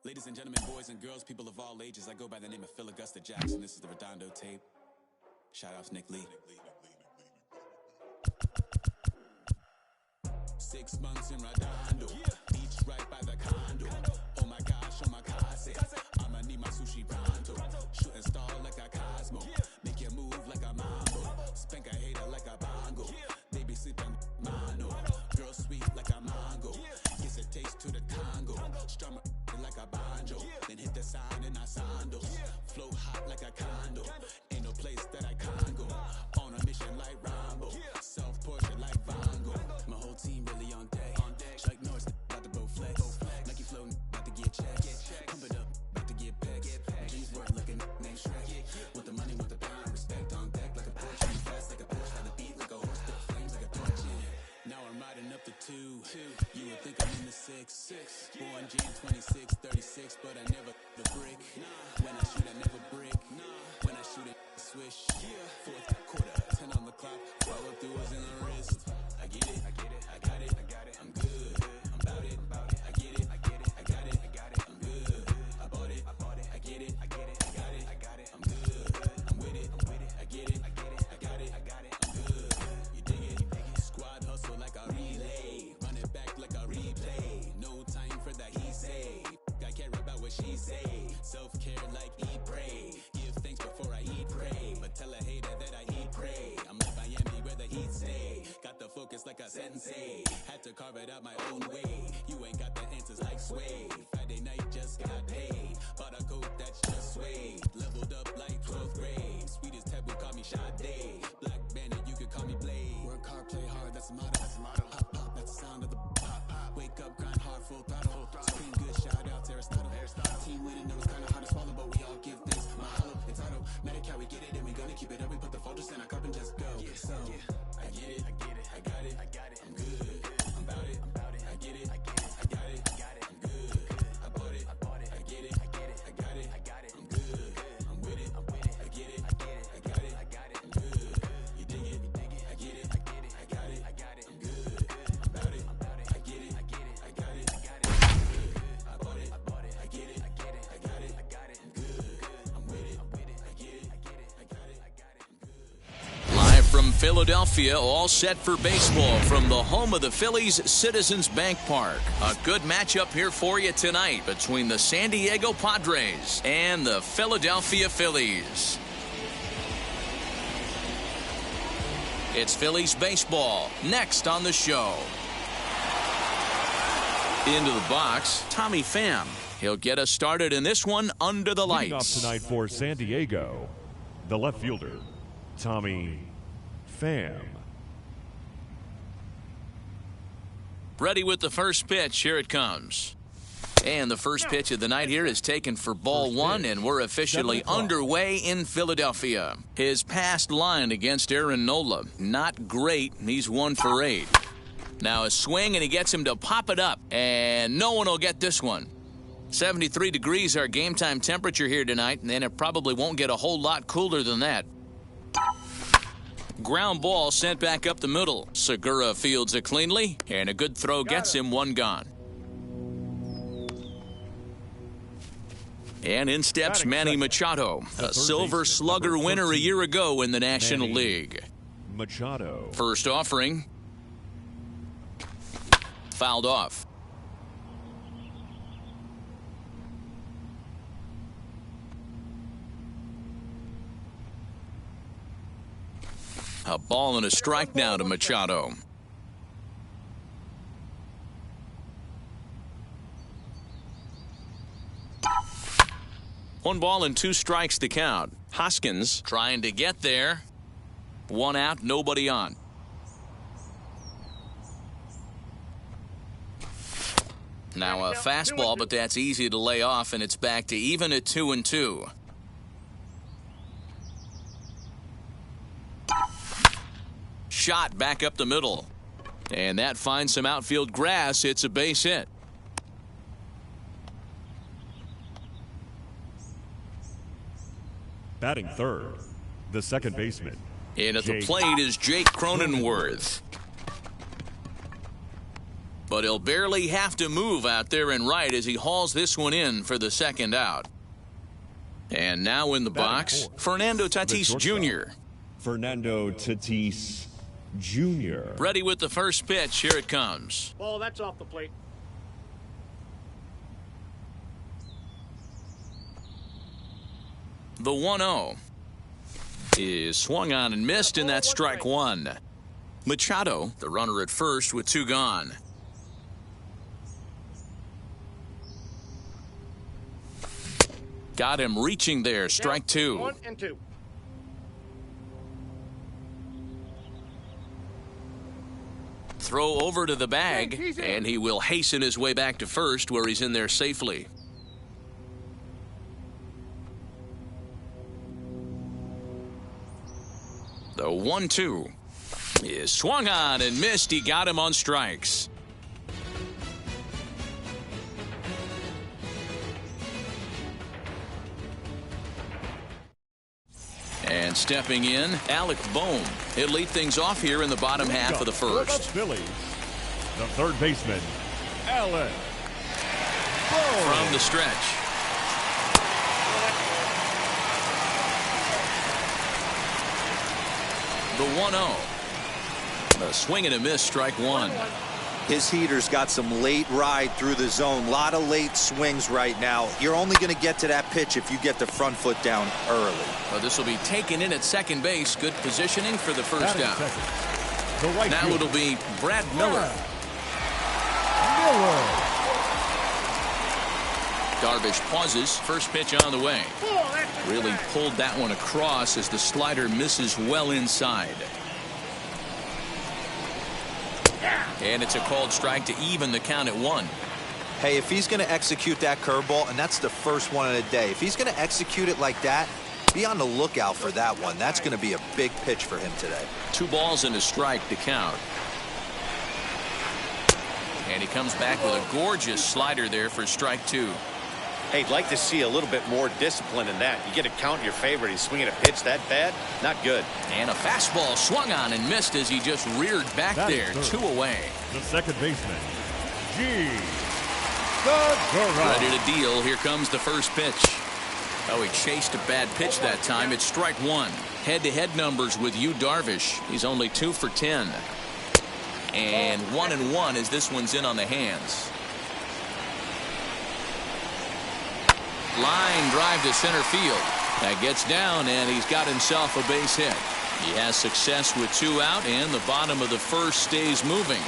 Ladies and gentlemen, boys and girls, people of all ages, I go by the name of Phil Augusta Jackson. This is the Redondo tape. Shout out to Nick Lee. 6 months in Redondo, beach right by the condo. Oh my gosh, oh my casa. I'ma need my sushi pronto. Shooting star like a Cosmo. Make you move like a mambo. Spank a hater like a bongo. They be sleeping mono. Girl sweet like a mango. Gives a taste to the Congo. Strum like a banjo. Then hit the sign in our sandals. Flow hot like a condo. Ain't no place that I can't go. On a mission like Rambo. Self-portrait like Van Gogh. My whole team really on deck. Chuck Norris about to blow flex. Nike flow about to get checks. Pump it up, about to get pecs. Jeans work looking name Shrek. With the money, with the pound, respect on deck like a Porsche. Fast like a Porsche, got the beat like a horse. Spit flames like a torch. Now I'm riding up to 2. You would think I'm in the 6. Born Jan 26, 36, but I never the brick. When I shoot, I never brick. When I shoot it, swish. Fourth quarter, 10 on the clock. Follow through is in the wrist. I get it, I get it, I got it, I got it. I'm good, I'm about it, I get it, I get it, I got it, I got it. I'm good, I bought it, I get it, I get it, I got it, I got it. I'm good, I'm with it, I get it, I get it, I got it, I got it. I'm good, you dig it, squad hustle like a relay, run it back like a replay. No time for that he say, I care about what she say. Self-care like eat, pray, give thanks before I eat, pray. But tell a hater that I eat, pray. I'm like Miami where the heat stay. Got the focus like a sensei. Had to carve it out my own way. You ain't got the answers like Sway. Friday night just got paid. Bought a coat that's just suede. Leveled up like 12th grade. Sweetest taboo, call me Sade. Black Bandit, you could call me Blade. Work hard, play hard, that's the motto. Pop, pop, that's the sound of the pop, pop. Wake up, grind hard, full throttle. Scream good, shout out to Aristotle. Team winning, it was kinda hard to swallow, but we all give thanks. Mahalo, it's auto. Medical, we get it, and we gonna keep it up. We put the Folgers in our cup and just go. So, I get it, I get it, I got it, I got it. I'm good, I'm about it, I get it, I get it, I got it, I got it. I'm good, I bought it, I get it, I get it, I got it, I got it. I'm good, I'm with it, I get it, I get it, I got it, I got it. I'm good, you dig it, I get it, I get it, I got it, I got it. I'm good, I'm about it, I get it, I get it, I got it, I got it. I'm good, I bought it, I get it, I get it, I got it, I got it. I'm good, I'm with it, I get it, I get it, I got it, I got it. I'm good. Live from Philadelphia, all set for baseball from the home of the Phillies, Citizens Bank Park. A good matchup here for you tonight between the San Diego Padres and the Philadelphia Phillies. It's Phillies baseball next on the show. Into the box, Tommy Pham. He'll get us started in this one under the Leading lights. off tonight for San Diego, the left fielder, Tommy Pham. Ready with the first pitch. Here it comes. And the first pitch of the night here is taken for ball one, and we're officially underway in Philadelphia. His past line against Aaron Nola, not great. He's 1 for 8. Now a swing, and he gets him to pop it up, and no one will get this one. 73 degrees our game time temperature here tonight, and it probably won't get a whole lot cooler than that. Ground ball sent back up the middle. Segura fields it cleanly, and a good throw gets him one gone. And in steps Manny Machado, a Silver Slugger winner a year ago in the National League. Machado. First offering. Fouled off. A ball and a strike now to Machado. One ball and 2 strikes to count. Hoskins trying to get there. 1 out, nobody on. Now a fastball, but that's easy to lay off, and it's back to even at 2-2. Shot back up the middle. And that finds some outfield grass. It's a base hit. Batting third, the second baseman. And at the Jake plate is Jake Cronenworth. But he'll barely have to move out there in right as he hauls this one in for the second out. And now in the box, Fernando Tatis Jr. Fernando Tatis Jr. Ready with the first pitch. Here it comes. Ball, that's off the plate. The 1-0 is swung on and missed, and that's strike one. Machado, the runner at first with two gone. Got him reaching there. Strike two. 1 and 2. Throw over to the bag, and he will hasten his way back to first where he's in there safely. The 1-2 is swung on and missed. He got him on strikes. And stepping in, Alec Bohm. He'll lead things off here in the bottom half of the For the first. Phillies, the third baseman, Alec Bohm. From the stretch. The 1-0. A swing and a miss, strike one. His heater's got some late ride through the zone. A lot of late swings right now. You're only going to get to that pitch if you get the front foot down early. Well, this will be taken in at second base. Good positioning for the first Batting out. second, the right Now fielder, it'll be Brad Miller. Miller. Darvish pauses. First pitch on the way. Really pulled that one across as the slider misses well inside. And it's a called strike to even the count at one. Hey, if he's going to execute that curveball, and that's the first one of the day, if he's going to execute it like that, be on the lookout for that one. That's going to be a big pitch for him today. 2 balls and a strike to count. And he comes back with a gorgeous slider there for strike two. Hey, I'd like to see a little bit more discipline in that. You get a count in your favor, he's swinging a pitch that bad, not good. And a fastball swung on and missed as he just reared back That is there. third. 2 away. The second baseman, G. Segura. Ready to deal. Here comes the first pitch. Oh, he chased a bad pitch that time. It's strike one. Head-to-head numbers with Yu Darvish. He's only 2 for 10. And 1-1 as this one's in on the hands. Line drive to center field. That gets down, and he's got himself a base hit. He has success with 2 out, and the bottom of the first stays moving.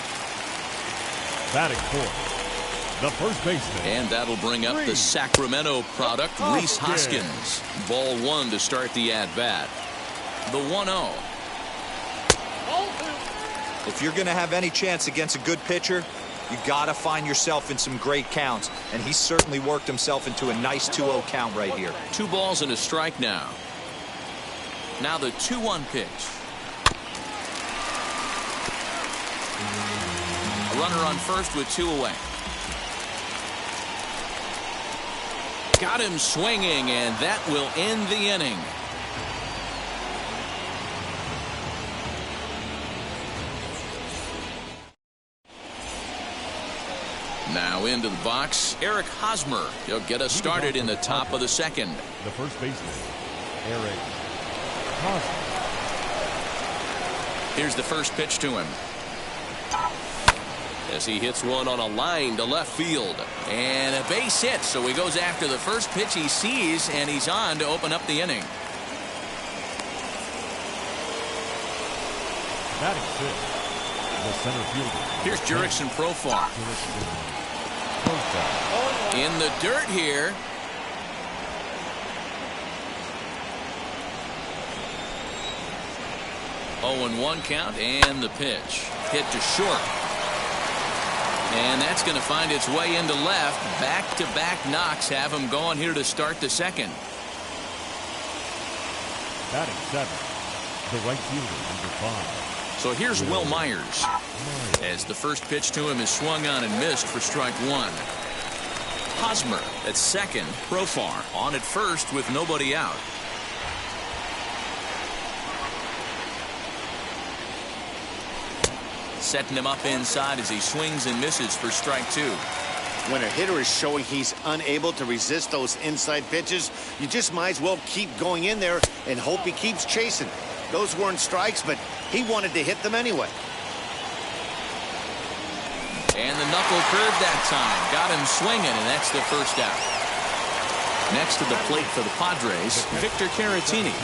Batting fourth, the first baseman, And that'll bring up the Sacramento product, Rhys Hoskins. Ball 1 to start the at-bat. The 1-0. If you're going to have any chance against a good pitcher, you got to find yourself in some great counts, and he certainly worked himself into a nice 2-0 count right here. 2 balls and a strike now. Now the 2-1 pitch. A runner on first with 2 away. Got him swinging, and that will end the inning. Now into the box, Eric Hosmer. He'll get us started in the top of the second. the first baseman, Eric Hosmer. Here's the first pitch to him. As he hits one on a line to left field. And a base hit, so he goes after the first pitch he sees, and he's on to open up the inning. Batting fifth, the center fielder. Here's Jurickson Profar. Profar. In the dirt here. Oh, and 1 count, and the pitch. Hit to short. And that's going to find its way into left. Back-to-back knocks have him going here to start the second. Batting seventh, the right fielder, number 5. So here's Will Myers. As the first pitch to him is swung on and missed for strike one. Hosmer at second. Profar on at first with nobody out. setting him up inside as he swings and misses for strike two. When a hitter is showing he's unable to resist those inside pitches, you just might as well keep going in there and hope he keeps chasing. Those weren't strikes, but he wanted to hit them anyway. And the knuckle curve that time. Got him swinging, and that's the first out. Next to the plate for the Padres, Victor Caratini.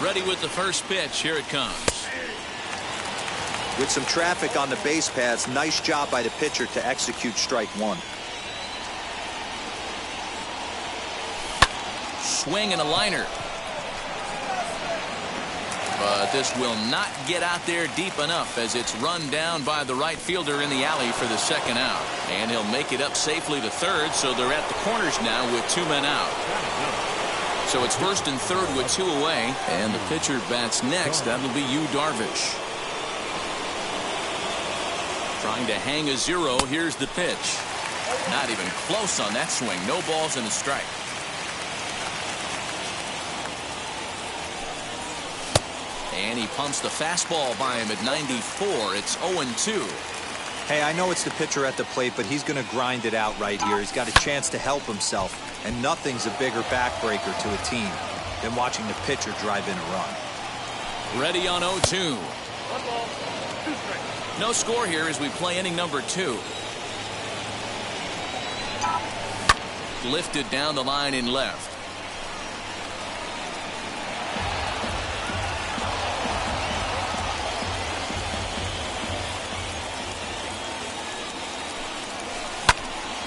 Ready with the first pitch. Here it comes. With some traffic on the base paths, nice job by the pitcher to execute strike one. Swing and a liner. But this will not get out there deep enough as it's run down by the right fielder in the alley for the second out. And he'll make it up safely to third, so they're at the corners now with 2 men out. So it's first and third with 2 away, and the pitcher bats next. That'll be Yu Darvish. Trying to hang a 0. Here's the pitch. Not even close on that swing. No balls and a strike. And he pumps the fastball by him at 94. It's 0-2. Hey, I know it's the pitcher at the plate, but he's going to grind it out right here. He's got a chance to help himself, and nothing's a bigger backbreaker to a team than watching the pitcher drive in a run. Ready on 0-2. No score here as we play inning number 2. Lifted down the line in left.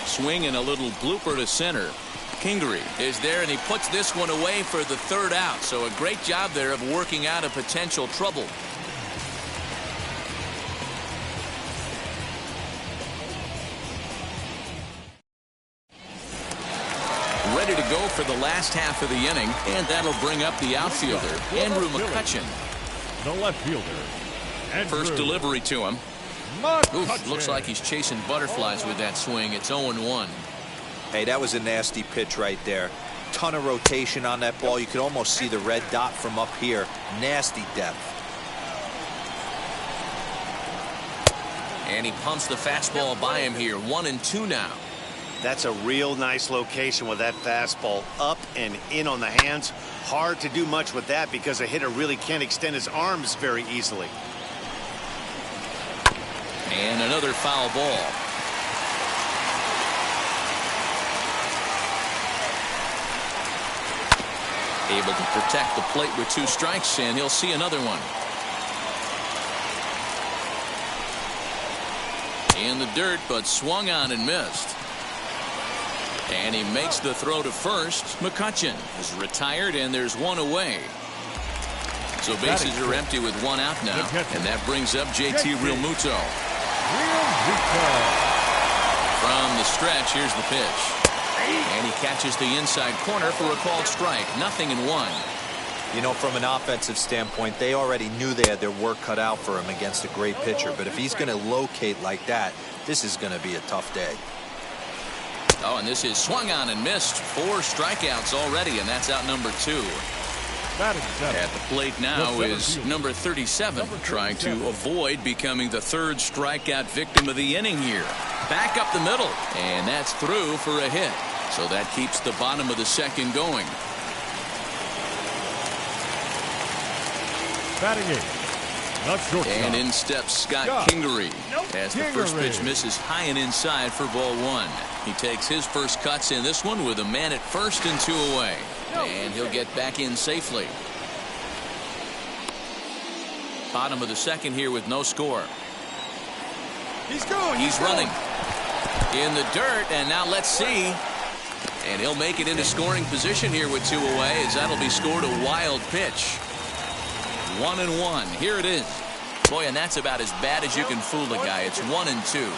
Swing and a little blooper to center. Kingery is there, and he puts this one away for the third out. So a great job there of working out a potential trouble. Ready to go for the last half of the inning, and that'll bring up the outfielder, Andrew McCutchen. The left fielder, Andrew. First delivery to him. Oof, looks like he's chasing butterflies with that swing. It's 0-1. Hey, that was a nasty pitch right there. Ton of rotation on that ball. You could almost see the red dot from up here. Nasty depth. And he pumps the fastball by him here. 1-2 now. That's a real nice location with that fastball up and in on the hands. Hard to do much with that because a hitter really can't extend his arms very easily. And another foul ball. Able to protect the plate with 2 strikes, and he'll see another one. In the dirt, but swung on and missed. And he makes the throw to first. McCutchen is retired, and there's 1 away. So bases are empty with 1 out now, and that brings up JT Realmuto. From the stretch, here's the pitch. And he catches the inside corner for a called strike. 0-1. You know, from an offensive standpoint, they already knew they had their work cut out for him against a great pitcher. But if he's going to locate like that, this is going to be a tough day. Oh, and this is swung on and missed. 4 strikeouts already, and that's out number 2. At the plate now is number 37, trying to avoid becoming the 3rd strikeout victim of the inning here. Back up the middle, and that's through for a hit. So that keeps the bottom of the 2nd going. Batting 8. And in steps Scott Kingery as the first pitch misses high and inside for ball 1. He takes his first cuts in this one with a man at first and 2 away. And he'll get back in safely. Bottom of the 2nd here with no score. He's running in the dirt, and now let's see. And he'll make it into scoring position here with 2 away, as that'll be scored a wild pitch. 1-1. Here it is. Boy, and that's about as bad as you can fool a guy. It's 1-2.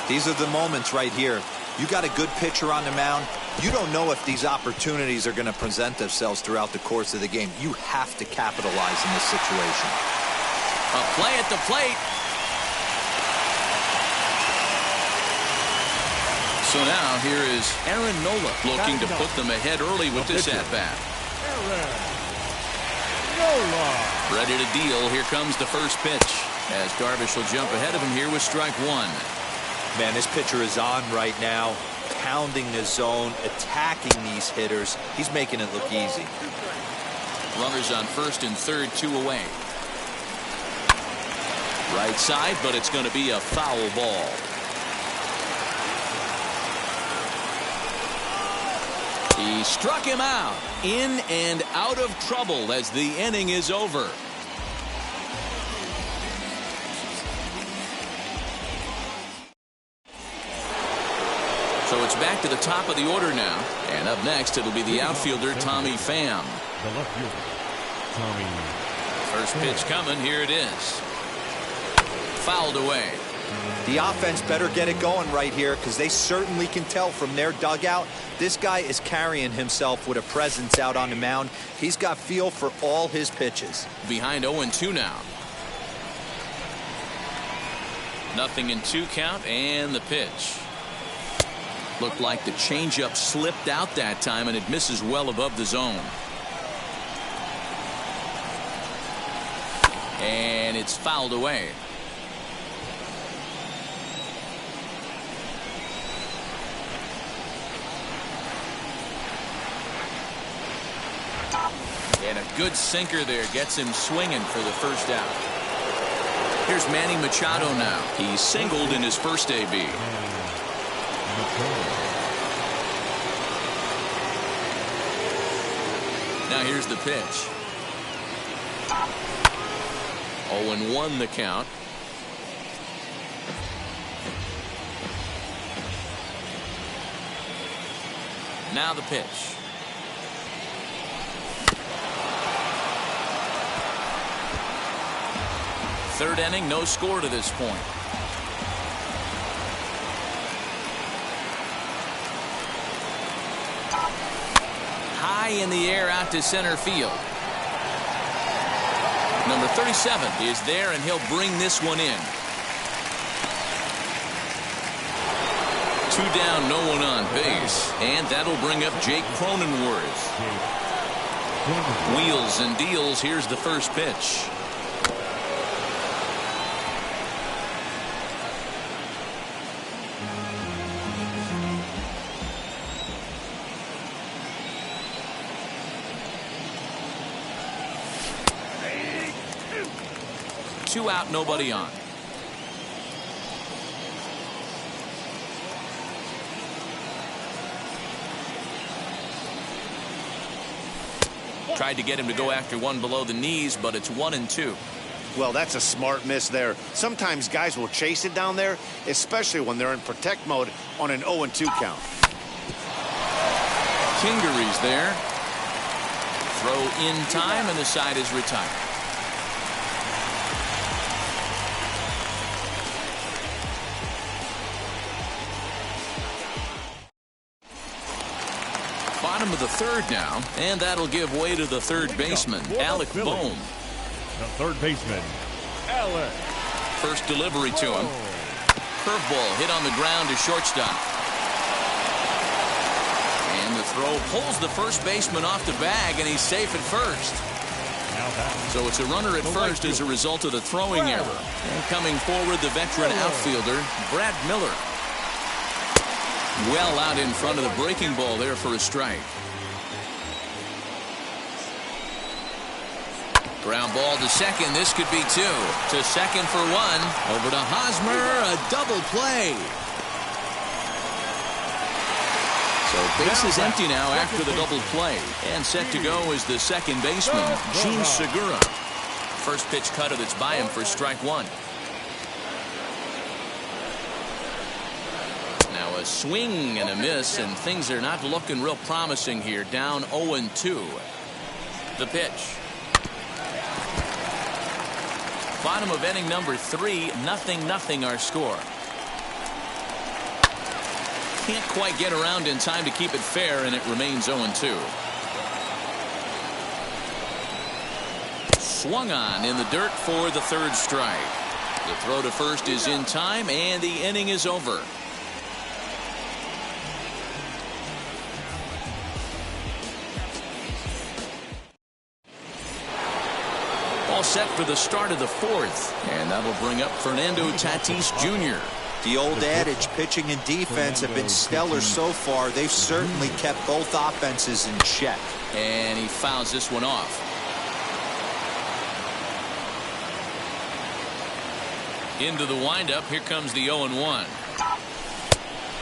These are the moments right here. You got a good pitcher on the mound. You don't know if these opportunities are going to present themselves throughout the course of the game. You have to capitalize in this situation. A play at the plate. So now here is Aaron Nola looking to put them ahead early with this at-bat. Nola. Ready to deal. Here comes the first pitch. As Darvish will jump ahead of him here with strike one. Man, this pitcher is on right now, pounding the zone, attacking these hitters. He's making it look easy. Runners on first and third, 2 away. Right side, but it's going to be a foul ball. He struck him out. In and out of trouble as the inning is over. So it's back to the top of the order now. And up next, it'll be the outfielder, Tommy Pham. The left fielder, Tommy. First pitch coming. Here it is. Fouled away. The offense better get it going right here, because they certainly can tell from their dugout this guy is carrying himself with a presence out on the mound. He's got feel for all his pitches. Behind 0-2 now. 0-2 count, and the pitch. Looked like the changeup slipped out that time, and it misses well above the zone. And it's fouled away. And a good sinker there gets him swinging for the first out. Here's Manny Machado now. He singled in his first AB. Now here's the pitch. 0-1 the count. Now the pitch. Third inning, no score to this point. High in the air out to center field. Number 37 is there, and he'll bring this one in. 2 down, no one on base, and that'll bring up Jake Cronenworth. Wheels and deals. Here's the first pitch. Two out, nobody on. Tried to get him to go after one below the knees, but it's 1-2. Well, that's a smart miss there. Sometimes guys will chase it down there, especially when they're in protect mode on an 0-2 count. Kingery's there. Throw in time, and the side is retired. Bottom of the third now, and that'll give way to the third baseman, Alec Bohm. The third baseman, Alec. First delivery to him. Curveball hit on the ground to shortstop. And the throw pulls the first baseman off the bag, and he's safe at first. So it's a runner at first as a result of the throwing error. And coming forward, the veteran outfielder, Brad Miller. Well out in front of the breaking ball there for a strike. Ground ball to second. This could be 2. To second for 1. Over to Hosmer. A double play. So base is empty now after the double play. And set to go is the second baseman, Jean Segura. First pitch cutter that's by him for strike 1. Now a swing and a miss, and things are not looking real promising here. Down 0-2. The pitch. Bottom of inning number 3, 0-0 our score. Can't quite get around in time to keep it fair, and it remains 0-2. Swung on in the dirt for the third strike. The throw to first is in time, and the inning is over. all set for the start of the fourth. And that'll bring up Fernando Tatis Jr. The old adage, pitching and defense have been stellar so far. They've certainly kept both offenses in check. And he fouls this one off. Into the windup. Here comes the 0-1.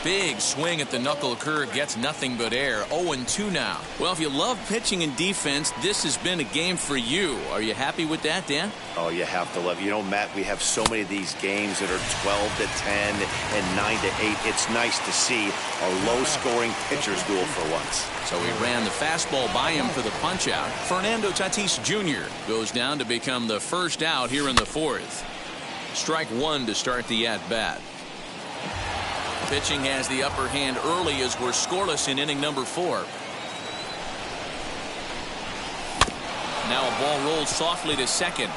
Big swing at the knuckle curve, gets nothing but air. 0-2 now. Well, if you love pitching and defense, this has been a game for you. Are you happy with that, Dan? Oh, you have to love. You know, Matt, we have so many of these games that are 12-10 and 9-8. It's nice to see a low-scoring pitcher's duel for once. So he ran the fastball by him for the punch-out. Fernando Tatis Jr. goes down to become the first out here in the fourth. Strike one to start the at-bat. Pitching has the upper hand early as we're scoreless in inning number 4. Now a ball rolls softly to second.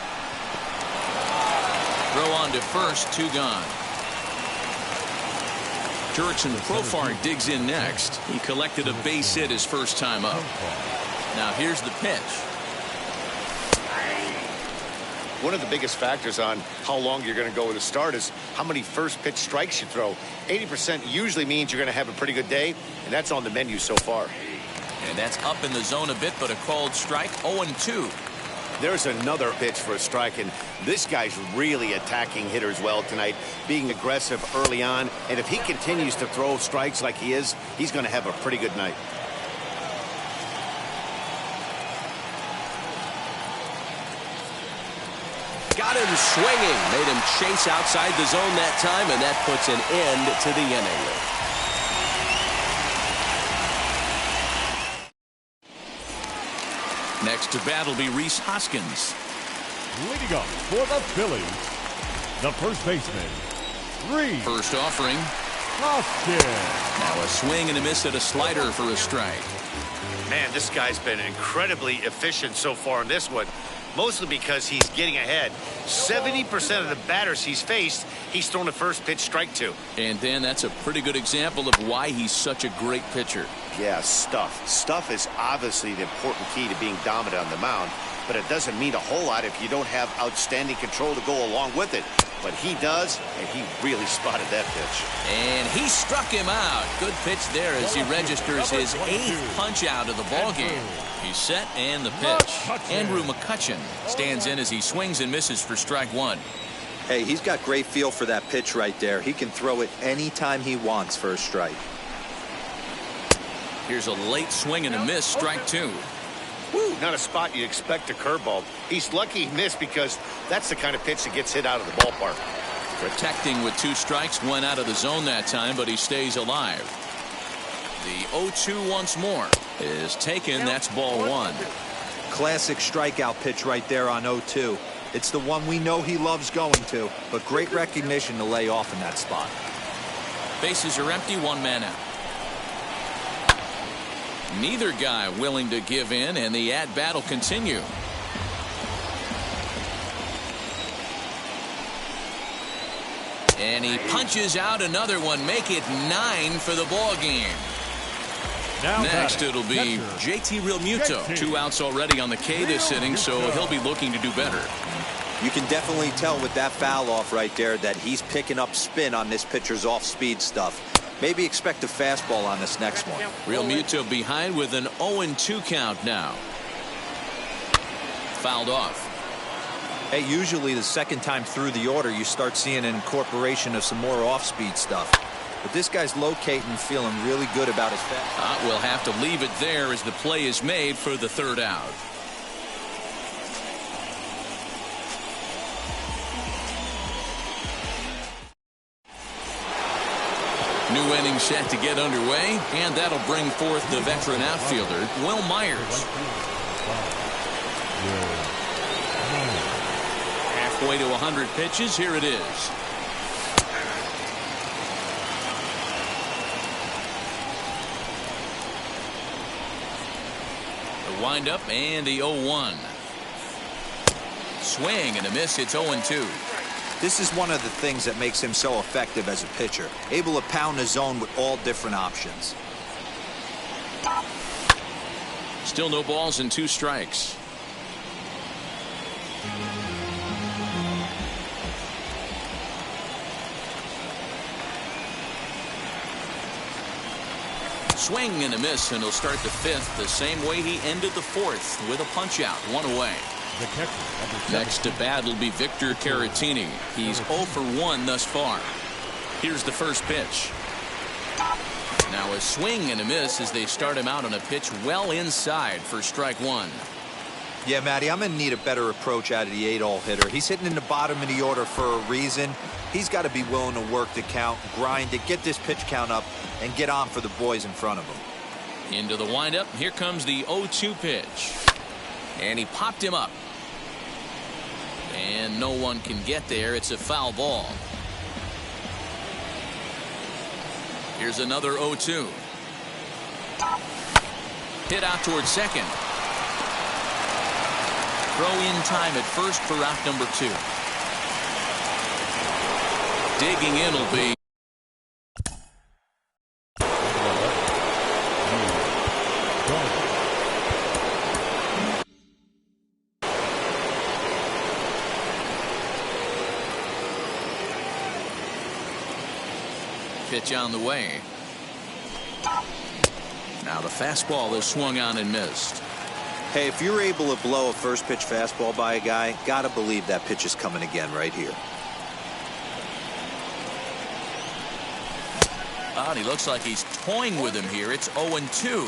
Throw on to first, 2 gone. Jurickson Profar digs in next. He collected a base hit his first time up. Now here's the pitch. One of the biggest factors on how long you're going to go with a start is how many first pitch strikes you throw. 80% usually means you're going to have a pretty good day, and that's on the menu so far. And that's up in the zone a bit, but a called strike. 0-2. There's another pitch for a strike, and this guy's really attacking hitters well tonight, being aggressive early on. And if he continues to throw strikes like he is, he's going to have a pretty good night. Got him swinging, made him chase outside the zone that time, and that puts an end to the inning. Next to bat will be Rhys Hoskins. Leading up for the Phillies, the first baseman, Rhys First offering. Hoskins. Now a swing and a miss at a slider for a strike. Man, this guy's been incredibly efficient so far in this one. Mostly because he's getting ahead. 70% of the batters he's faced, he's thrown a first pitch strike to. And Dan, that's a pretty good example of why he's such a great pitcher. Yeah, stuff. Stuff is obviously the important key to being dominant on the mound, but it doesn't mean a whole lot if you don't have outstanding control to go along with it. But he does, and he really spotted that pitch. And he struck him out. Good pitch there as he registers his 8th punch out of the ballgame. He's set and the pitch. Andrew McCutchen stands in as he swings and misses for strike one. Hey, he's got great feel for that pitch right there. He can throw it anytime he wants for a strike. Here's a late swing and a miss, strike two. Woo, not a spot you'd expect a curveball. He's lucky he missed because that's the kind of pitch that gets hit out of the ballpark. Protecting with 2 strikes, went out of the zone that time, but he stays alive. The 0-2 once more is taken. That's ball 1. Classic strikeout pitch right there on 0-2. It's the one we know he loves going to, but great recognition to lay off in that spot. Bases are empty, 1 man out. Neither guy willing to give in, and the at-bat will continue. And he punches out another one, make it 9 for the ball game. Next, it'll be JT Realmuto. 2 outs already on the K this inning, so he'll be looking to do better. You can definitely tell with that foul off right there that he's picking up spin on this pitcher's off-speed stuff. Maybe expect a fastball on this next one. Realmuto behind with an 0-2 count now. Fouled off. Hey, usually the second time through the order you start seeing an incorporation of some more off-speed stuff. But this guy's locating, feeling really good about his fastball. We'll have to leave it there as the play is made for the 3rd out. New inning set to get underway, and that'll bring forth the veteran outfielder, Wil Myers. Halfway to 100 pitches, here it is. The windup and the 0-1. Swing and a miss, it's 0-2. This is one of the things that makes him so effective as a pitcher, able to pound the zone with all different options. Still no balls and 2 strikes. Swing and a miss, and he'll start the fifth the same way he ended the fourth, with a punch out, one away. The catcher, Next to bat will be Victor Caratini. He's 0 for 1 thus far. Here's the first pitch. Now a swing and a miss as they start him out on a pitch well inside for strike one. Yeah, Matty, I'm going to need a better approach out of the 8-hole hitter. He's hitting in the bottom of the order for a reason. He's got to be willing to work the count, grind it, get this pitch count up, and get on for the boys in front of him. Into the windup. Here comes the 0-2 pitch. And he popped him up. And no one can get there. It's a foul ball. Here's another 0-2. Hit out towards second. Throw in time at first for out number 2. Digging in will be pitch on the way. Now the fastball is swung on and missed. Hey, if you're able to blow a first pitch fastball by a guy, gotta believe that pitch is coming again right here. And he looks like he's toying with him here. It's 0-2.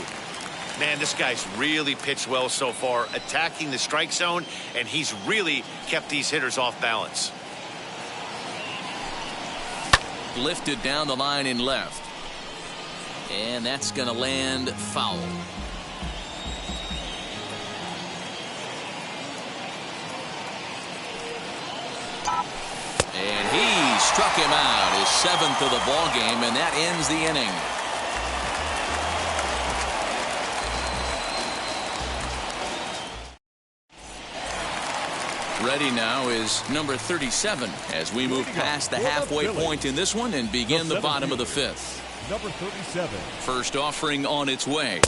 Man, this guy's really pitched well so far, attacking the strike zone, and he's really kept these hitters off balance. Lifted down the line in left. And that's going to land foul. And he struck him out, his 7th of the ball game, and that ends the inning. Ready now is number 37 as we move past the halfway point in this one and begin the bottom of the 5th. Number 37. First offering on its way.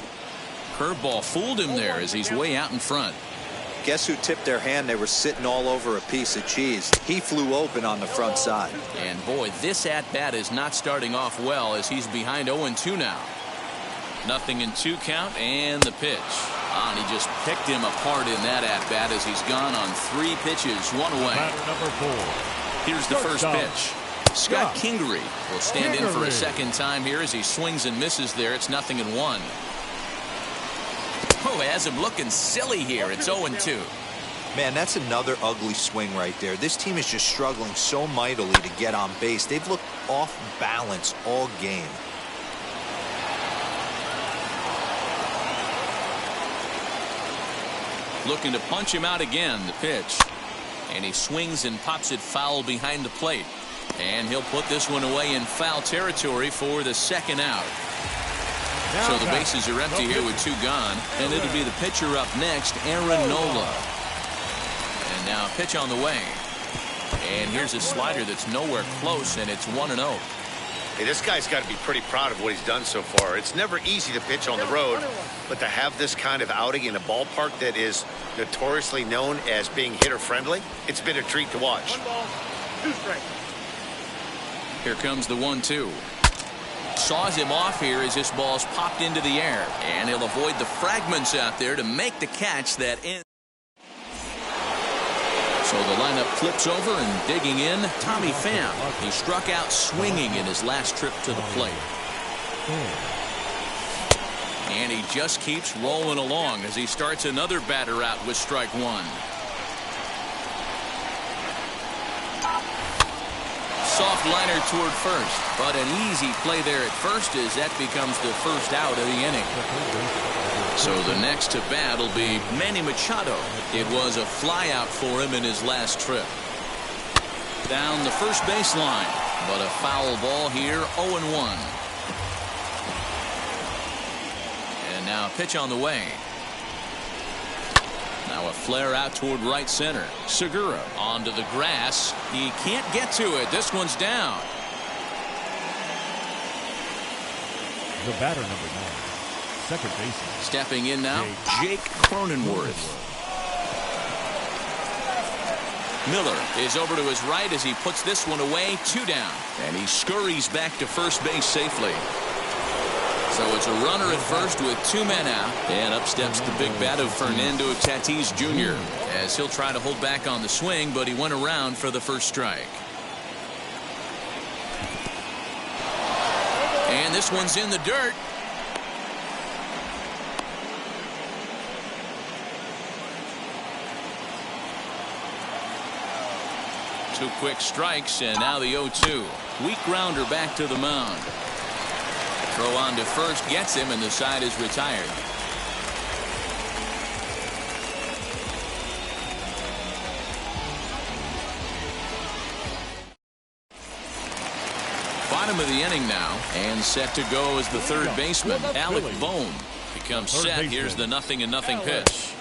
Curveball fooled him there as he's way out in front. Guess who tipped their hand? They were sitting all over a piece of cheese. He flew open on the front side. And boy, this at-bat is not starting off well as he's behind 0-2 now. Nothing in 2 count and the pitch. And he just picked him apart in that at-bat as he's gone on 3 pitches, 1 away. Number 4. Here's the first pitch. Scott Kingery will stand in for a second time here as he swings and misses there. It's 0-1. Oh, has him looking silly here. It's 0-2. Man, that's another ugly swing right there. This team is just struggling so mightily to get on base. They've looked off balance all game. Looking to punch him out again, the pitch. And he swings and pops it foul behind the plate. And he'll put this one away in foul territory for the second out. So the bases are empty here with 2 gone. And it'll be the pitcher up next, Aaron Nola. And now a pitch on the way. And here's a slider that's nowhere close, and it's 1-0. Hey, this guy's got to be pretty proud of what he's done so far. It's never easy to pitch on the road, but to have this kind of outing in a ballpark that is notoriously known as being hitter-friendly, it's been a treat to watch. 1 ball, 2 strikes. Here comes the 1-2. Saws him off here as this ball's popped into the air. And he'll avoid the fragments out there to make the catch that ends. So the lineup flips over and digging in, Tommy Pham. He struck out swinging in his last trip to the plate. And he just keeps rolling along as he starts another batter out with strike 1. Soft liner toward first, but an easy play there at first as that becomes the first out of the inning. So the next to bat will be Manny Machado. It was a fly out for him in his last trip. Down the first baseline, but a foul ball here, 0-1. And now a pitch on the way. Now a flare out toward right center. Segura onto the grass. He can't get to it. This one's down. The batter, number 9. Second baseman. Stepping in now, Jake Cronenworth. Miller is over to his right as he puts this one away. 2 down. And he scurries back to first base safely. So it's a runner at first with 2 men out. And up steps the big bat of Fernando Tatis Jr. as he'll try to hold back on the swing, but he went around for the first strike. And this one's in the dirt. Two quick strikes, and now the 0-2. Weak grounder back to the mound. Throw on to first gets him, and the side is retired. Bottom of the inning now, and set to go is the third baseman, Alec Bohm. Becomes set. Here's the 0-0 pitch.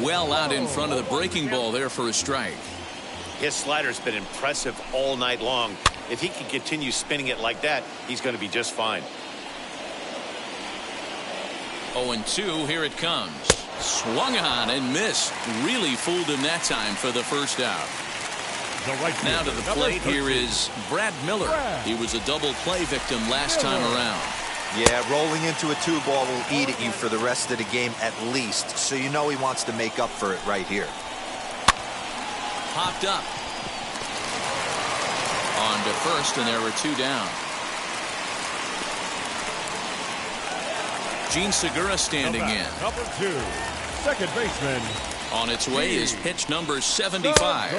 Well out in front of the breaking ball there for a strike. His slider's been impressive all night long. If he can continue spinning it like that, he's going to be just fine. 0-2, here it comes. Swung on and missed. Really fooled him that time for the first out. Now to the plate here is Brad Miller. He was a double play victim last time around. Yeah, rolling into a 2-ball will eat at you for the rest of the game at least. So you know he wants to make up for it right here. Popped up. On to first, and there were 2 down. Gene Segura standing in. Number 2, second baseman. On its way is pitch number 75.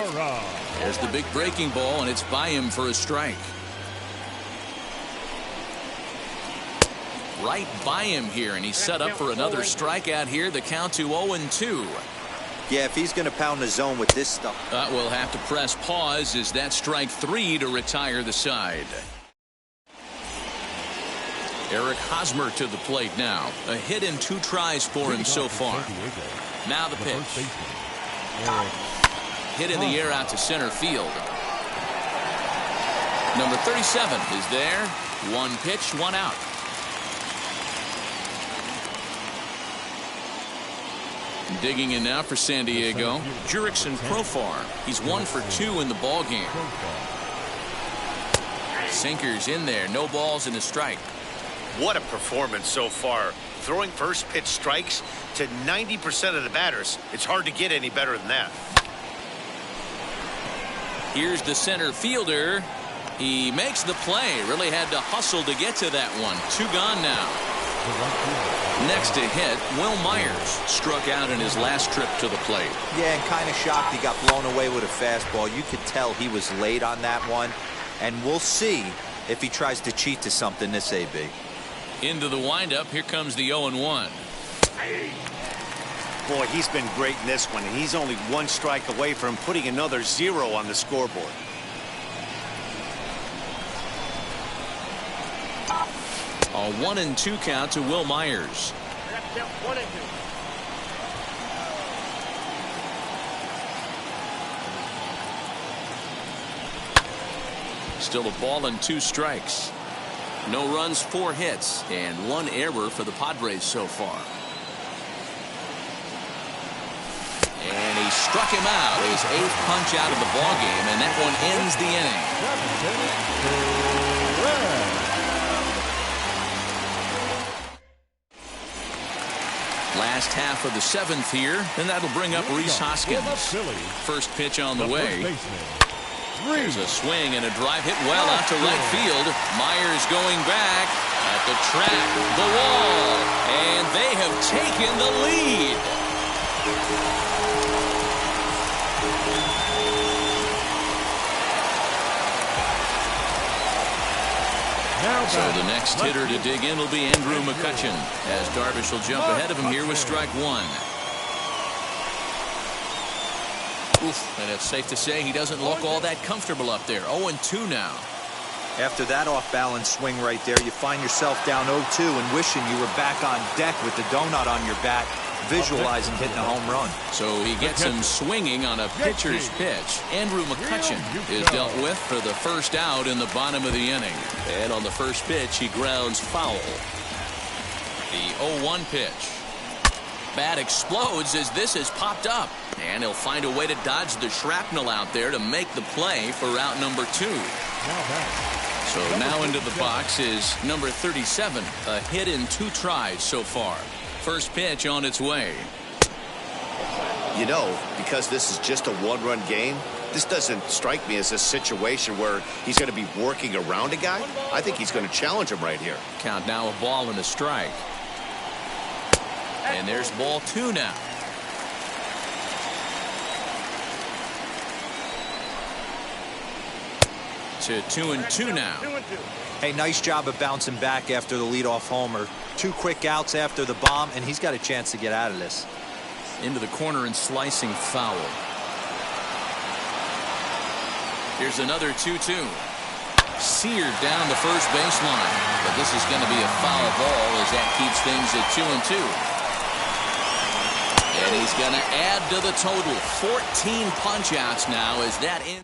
There's the big breaking ball, and it's by him for a strike. Right by him here, and he's set up for another strikeout here. The count to 0-2. Yeah, if he's going to pound the zone with this stuff. We'll have to press pause as that strike 3 to retire the side. Eric Hosmer to the plate now. A hit and 2 tries for him so far. Now the pitch. Hit in the air out to center field. Number 37 is there. 1 pitch, 1 out. Digging in now for San Diego, Jurickson Profar. He's 1 for 2 in the ball game. Sinkers in there, no balls and a strike. What a performance so far. Throwing first pitch strikes to 90% of the batters. It's hard to get any better than that. Here's the center fielder. He makes the play. Really had to hustle to get to that one. 2 gone now. Next to hit, Will Myers struck out in his last trip to the plate. Yeah, and kind of shocked he got blown away with a fastball. You could tell he was late on that one. And we'll see if he tries to cheat to something this AB. Into the windup. Here comes the 0-1. Boy, he's been great in this one, and he's only 1 strike away from putting another 0 on the scoreboard. A 1-2 count to Will Myers. Still a ball and 2 strikes. No runs, 4 hits, and 1 error for the Padres so far. And he struck him out. His 8th punch out of the ball game, and that one ends the inning. Last half of the 7th here, and that'll bring up Rhys Hoskins. First pitch on the way. There's a swing and a drive hit well out to right field. Myers going back at the track, the wall, and they have taken the lead. So the next hitter to dig in will be Andrew McCutchen, as Darvish will jump ahead of him here with strike 1. Oof, and it's safe to say he doesn't look all that comfortable up there. 0-2 now. After that off-balance swing right there, you find yourself down 0-2 and wishing you were back on deck with the donut on your bat, visualizing hitting a home run. So he gets him swinging on a pitcher's pitch. Andrew McCutchen is dealt with for the first out in the bottom of the inning. And on the first pitch, he grounds foul. The 0-1 pitch. Bat explodes as this is popped up. And he'll find a way to dodge the shrapnel out there to make the play for out number 2. So now into the box is number 37. A hit in 2 tries so far. First pitch on its way. You know, because this is just a one-run game, this doesn't strike me as a situation where he's going to be working around a guy. I think he's going to challenge him right here. Count now a ball and a strike. And there's ball 2 now. To 2-2 now. Hey, nice job of bouncing back after the leadoff homer. 2 quick outs after the bomb, and he's got a chance to get out of this. Into the corner and slicing foul. Here's another 2-2. Seared down the first baseline. But this is going to be a foul ball as that keeps things at 2-2. And he's going to add to the total. 14 punch-outs now as that ends.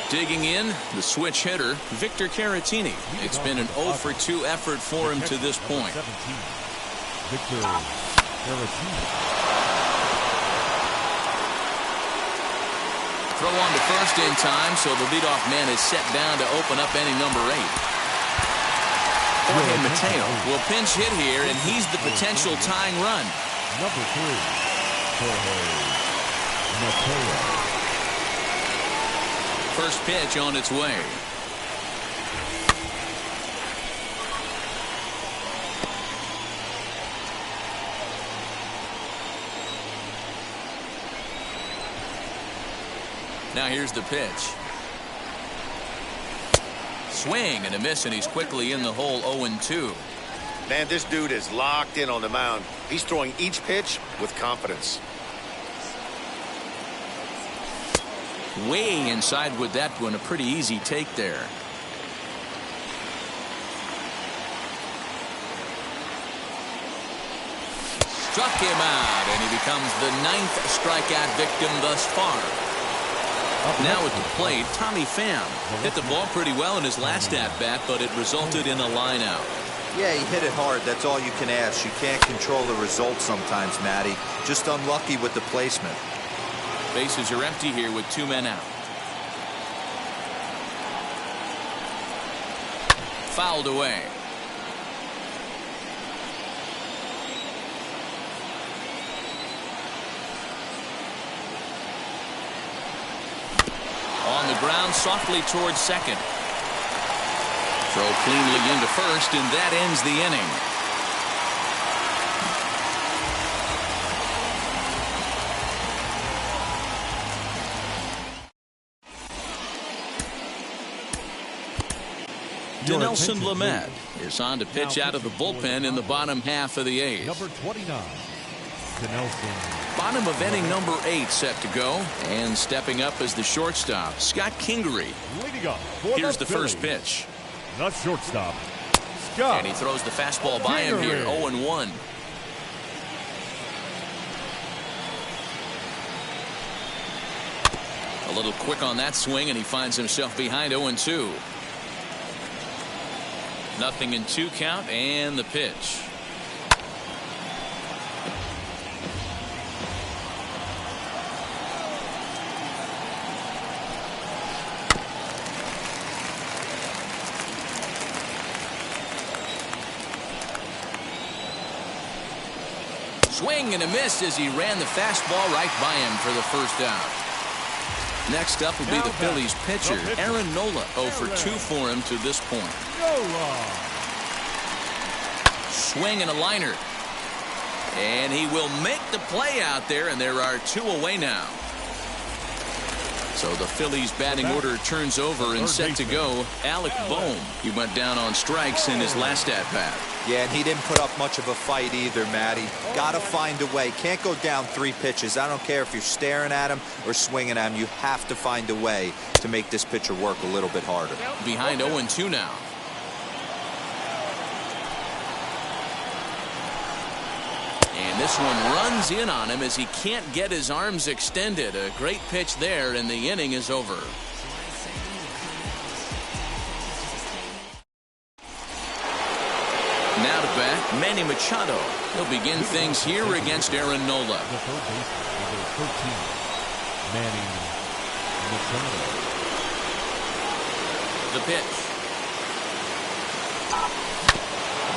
Digging in, the switch hitter, Victor Caratini. It's been an 0-for-2 effort for him to this point. Victor Caratini. Throw on to first in time, so the leadoff man is set down to open up inning number 8. Jorge Mateo will pinch hit here, and he's the potential tying run. Number 3, Jorge Mateo. First pitch on its way. Now here's the pitch. Swing and a miss, and he's quickly in the hole. 0-2. Man, this dude is locked in on the mound. He's throwing each pitch with confidence. Way inside with that one. A pretty easy take there. Struck him out, and he becomes the 9th strikeout victim thus far. Now at the plate, Tommy Pham hit the ball pretty well in his last at-bat, but it resulted in a line-out. Yeah, he hit it hard. That's all you can ask. You can't control the result sometimes, Matty. Just unlucky with the placement. Bases are empty here with 2 men out. Fouled away. On the ground, softly towards second. Throw cleanly into first, and that ends the inning. Dinelson Lamet is on to pitch out of the bullpen in the bottom half of the 8th. Number 29, Dinelson. Bottom of inning number 8 set to go. And stepping up as the shortstop, Scott Kingery. Leading up for Here's the Phillies, first pitch. the shortstop, Scott. And he throws the fastball by him here. 0-1. A little quick on that swing, and he finds himself behind. 0-2. Nothing in 2 count, and the pitch. Swing and a miss as he ran the fastball right by him for the first out. Next up will be the Phillies pitcher, Aaron Nola. 0-for-2 for him to this point. Swing and a liner. And he will make the play out there, and there are 2 away now. So the Phillies batting order turns over and set to go. Alec Bohm. He went down on strikes in his last at-bat. Yeah, and he didn't put up much of a fight either, Matty. Got to find a way. Can't go down 3 pitches. I don't care if you're staring at him or swinging at him. You have to find a way to make this pitcher work a little bit harder. Behind 0-2 now. And this one runs in on him as he can't get his arms extended. A great pitch there, and the inning is over. Now to bat, Manny Machado. He'll begin things here against Aaron Nola. The third baseman, number 13, Manny Machado. The pitch.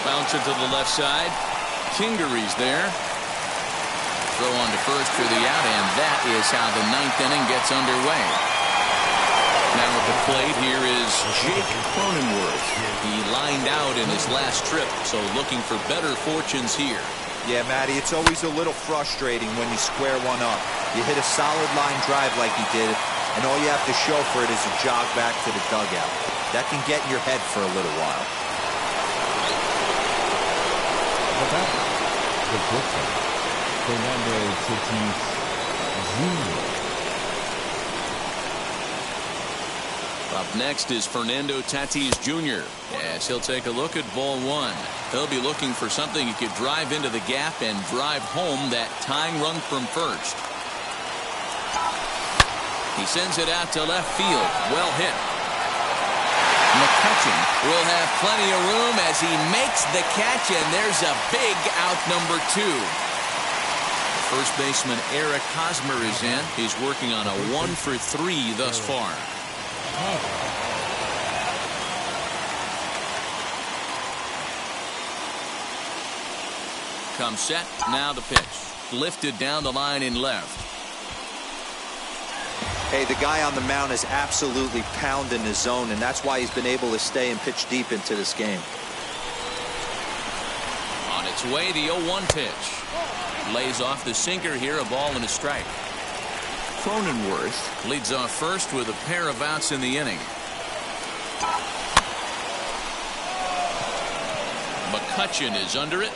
Bounce it to the left side. Kingery's there. Throw on to first for the out, and that is how the ninth inning gets underway. Now at the plate here is Jake Cronenworth. He lined out in his last trip, so looking for better fortunes here. Yeah, Matty, it's always a little frustrating when you square one up. You hit a solid line drive like he did, and all you have to show for it is a jog back to the dugout. That can get in your head for a little while. The batter, the pitcher, Fernando Tatis Jr. Up next is Fernando Tatis Jr. as he'll take a look at ball one. He'll be looking for something he could drive into the gap and drive home that tying run from first. He sends it out to left field. Well hit. McCutchen will have plenty of room as he makes the catch, and there's a big out number two. First baseman Eric Hosmer is in. He's working on a 1-for-3 thus far. Comes set. Now the pitch. Lifted down the line in left. Hey, the guy on the mound is absolutely pounding his zone, and that's why he's been able to stay and pitch deep into this game. On its way, the 0-1 pitch. Lays off the sinker here, a ball and a strike. Cronenworth leads off first with a pair of outs in the inning. McCutchen is under it.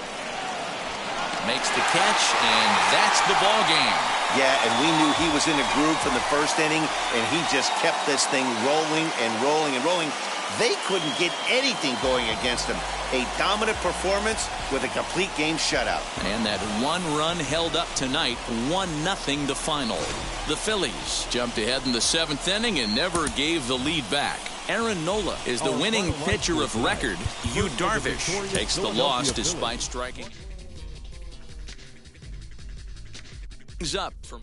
Makes the catch, and that's the ball game. Yeah, and we knew he was in a groove from the first inning, and he just kept this thing rolling and rolling and rolling. They couldn't get anything going against him. A dominant performance with a complete game shutout. And that one run held up tonight, 1-0 the final. The Phillies jumped ahead in the 7th inning and never gave the lead back. Aaron Nola is the winning pitcher of record. Yu Darvish takes the loss despite striking. Up from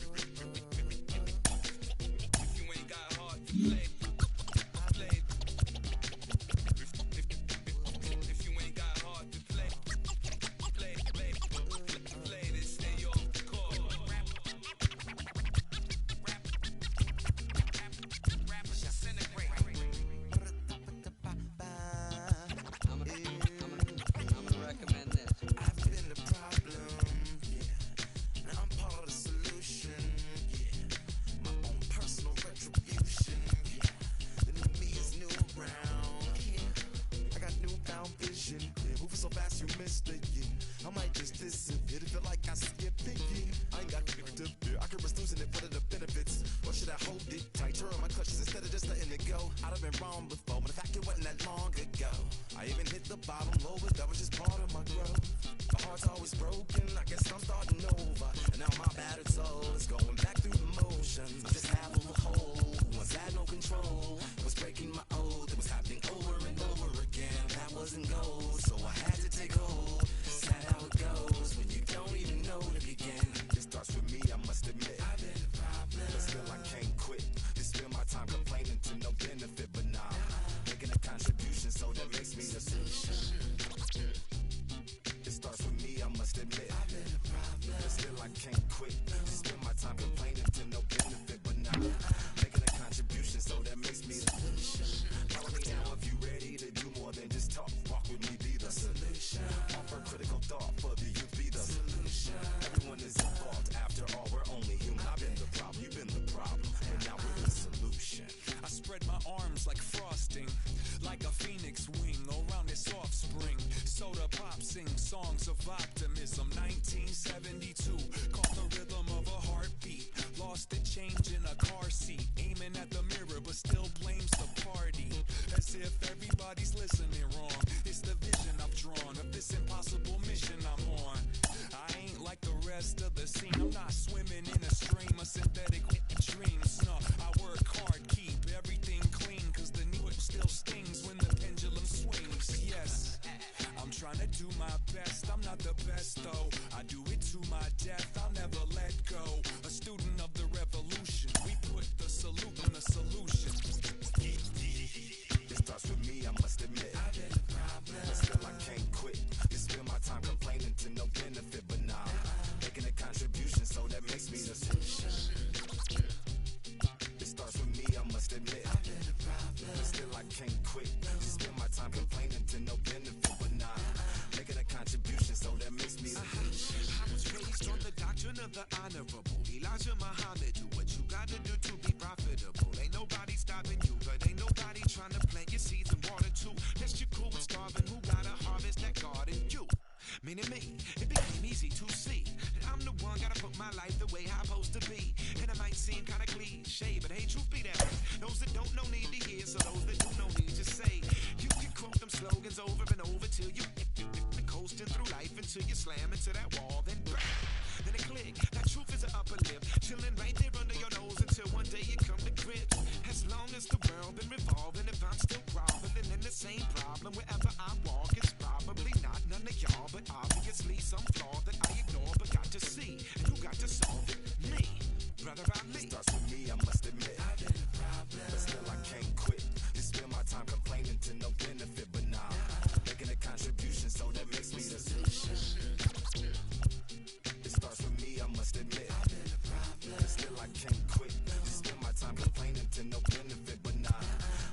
songs of optimism. 1972, caught the rhythm of a heartbeat. Lost the change in a car seat. Aiming at the mirror, but still blames the party. As if everybody's listening wrong. It's the vision I've drawn of this impossible mission I'm on. I ain't like the rest of the scene. I'm not swimming in a stream of synthetic dreams. No, I work hard, keep everything clean, cause the needle still stings when the pendulum swings. Yes, I'm trying to do my best Hey, truth be that, those that don't know need to hear, so those that do know need to say. You can quote them slogans over and over till you coasting through life until you slam into that wall, then bang, then it click. That truth is an upper lip, chilling right there under your nose until one day you come to grips. As long as the world been revolving, if I'm still groveling in the same problem wherever I walk, it's probably not none of y'all, but obviously some flaw that I ignore but got to see, and you got to solve it. Me, brother Ali. Starts with me, I must admit. I've been a problem, but still I can't quit. You spend my time complaining to no benefit, but nah, making a contribution, so that makes me the solution. It starts with me, I must admit. I've been a problem, but still I can't quit. You spend my time complaining to no benefit, but nah,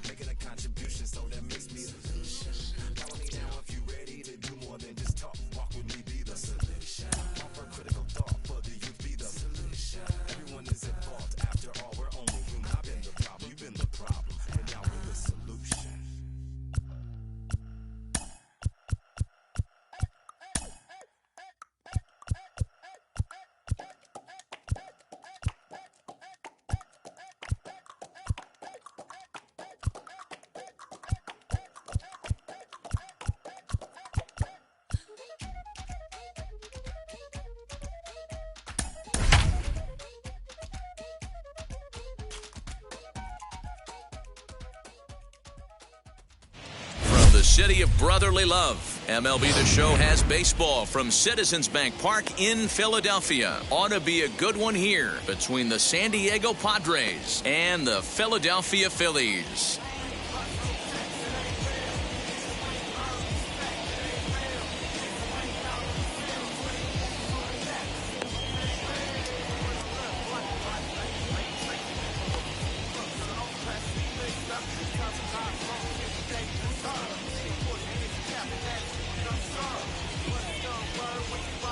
making a contribution, so that makes me the solution. Follow me now if you ready to do more than just talk. Walk with me, be the solution. Offer critical thought for the youth, be the solution. Everyone is at fault. After all, we're only human. I've been the problem, you've been the problem, and now we're the solution. The city of brotherly love, MLB The Show has baseball from Citizens Bank Park in Philadelphia. Ought to be a good one here between the San Diego Padres and the Philadelphia Phillies.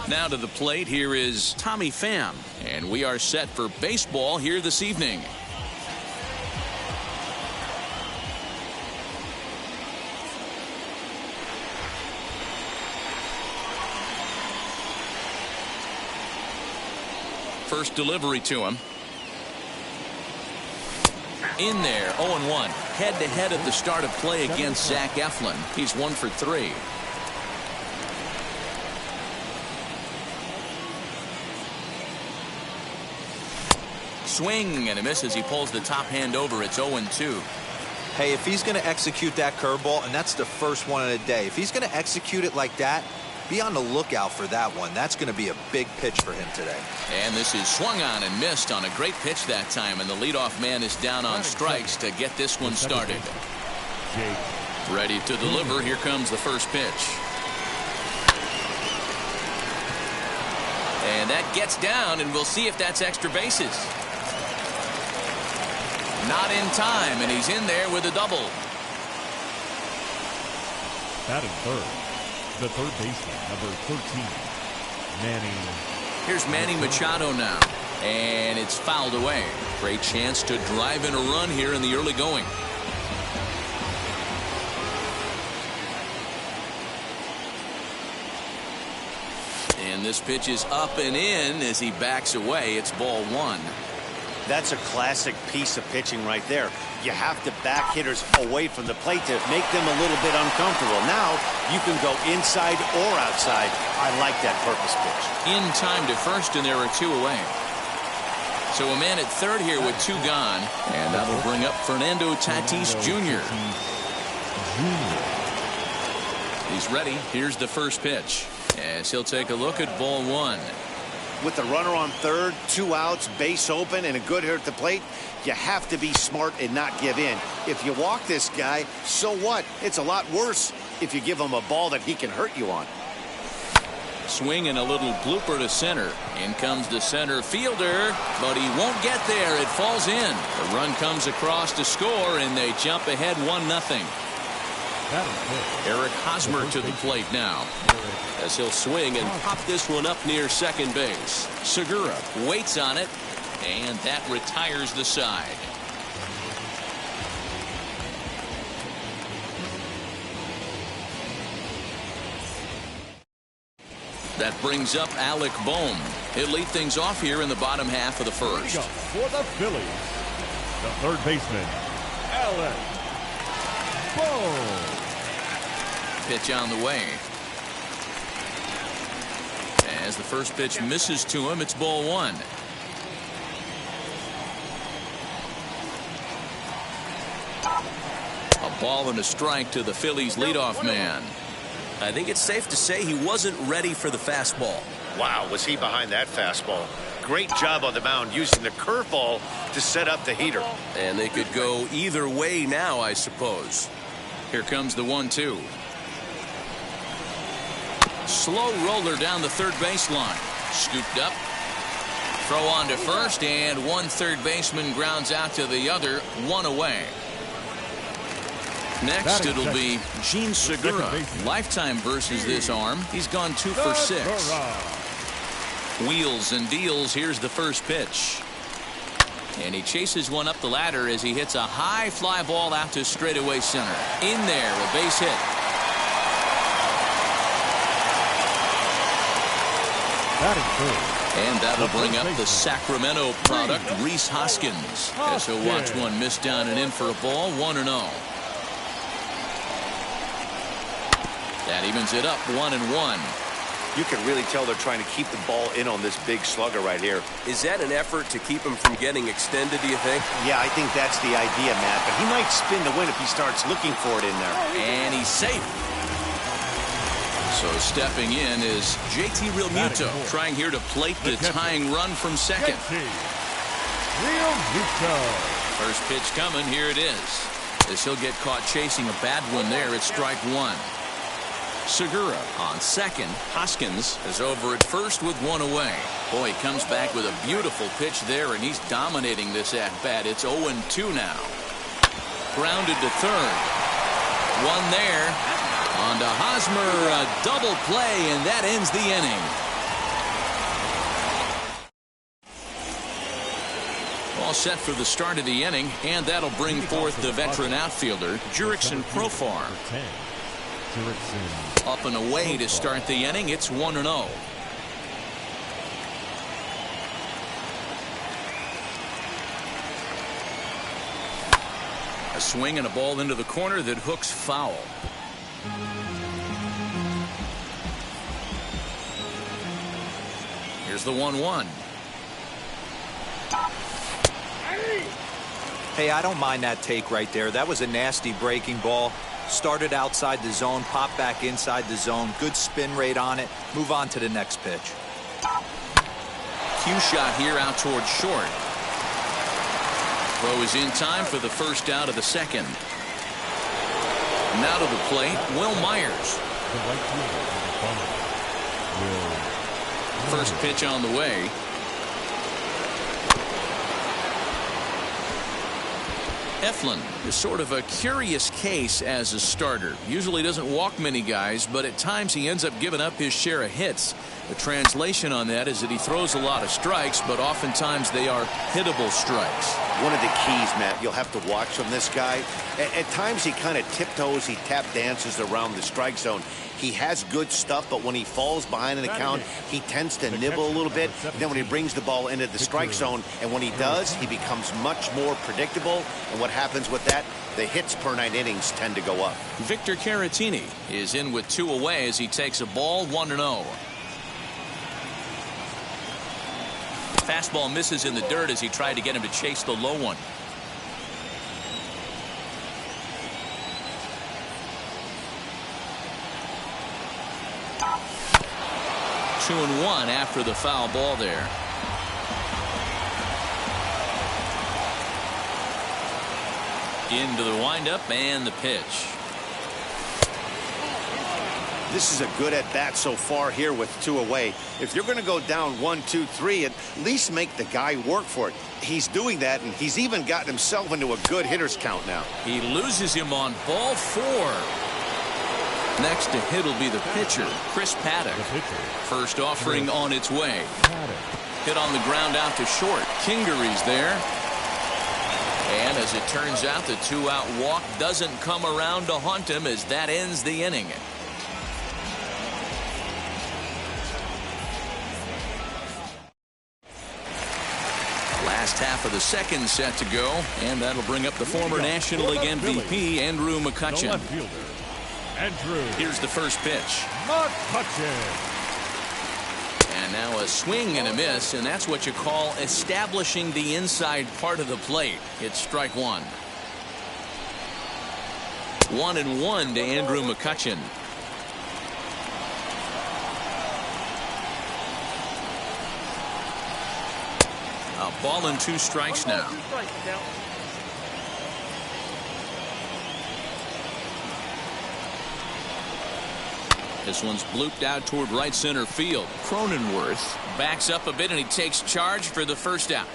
Now to the plate, here is Tommy Pham, and we are set for baseball here this evening. First delivery to him. In there, 0-1. Head-to-head at the start of play against Zach Eflin. He's 1 for 3. Swing and a miss as he pulls the top hand over. It's 0-2. Hey, if he's going to execute that curveball, and that's the first one of the day, if he's going to execute it like that, be on the lookout for that one. That's going to be a big pitch for him today. And this is swung on and missed on a great pitch that time, and the leadoff man is down on strikes to get this one started. Ready to deliver. Here comes the first pitch. And that gets down, and we'll see if that's extra bases. Not in time, and he's in there with a double. Batting third, the third baseman, number 13, Manny. Here's Manny Machado now, and it's fouled away. Great chance to drive in a run here in the early going. And this pitch is up and in as he backs away. It's ball one. That's a classic piece of pitching right there. You have to back hitters away from the plate to make them a little bit uncomfortable. Now you can go inside or outside. I like that purpose pitch. In time to first, and there are 2 away. So a man at third here with 2 gone, and that'll bring up Fernando Tatis Jr. He's ready. Here's the first pitch as he'll take a look at ball one. With the runner on third, 2 outs, base open, and a good hitter at the plate, you have to be smart and not give in. If you walk this guy, so what? It's a lot worse if you give him a ball that he can hurt you on. Swing and a little blooper to center. In comes the center fielder, but he won't get there. It falls in. The run comes across to score, and they jump ahead 1-0. Eric Hosmer to the plate now, as he'll swing and pop this one up near second base. Segura waits on it, and that retires the side. That brings up Alec Bohm. He'll lead things off here in the bottom half of the first. For the Phillies, the third baseman, Alec Bohm. Pitch on the way. As the first pitch misses to him, it's ball one. A ball and a strike to the Phillies leadoff man. I think it's safe to say he wasn't ready for the fastball. Wow, was he behind that fastball. Great job on the mound using the curveball to set up the heater. And they could go either way now, I suppose. Here comes the 1-2. Slow roller down the third baseline. Scooped up. Throw on to first, and one third baseman grounds out to the other, one away. Next, it'll be Jean Segura. Lifetime versus this arm. He's gone 2 for 6. Wheels and deals. Here's the first pitch. And he chases one up the ladder as he hits a high fly ball out to straightaway center. In there, a base hit. And that'll bring up the Sacramento product, Rhys Hoskins. As he'll watch one miss down and in for a ball, 1-0. That evens it up, 1-1. You can really tell they're trying to keep the ball in on this big slugger right here. Is that an effort to keep him from getting extended, do you think? Yeah, I think that's the idea, Matt. But he might spin the win if he starts looking for it in there. And he's safe. So stepping in is JT Realmuto, trying here to plate the tying run from second. First pitch coming, here it is. As he'll get caught chasing a bad one there, it's strike one. Segura on second. Hoskins is over at first with one away. Boy, he comes back with a beautiful pitch there, and he's dominating this at-bat. It's 0-2 now. Grounded to third. One there. On to Hosmer, a double play, and that ends the inning. All set for the start of the inning, and that'll bring forth the veteran outfielder, Jurickson Profar. Up and away to start the inning. It's 1-0. A swing and a ball into the corner that hooks foul. Here's the 1-1. Hey, I don't mind that take right there. That was a nasty breaking ball. Started outside the zone, popped back inside the zone. Good spin rate on it. Move on to the next pitch. Cue shot here out towards short. Throw is in time for the first out of the second. Now to the plate, Will Myers. First pitch on the way. Eflin is sort of a curious case as a starter. Usually doesn't walk many guys, but at times he ends up giving up his share of hits. The translation on that is that he throws a lot of strikes, but oftentimes they are hittable strikes. One of the keys, Matt, you'll have to watch from this guy. At times he kind of tiptoes, he tap dances around the strike zone. He has good stuff, but when he falls behind an account, he tends to nibble a little bit. And then when he brings the ball into the strike zone, and when he does, he becomes much more predictable. And what happens with that? The hits per 9 innings tend to go up. Victor Caratini is in with 2 away as he takes a ball, 1-0. Fastball misses in the dirt as he tried to get him to chase the low one. Two and one after the foul ball there. Into the windup and the pitch. This is a good at-bat so far here with 2 away. If you're going to go down 1-2-3, at least make the guy work for it. He's doing that, and he's even gotten himself into a good hitter's count now. He loses him on ball 4. Next to hit will be the pitcher, Chris Paddock. First offering on its way. Hit on the ground out to short. Kingery's there. And as it turns out, the 2-out walk doesn't come around to haunt him as that ends the inning. Last half half of the second set to go, and that'll bring up the former National League MVP, Andrew The McCutchen. left fielder, Andrew Here's the first pitch. McCutchen. And now a swing and a miss, and that's what you call establishing the inside part of the plate. It's strike one. 1-1 to Andrew McCutchen. A ball and 2 strikes now. This one's blooped out toward right center field. Cronenworth backs up a bit and he takes charge for the first out.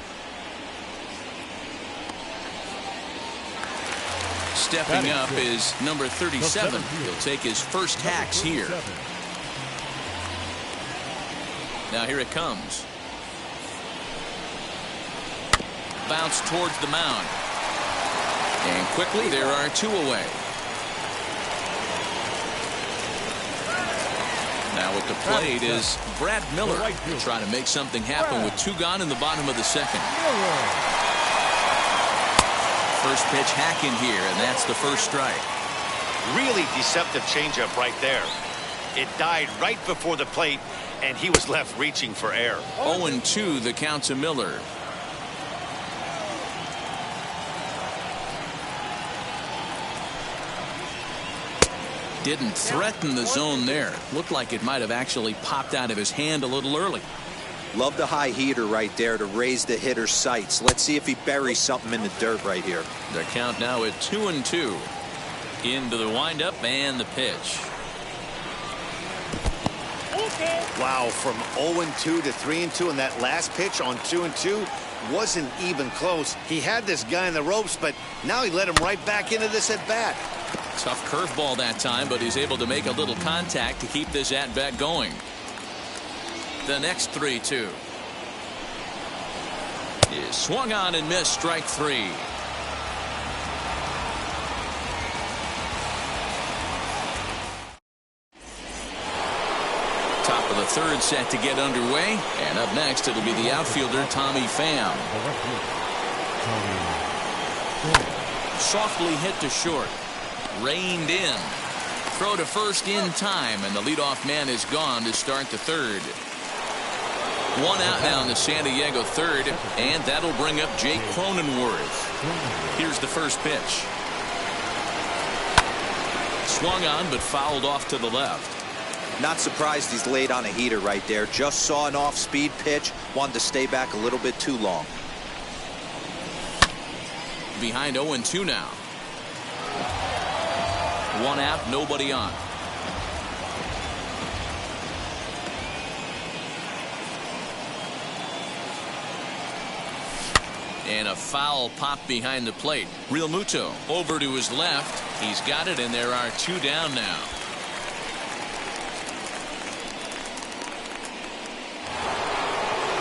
Stepping up is number 37. He'll take his first hacks here. Now here it comes. Bounce towards the mound. And quickly there are 2 away. Now at the plate is Brad Miller. Trying to make something happen with 2 gone in the bottom of the second. First pitch hacking here, and that's the first strike. Really deceptive changeup right there. It died right before the plate, and he was left reaching for air. 0-2 the count to Miller. Didn't threaten the zone there. Looked like it might have actually popped out of his hand a little early. Love the high heater right there to raise the hitter's sights. Let's see if he buries something in the dirt right here. The count now at 2-2. Into the windup and the pitch. Wow, from 0-2 to 3-2, and that last pitch on 2-2 wasn't even close. He had this guy in the ropes, but now he let him right back into this at bat. Tough curveball that time, but he's able to make a little contact to keep this at bat going. The next 3-2 is swung on and missed. Strike 3. Top of the third set to get underway, and up next it'll be the outfielder Tommy Pham. Softly hit to short. Reined in. Throw to first in time, and the leadoff man is gone to start the third. 1 out now in the San Diego third, and that'll bring up Jake Cronenworth. Here's the first pitch. Swung on, but fouled off to the left. Not surprised he's laid on a heater right there. Just saw an off-speed pitch. Wanted to stay back a little bit too long. Behind 0-2 now. 1 out, nobody on. And a foul pop behind the plate. Real Muto over to his left. He's got it, and there are 2 down now.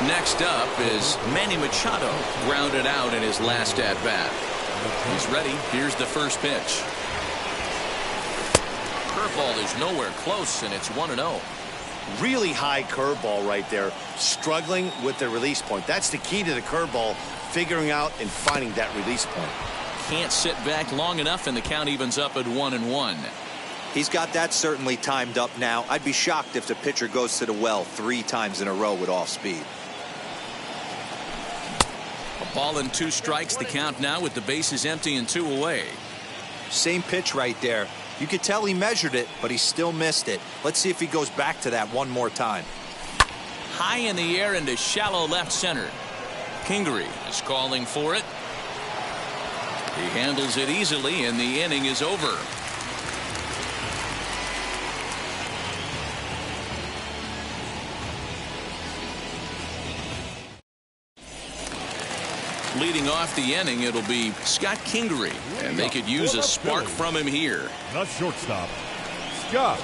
Next up is Manny Machado, grounded out in his last at bat. He's ready. Here's the first pitch. Curveball is nowhere close, and it's 1-0. Really high curveball right there. Struggling with the release point. That's the key to the curveball, figuring out and finding that release point. Can't sit back long enough, and the count evens up at 1-1. He's got that certainly timed up now. I'd be shocked if the pitcher goes to the well 3 times in a row with off speed. A ball and 2 strikes, the count now with the bases empty and 2 away. Same pitch right there. You could tell he measured it, but he still missed it. Let's see if he goes back to that one more time. High in the air into shallow left center. Kingery is calling for it. He handles it easily, and the inning is over. Leading off the inning, it'll be Scott Kingery, and they could use a spark from him here. The shortstop, Scott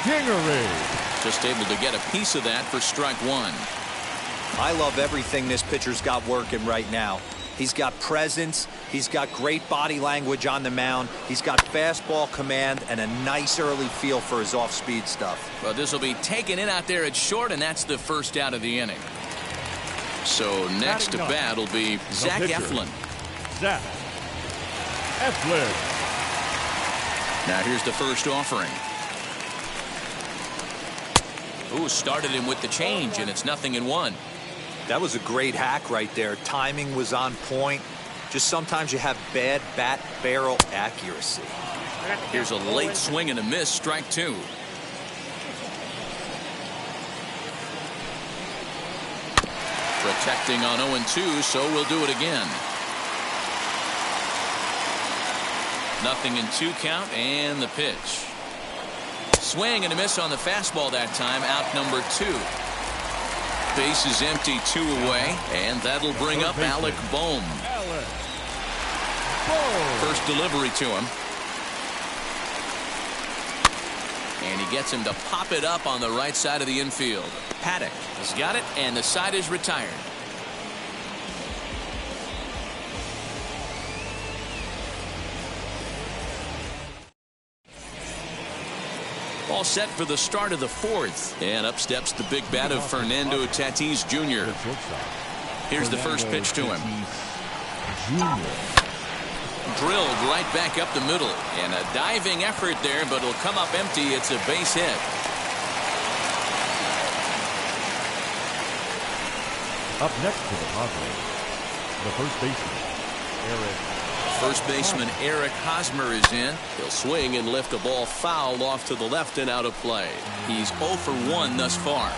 Kingery. Just able to get a piece of that for strike 1. I love everything this pitcher's got working right now. He's got presence. He's got great body language on the mound. He's got fastball command and a nice early feel for his off-speed stuff. Well, this will be taken in out there at short, and that's the first out of the inning. So next to bat will be Zach Eflin. Zach Eflin. Now here's the first offering. Ooh, started him with the change, and it's 0-1. That was a great hack right there. Timing was on point. Just sometimes you have bad bat barrel accuracy. Here's a late swing and a miss, strike 2. Protecting on 0-2, so we'll do it again. 0-2 count, and the pitch. Swing and a miss on the fastball that time, out number 2. Base is empty, 2 away, and that'll bring up Alec Bohm. First delivery to him. And he gets him to pop it up on the right side of the infield. Paddock has got it, and the side is retired. All set for the start of the 4th. And up steps the big bat of Fernando Tatis Jr. Here's the first pitch to him. Drilled right back up the middle. And a diving effort there, but it'll come up empty. It's a base hit. Up next to the Padres, the first baseman, Eric. First baseman Eric Hosmer is in. He'll swing and lift a ball foul off to the left and out of play. He's 0 for 1 thus far.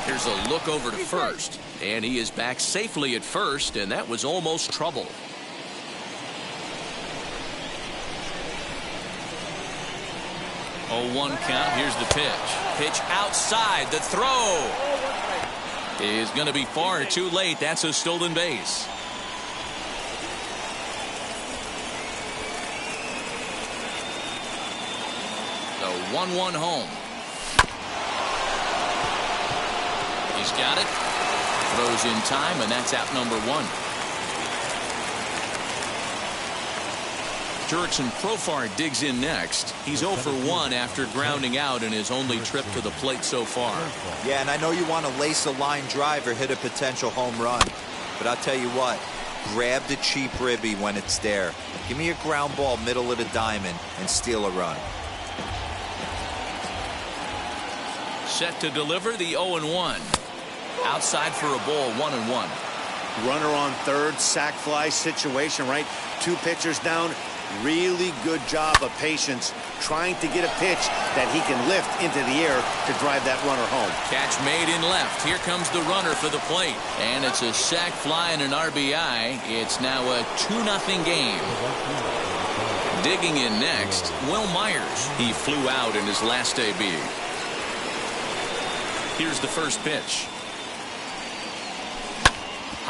Here's a look over to first, and he is back safely at first, and that was almost trouble. Oh, 1 count. Here's the pitch. Pitch outside. The throw is going to be far too late. That's a stolen base. The 1-1 home. He's got it. Throws in time, and that's out number 1. Jurickson Profar digs in next. He's 0 for 1 after grounding out in his only trip to the plate so far. Yeah, and I know you want to lace a line drive or hit a potential home run. But I'll tell you what, grab the cheap ribby when it's there. Give me a ground ball middle of the diamond and steal a run. Set to deliver the 0-1. Outside for a ball, 1-1. Runner on third, sac fly situation, right? 2 pitchers down. Really good job of patience trying to get a pitch that he can lift into the air to drive that runner home. Catch made in left. Here comes the runner for the plate. And it's a sac fly and an RBI. It's now a 2-0 game. Digging in next, Will Myers. He flew out in his last AB. Here's the first pitch.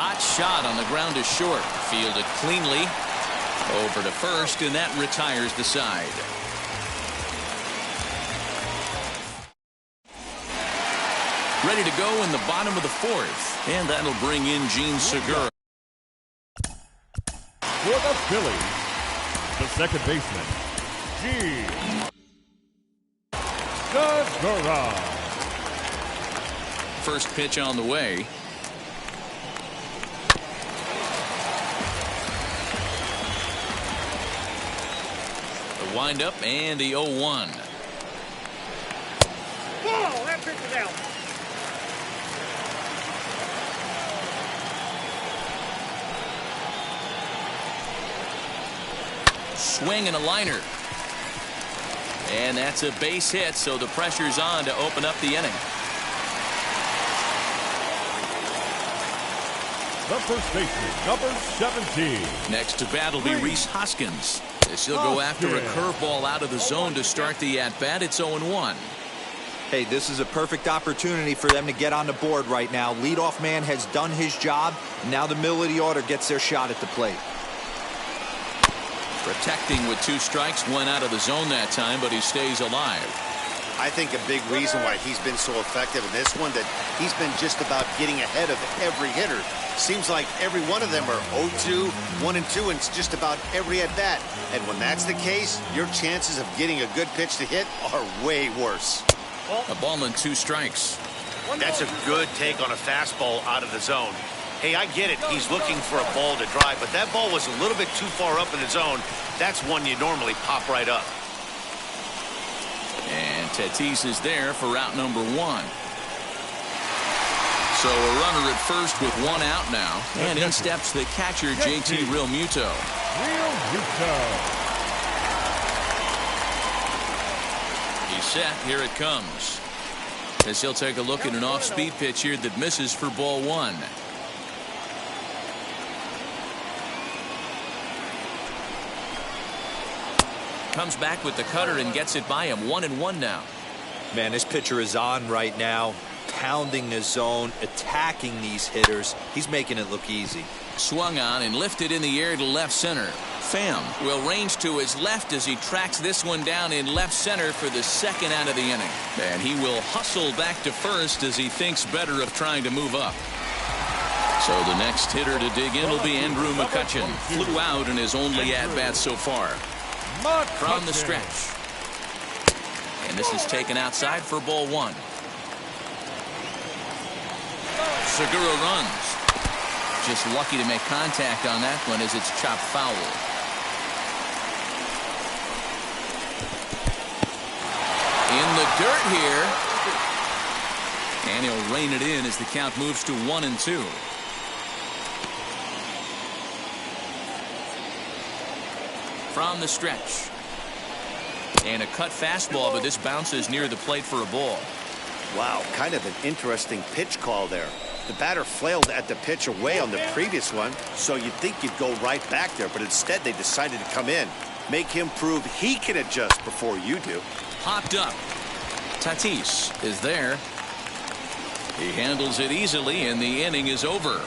Hot shot on the ground is short. Fielded cleanly. Over to first, and that retires the side. Ready to go in the bottom of the 4th, and that'll bring in Gene Segura. For the Phillies, the second baseman, Gene Segura. First pitch on the way. Wind up and the 0-1. Whoa, that pitch is out. Swing and a liner. And that's a base hit, so the pressure's on to open up the inning. The first baseman, number 17. Next to bat will be Rhys Hoskins. He'll go after a curveball out of the zone to start the at-bat. It's 0-1. Hey, this is a perfect opportunity for them to get on the board right now. Leadoff man has done his job. Now the middle of the order gets their shot at the plate. Protecting with 2 strikes, 1 out of the zone that time, but he stays alive. I think a big reason why he's been so effective in this one, that he's been just about getting ahead of every hitter. Seems like every one of them are 0-2, 1-2, and it's just about every at-bat. And when that's the case, your chances of getting a good pitch to hit are way worse. A ball and 2 strikes. That's a good take on a fastball out of the zone. Hey, I get it. He's looking for a ball to drive, but that ball was a little bit too far up in the zone. That's one you normally pop right up. And Tatis is there for out number 1. So a runner at first with 1 out now. And in steps the catcher, JT Realmuto. He's set. Here it comes. As he'll take a look at an off-speed pitch here that misses for ball 1. Comes back with the cutter and gets it by him. 1-1 now. Man, this pitcher is on right now, pounding the zone, attacking these hitters. He's making it look easy. Swung on and lifted in the air to left center. Pham will range to his left as he tracks this one down in left center for the 2nd out of the inning. And he will hustle back to first as he thinks better of trying to move up. So the next hitter to dig in will be Andrew McCutchen. Flew out in his only at-bat so far. From the stretch. And this is taken outside for ball 1. Segura runs. Just lucky to make contact on that one as it's chopped foul. In the dirt here. And he'll rein it in as the count moves to 1-2. From the stretch. And a cut fastball, but this bounces near the plate for a ball. Wow, kind of an interesting pitch call there. The batter flailed at the pitch away on the previous one, so you'd think you'd go right back there, but instead they decided to come in. Make him prove he can adjust before you do. Popped up. Tatis is there. He handles it easily, and the inning is over.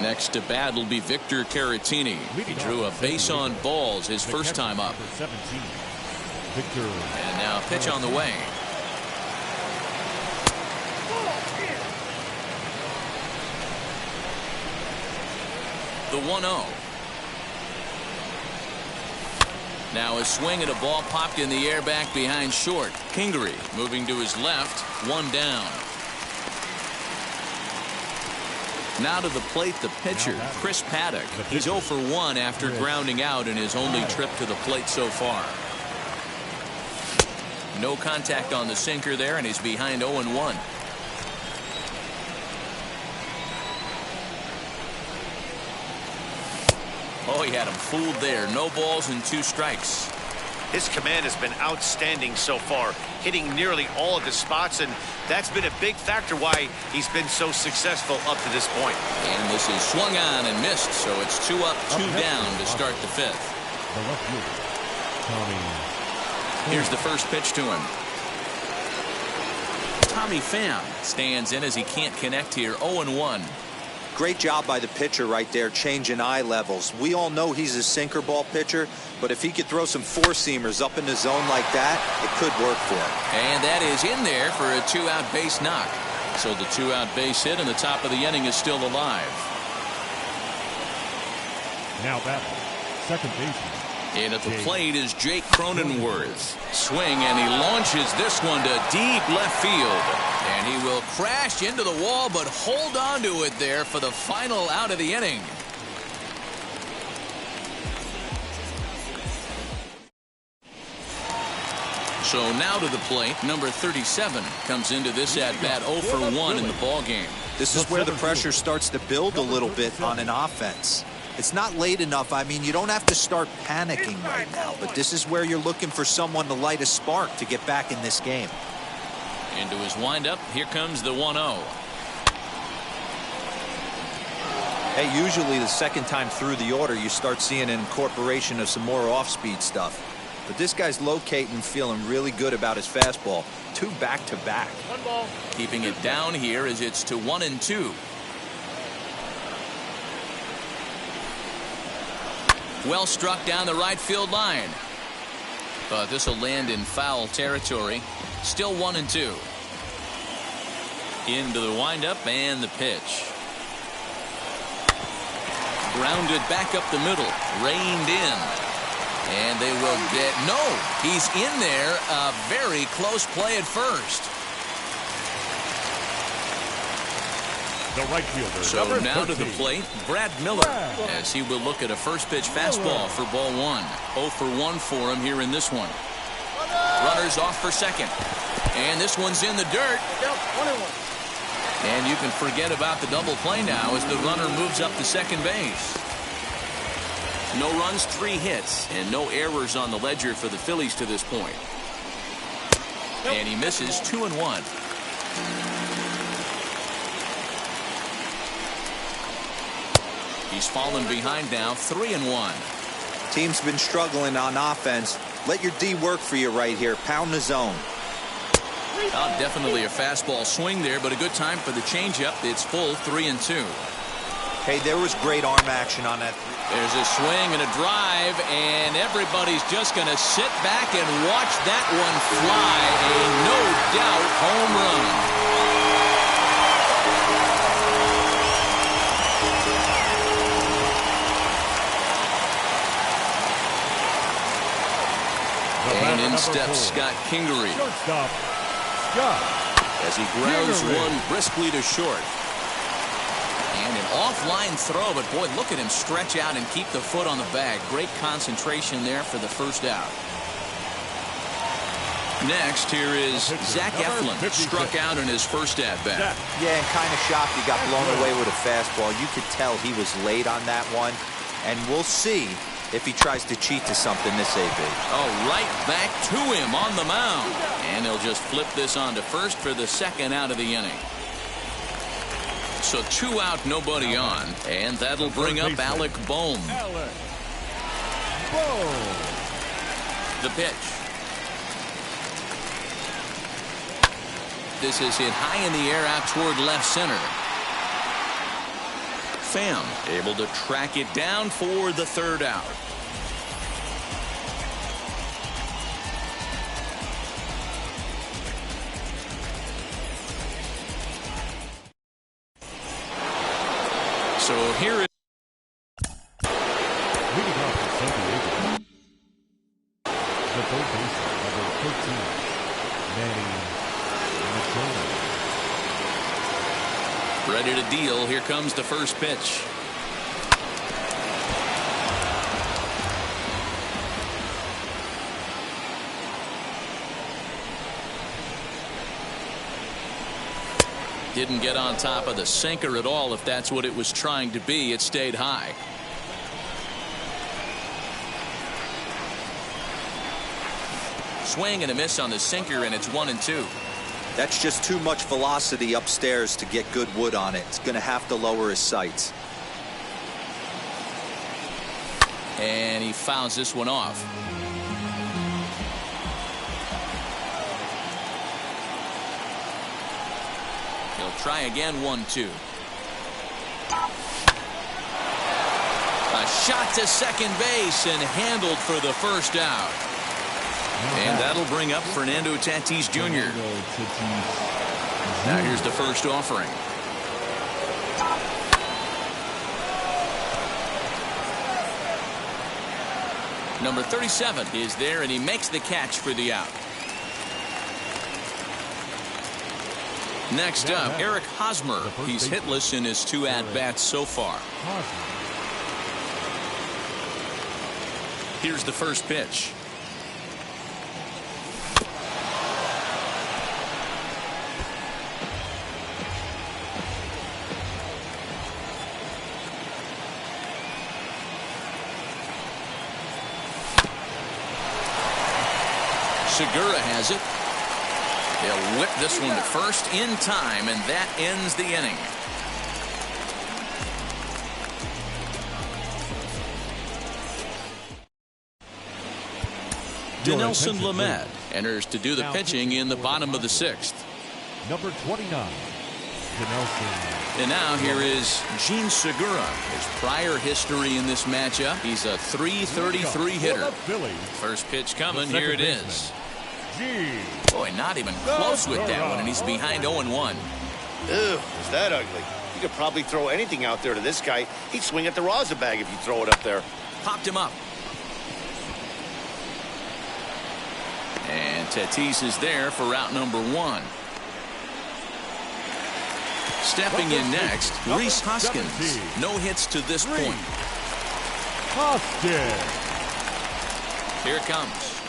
Next to bat will be Victor Caratini. He drew a base on balls his first time up. And now a pitch on the way. The 1-0. Now a swing at a ball popped in the air back behind short. Kingery moving to his left. 1 down. Now to the plate, the pitcher, Chris Paddock. He's 0 for 1 after grounding out in his only trip to the plate so far. No contact on the sinker there, and he's behind 0-1. Oh, he had him fooled there. No balls and 2 strikes. His command has been outstanding so far, hitting nearly all of his spots, and that's been a big factor why he's been so successful up to this point. And this is swung on and missed, so it's 2 up, 2 down to start the 5th. Here's the first pitch to him. Tommy Pham stands in as he can't connect here. 0-1. Great job by the pitcher right there, changing eye levels. We all know he's a sinker ball pitcher, but if he could throw some 4-seamers up in the zone like that, it could work for him. And that is in there for a 2-out base knock. So the 2-out base hit and the top of the inning is still alive. Now batting, second baseman. And at the plate is Jake Cronenworth. Swing, and he launches this one to deep left field. And he will crash into the wall, but hold on to it there for the final out of the inning. So now to the plate, number 37 comes into this at-bat 0 for 1 in the ball game. This is where the pressure starts to build a little bit on an offense. It's not late enough. I mean, you don't have to start panicking right now, but this is where you're looking for someone to light a spark to get back in this game. Into his windup, here comes the 1-0. Hey, usually the second time through the order, you start seeing an incorporation of some more off-speed stuff. But this guy's locating, feeling really good about his fastball. 2 back-to-back. 1 ball. Keeping it down here as it's to 1-2. Well struck down the right field line. But this will land in foul territory. Still 1-2. Into the windup and the pitch. Grounded back up the middle. Reined in. And they will get... No! He's in there. A very close play at first. The right fielder. So number now 13. to the plate, Brad Miller, as he will look at a first pitch fastball for ball one. 0 for 1 for him here in this one. Runners off for second. And this one's in the dirt. And you can forget about the double play now as the runner moves up to second base. No runs, 3 hits, and no errors on the ledger for the Phillies to this point. And he misses 2-1. He's fallen behind now, 3-1. Team's been struggling on offense. Let your D work for you right here. Pound the zone. Definitely a fastball swing there, but a good time for the changeup. It's full, 3-2. Hey, there was great arm action on that. There's a swing and a drive, and everybody's just going to sit back and watch that one fly. A no-doubt home run. And in steps Scott Kingery. Shortstop, Scott as he grounds Kingery. one briskly to short. And an offline throw, but boy, look at him stretch out and keep the foot on the bag. Great concentration there for the first out. Next, here is Zach Eflin, struck out in his first at-bat. Yeah, and kind of shocked he got blown away with a fastball. You could tell he was late on that one, and we'll see if he tries to cheat to something this AB. Oh, right back to him on the mound. And he'll just flip this on to first for the second out of the inning. So 2 out, nobody on. And that'll bring up Alec Bohm. The pitch. This is hit high in the air out toward left center. Pham able to track it down for the third out. So here is leading off for San Diego. The third baseman, number 13, Manny Machado. ready to deal. Here comes the first pitch. Didn't get on top of the sinker at all. If that's what it was trying to be, it stayed high. Swing and a miss on the sinker, and it's 1-2. That's just too much velocity upstairs to get good wood on it. It's going to have to lower his sights. And he fouls this one off. He'll try again, 1-2. A shot to second base and handled for the first out. And that'll bring up Fernando Tatis Jr. Now here's the first offering. Number 37 is there, and he makes the catch for the out. Next up, Eric Hosmer. He's hitless in his 2 at-bats so far. Here's the first pitch. Segura has it. They'll whip this one to first in time, and that ends the inning. Dinelson Lamet enters to do the pitching in the bottom of the 6th. Number 29, Dinelson And now here is Gene Segura. His prior history in this matchup, he's a .333 hitter. First pitch coming, here it is. Boy, not even close with that one, and he's behind 0-1. Ew, is that ugly? You could probably throw anything out there to this guy. He'd swing at the rosin bag if you throw it up there. Popped him up. And Tatis is there for route number 1. Stepping in next, Rhys Hoskins. No hits to this point. Hoskins. Here it comes.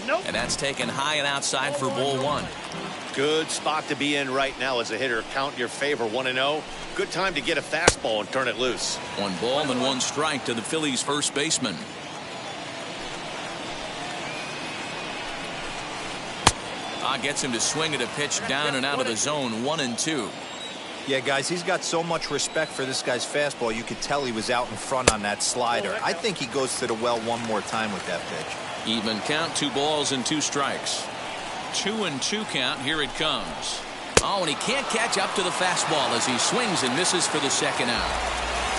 Nope. And that's taken high and outside for ball 1. Good spot to be in right now as a hitter. Count in your favor, 1-0. Good time to get a fastball and turn it loose. 1 ball and 1 strike to the Phillies' first baseman. Gets him to swing at a pitch down and out of the zone, 1-2. Yeah, guys, he's got so much respect for this guy's fastball. You could tell he was out in front on that slider. I think he goes to the well one more time with that pitch. Even count, 2 balls and 2 strikes. 2-2 count. Here it comes. Oh, and he can't catch up to the fastball as he swings and misses for the second out.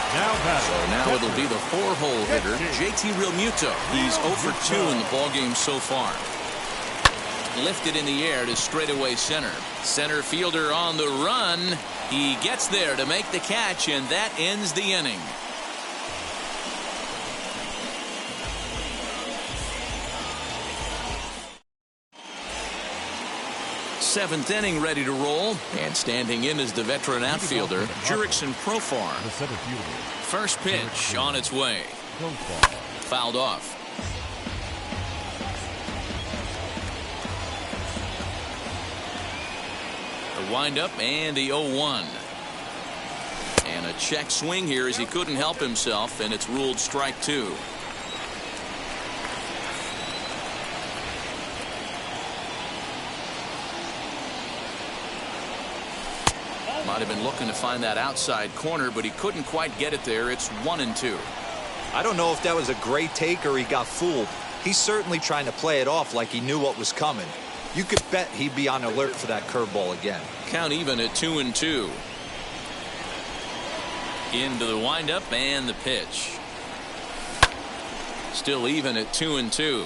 So now it'll be the 4-hole hitter, JT Realmuto. He's 0 for 2 in the ballgame so far. Lifted in the air to straightaway center. Center fielder on the run. He gets there to make the catch, and that ends the inning. Seventh inning ready to roll, and standing in is the veteran outfielder, Jurickson Profar. First pitch on its way. Fouled off. The windup and the 0-1. And a check swing here as he couldn't help himself, and it's ruled strike 2. Might have been looking to find that outside corner, but he couldn't quite get it there. It's 1-2. I don't know if that was a great take or he got fooled. He's certainly trying to play it off like he knew what was coming. You could bet he'd be on alert for that curveball again. Count even at 2-2. Into the windup and the pitch. Still even at 2-2.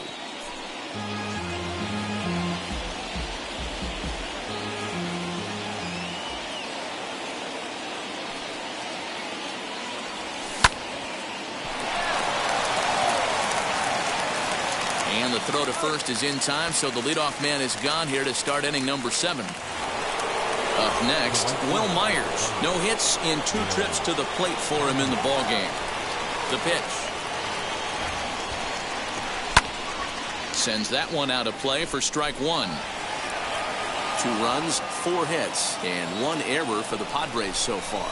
And the throw to first is in time, so the leadoff man is gone here to start inning number 7. Up next, Will Myers. No hits in 2 trips to the plate for him in the ballgame. The pitch. Sends that one out of play for strike 1. 2 runs, 4 hits, and 1 error for the Padres so far.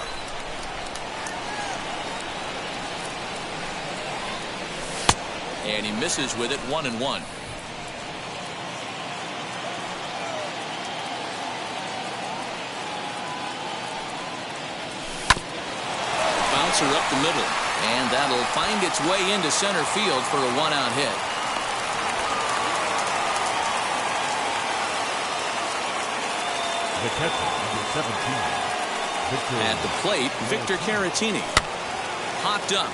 And he misses with it, 1-1. Bouncer up the middle, and that'll find its way into center field for a 1-out hit. The catcher, number 17. At the plate, Victor Caratini. Hopped up.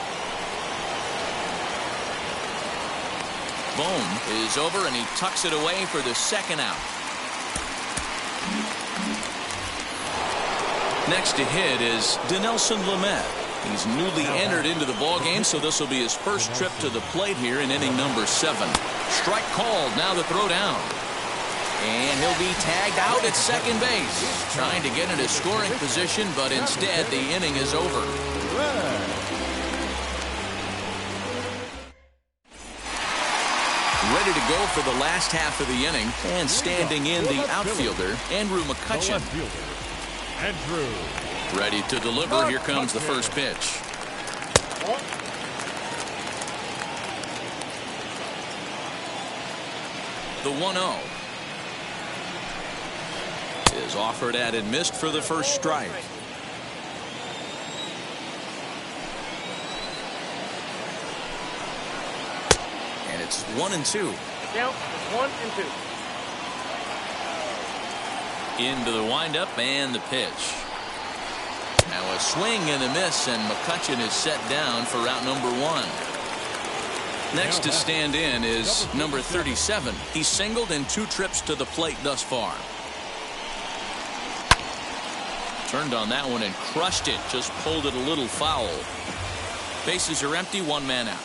Bohm is over, and he tucks it away for the 2nd out. Next to hit is Dinelson Lamet. He's newly entered into the ballgame, so this will be his first trip to the plate here in inning number 7. Strike called. Now the throw down. And he'll be tagged out at second base. Trying to get into scoring position, but instead the inning is over. Ready to go for the last half of the inning, and standing in the outfielder, Andrew McCutchen. Andrew. Ready to deliver. Here comes the first pitch. The 1-0 is offered at and missed for the first strike. And it's 1-2. Count is 1-2. Into the windup and the pitch. Now a swing and a miss, and McCutchen is set down for out number 1. Next to stand in is number 37. He's singled in 2 trips to the plate thus far. Turned on that one and crushed it. Just pulled it a little foul. Bases are empty, 1 man out.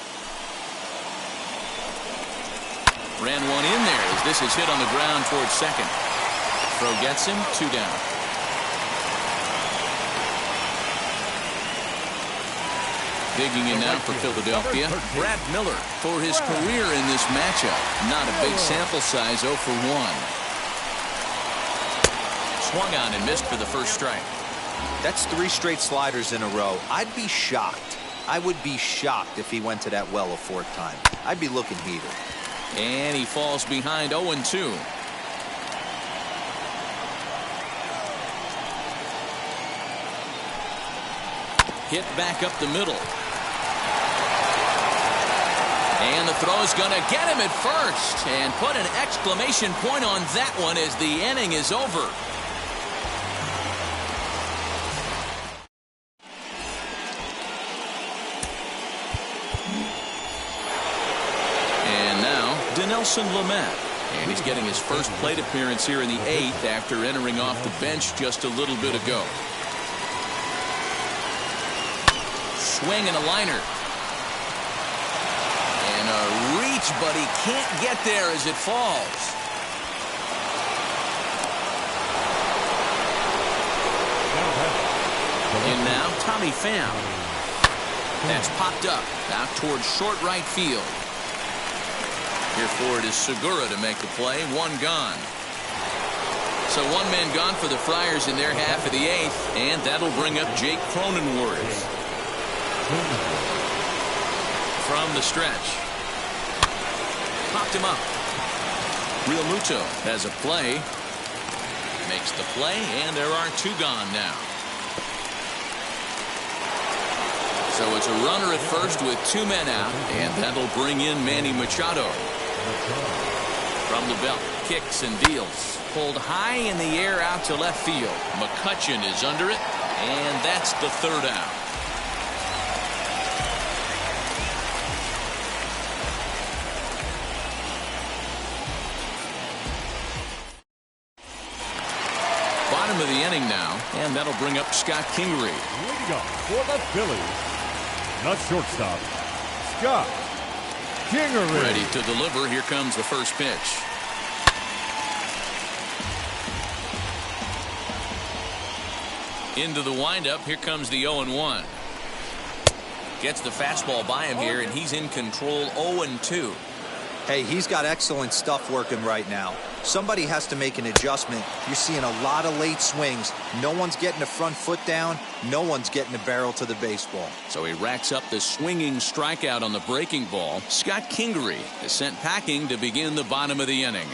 Ran one in there as this is hit on the ground towards second. Throw gets him, 2 down. Digging in now for Philadelphia, Brad Miller for his career in this matchup. Not a big sample size, 0 for 1. Swung on and missed for the first strike. That's 3 straight sliders in a row. I'd be shocked. I would be shocked if he went to that well a 4th time. I'd be looking heated. And he falls behind 0-2. Hit back up the middle. And the throw is going to get him at first. And put an exclamation point on that one as the inning is over. And now, Dinelson Lamet. And he's getting his first plate appearance here in the 8th after entering off the bench just a little bit ago. Swing and a liner. And a reach, but he can't get there as it falls. And now Tommy Pham. That's popped up out towards short right field. Here for it is Segura to make the play. 1 gone. So 1 man gone for the Friars in their half of the 8th, and that'll bring up Jake Cronenworth. From the stretch. Popped him up. Real Muto has a play. Makes the play, and there are 2 gone now. So it's a runner at first with 2 men out, and that'll bring in Manny Machado. From the belt, kicks and deals. Pulled high in the air out to left field. McCutchen is under it, and that's the 3rd out. Bottom of the inning now, and that'll bring up Scott Kingery. Leading up for the Phillies, the shortstop, Scott Kingery. Ready to deliver. Here comes the first pitch. Into the windup. Here comes the 0-1. Gets the fastball by him here, and he's in control. 0-2. Hey, he's got excellent stuff working right now. Somebody has to make an adjustment. You're seeing a lot of late swings. No one's getting the front foot down. No one's getting the barrel to the baseball. So he racks up the swinging strikeout on the breaking ball. Scott Kingery is sent packing to begin the bottom of the inning.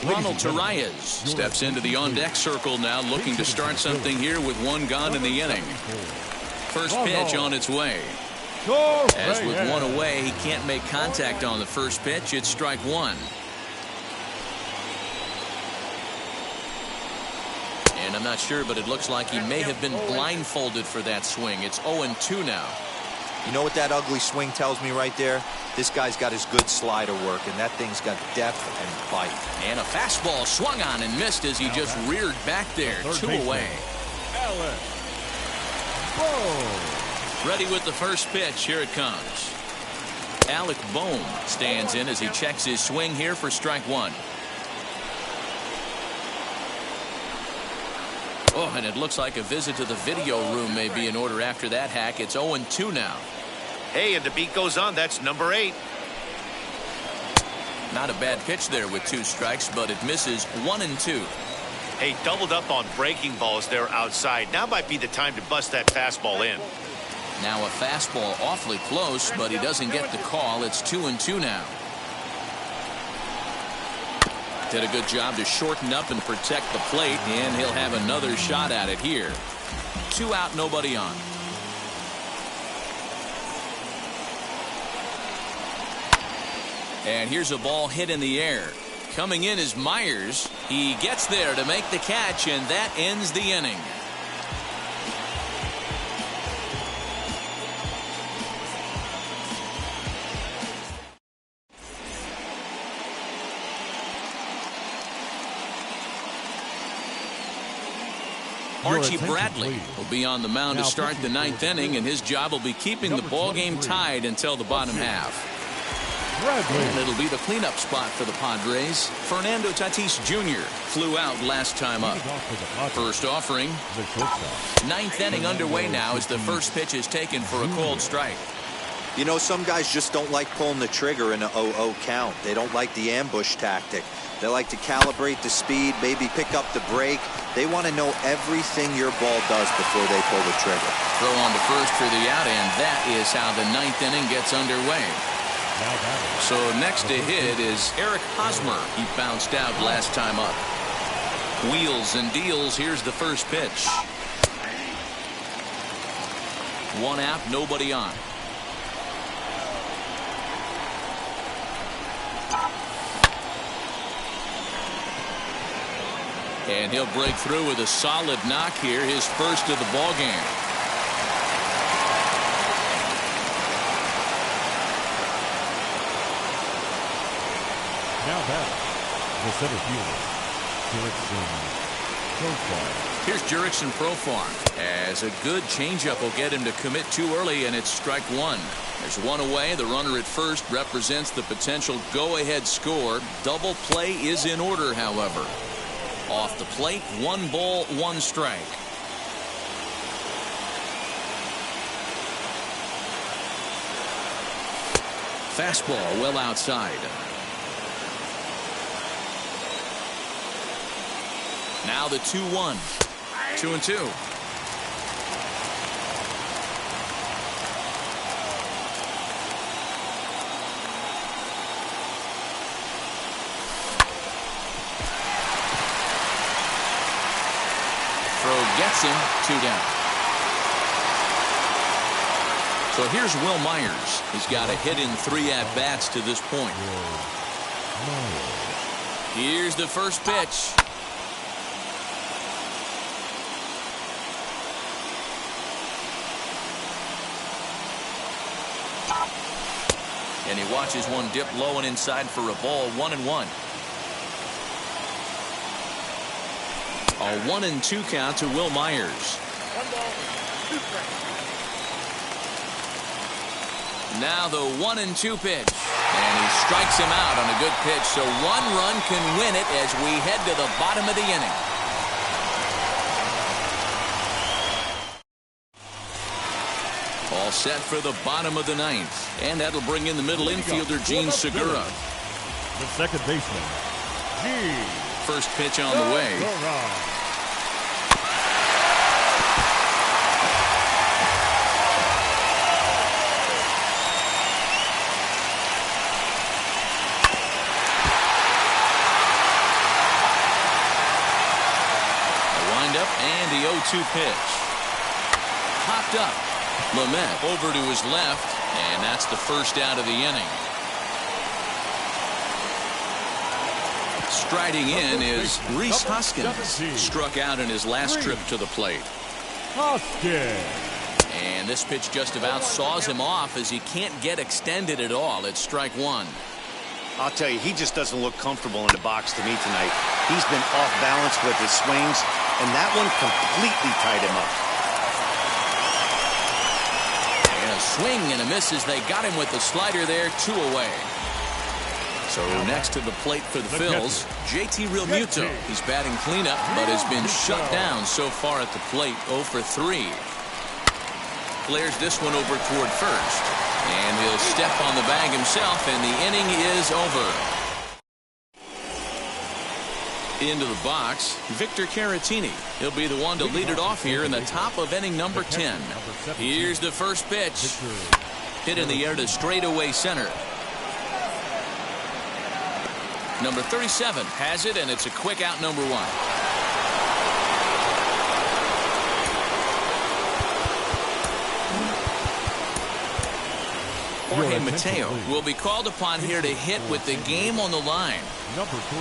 Ronald Torreyes steps into the on-deck circle now, looking to start something here with 1 gone in the inning. First pitch on its way. As with 1 away, he can't make contact on the first pitch. It's strike 1. And I'm not sure, but it looks like he may have been blindfolded for that swing. It's 0-2 now. You know what that ugly swing tells me right there? This guy's got his good slider work, and that thing's got depth and bite. And a fastball swung on and missed as he just reared back there. 2 away. Ready with the first pitch. Here it comes. Alec Bohm stands in as he checks his swing here for strike 1. Oh, and it looks like a visit to the video room may be in order after that hack. It's 0-2 now. Hey, and the beat goes on. That's number 8. Not a bad pitch there with 2 strikes, but it misses. 1-2. Hey, doubled up on breaking balls there outside. Now might be the time to bust that fastball in. Now a fastball awfully close, but he doesn't get the call. It's 2-2 now. Did a good job to shorten up and protect the plate, and he'll have another shot at it here. 2 out, nobody on. And here's a ball hit in the air. Coming in is Myers. He gets there to make the catch, and that ends the inning. Archie Bradley will be on the mound to start the ninth inning, and his job will be keeping the ball game tied until the bottom half. And it'll be the cleanup spot for the Padres. Fernando Tatis Jr. flew out last time up. First offering. Ninth inning underway now as the first pitch is taken for a called strike. You know, some guys just don't like pulling the trigger in an 0-0 count. They don't like the ambush tactic. They like to calibrate the speed, maybe pick up the break. They want to know everything your ball does before they pull the trigger. Throw on to first for the out, and that is how the ninth inning gets underway. So next to hit is Eric Hosmer. He bounced out last time up. Wheels and deals. Here's the first pitch. One out, nobody on. And he'll break through with a solid knock here, his first of the ball game. Now back, the center fielder, Jurickson Profar. Here's Jurickson Profar. As a good changeup will get him to commit too early, and it's strike one. There's one away. The runner at first represents the potential go-ahead score. Double play is in order, however. Off the plate, 1 ball, 1 strike. Fastball well outside. Now the 2-1. 2-2. Gets him, 2 down. So here's Will Myers. He's got a hit in 3 at-bats to this point. Here's the first pitch. And he watches one dip low and inside for a ball. 1-1. A 1-2 count to Will Myers. 1 ball, 2 strikes. Now the 1-2 pitch. And he strikes him out on a good pitch. So 1 run can win it as we head to the bottom of the inning. All set for the bottom of the 9th. And that'll bring in the middle infielder, Gene Segura. The second baseman, Gene. First pitch on the way. Windup and the 0-2 pitch. Popped up. Lamet over to his left, and that's the first out of the inning. Striding in is Rhys Hoskins. Struck out in his last trip to the plate. And this pitch just about saws him off as he can't get extended at all. It's strike 1. I'll tell you, he just doesn't look comfortable in the box to me tonight. He's been off balance with his swings, and that one completely tied him up. And a swing and a miss as they got him with the slider there, 2 away. So next to the plate for the Phils, JT Realmuto. He's batting cleanup, but has been shut down so far at the plate, 0 for 3. Flares this one over toward first. And he'll step on the bag himself, and the inning is over. Into the box, Victor Caratini. He'll be the one to lead it off here in the top of inning number 10. Here's the first pitch. Hit in the air to straightaway center. Number 37 has it, and it's a quick out, number 1. For Jorge Mateo will be called upon here to hit with the game on the line. Number 3,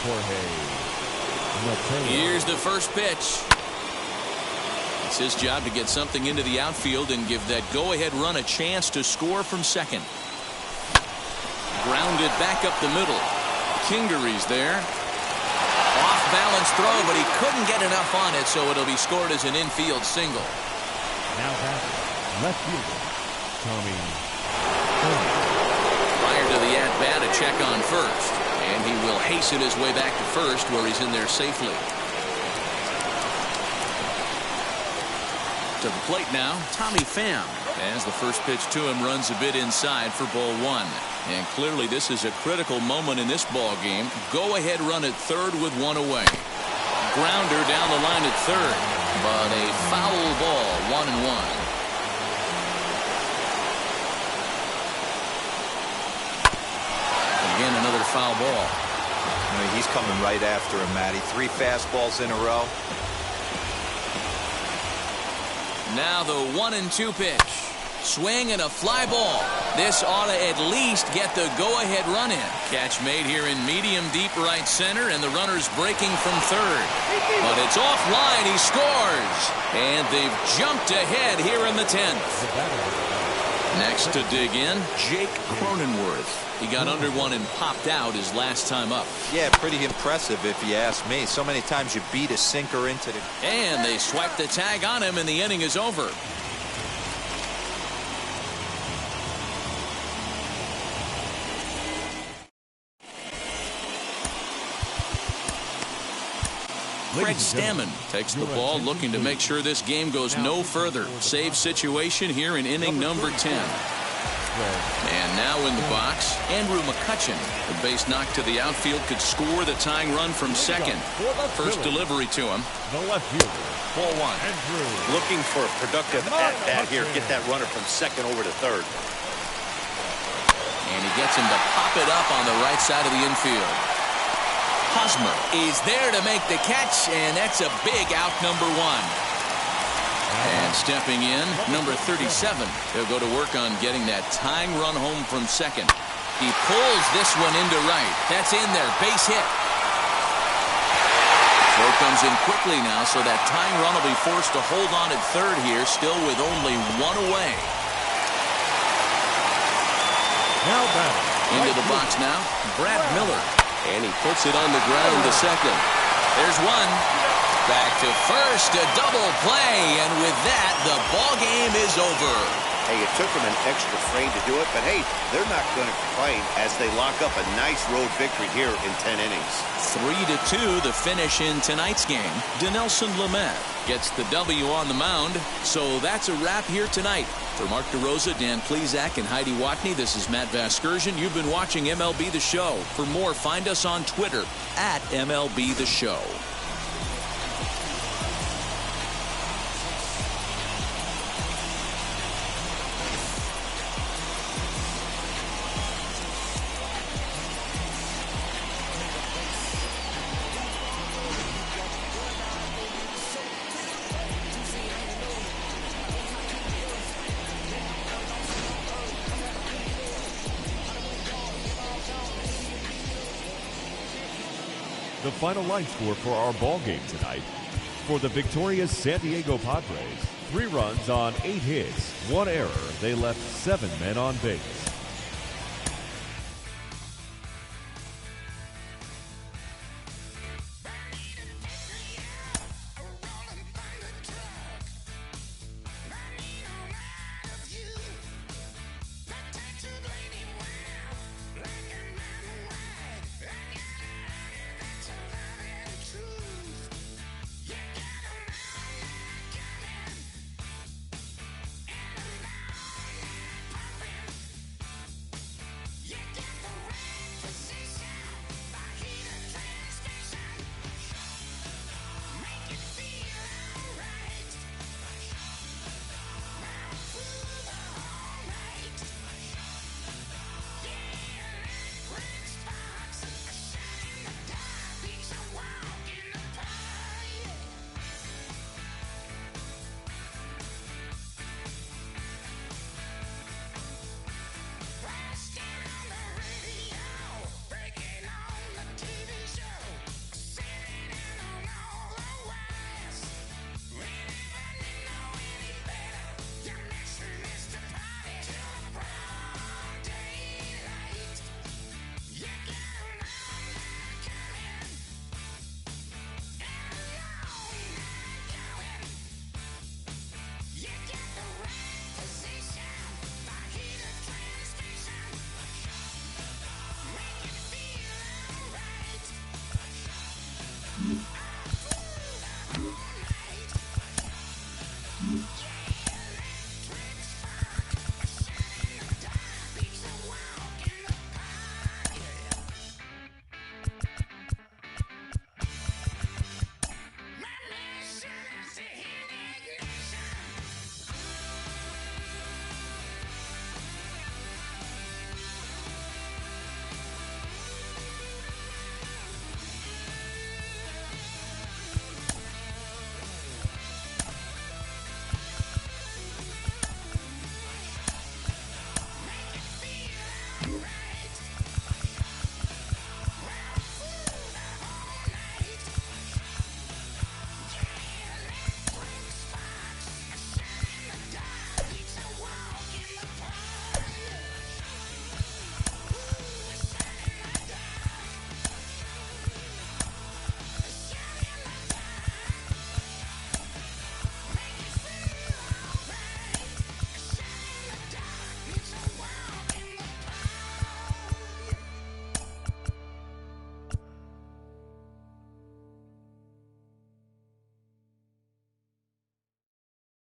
Jorge Mateo. Here's the first pitch. It's his job to get something into the outfield and give that go-ahead run a chance to score from second. Grounded back up the middle. Kingery's there. Off-balance throw, but he couldn't get enough on it, so it'll be scored as an infield single. Now back, left fielder, Tommy. Prior to the at-bat, a check on first. And he will hasten his way back to first, where he's in there safely. To the plate now, Tommy Pham. As the first pitch to him runs a bit inside for ball 1. And clearly this is a critical moment in this ball game. Go ahead run at third with 1 away. Grounder down the line at third. But a foul ball, 1-1. Again, another foul ball. He's coming right after him, Matty. 3 fastballs in a row. Now the 1-2 pitch. Swing and a fly ball. This ought to at least get the go-ahead run in. Catch made here in medium deep right center, and the runner's breaking from third. But it's offline. He scores. And they've jumped ahead here in the 10th. Next to dig in, Jake Cronenworth. He got under one and popped out his last time up. Yeah, pretty impressive if you ask me. So many times you beat a sinker into the... And they swipe the tag on him, and the inning is over. Craig Stammen takes the ball, looking to make sure this game goes no further. Save situation here in inning number 10. And now in the box, Andrew McCutchen. The base knock to the outfield could score the tying run from second. First delivery to him. The left fielder. Ball 1. Looking for a productive at-bat here. Get that runner from second over to third. And he gets him to pop it up on the right side of the infield. Hosmer is there to make the catch, and that's a big out, number 1. And stepping in, number 37. He'll go to work on getting that tying run home from second. He pulls this one into right. That's in there. Base hit. Throw comes in quickly now, so that tying run will be forced to hold on at third here, still with only 1 away. Now back. Into the box now, Brad Miller. And he puts it on the ground to second. There's one. Back to first, a double play, and with that, the ball game is over. Hey, it took them an extra frame to do it, but hey, they're not going to complain as they lock up a nice road victory here in 10 innings. 3-2, the finish in tonight's game. Dinelson Lamet gets the W on the mound, so that's a wrap here tonight. For Mark DeRosa, Dan Plesac, and Heidi Watney, this is Matt Vasgersian. You've been watching MLB The Show. For more, find us on Twitter at MLB The Show. The final line score for our ball game tonight. For the victorious San Diego Padres, 3 runs on 8 hits, 1 error. They left 7 men on base.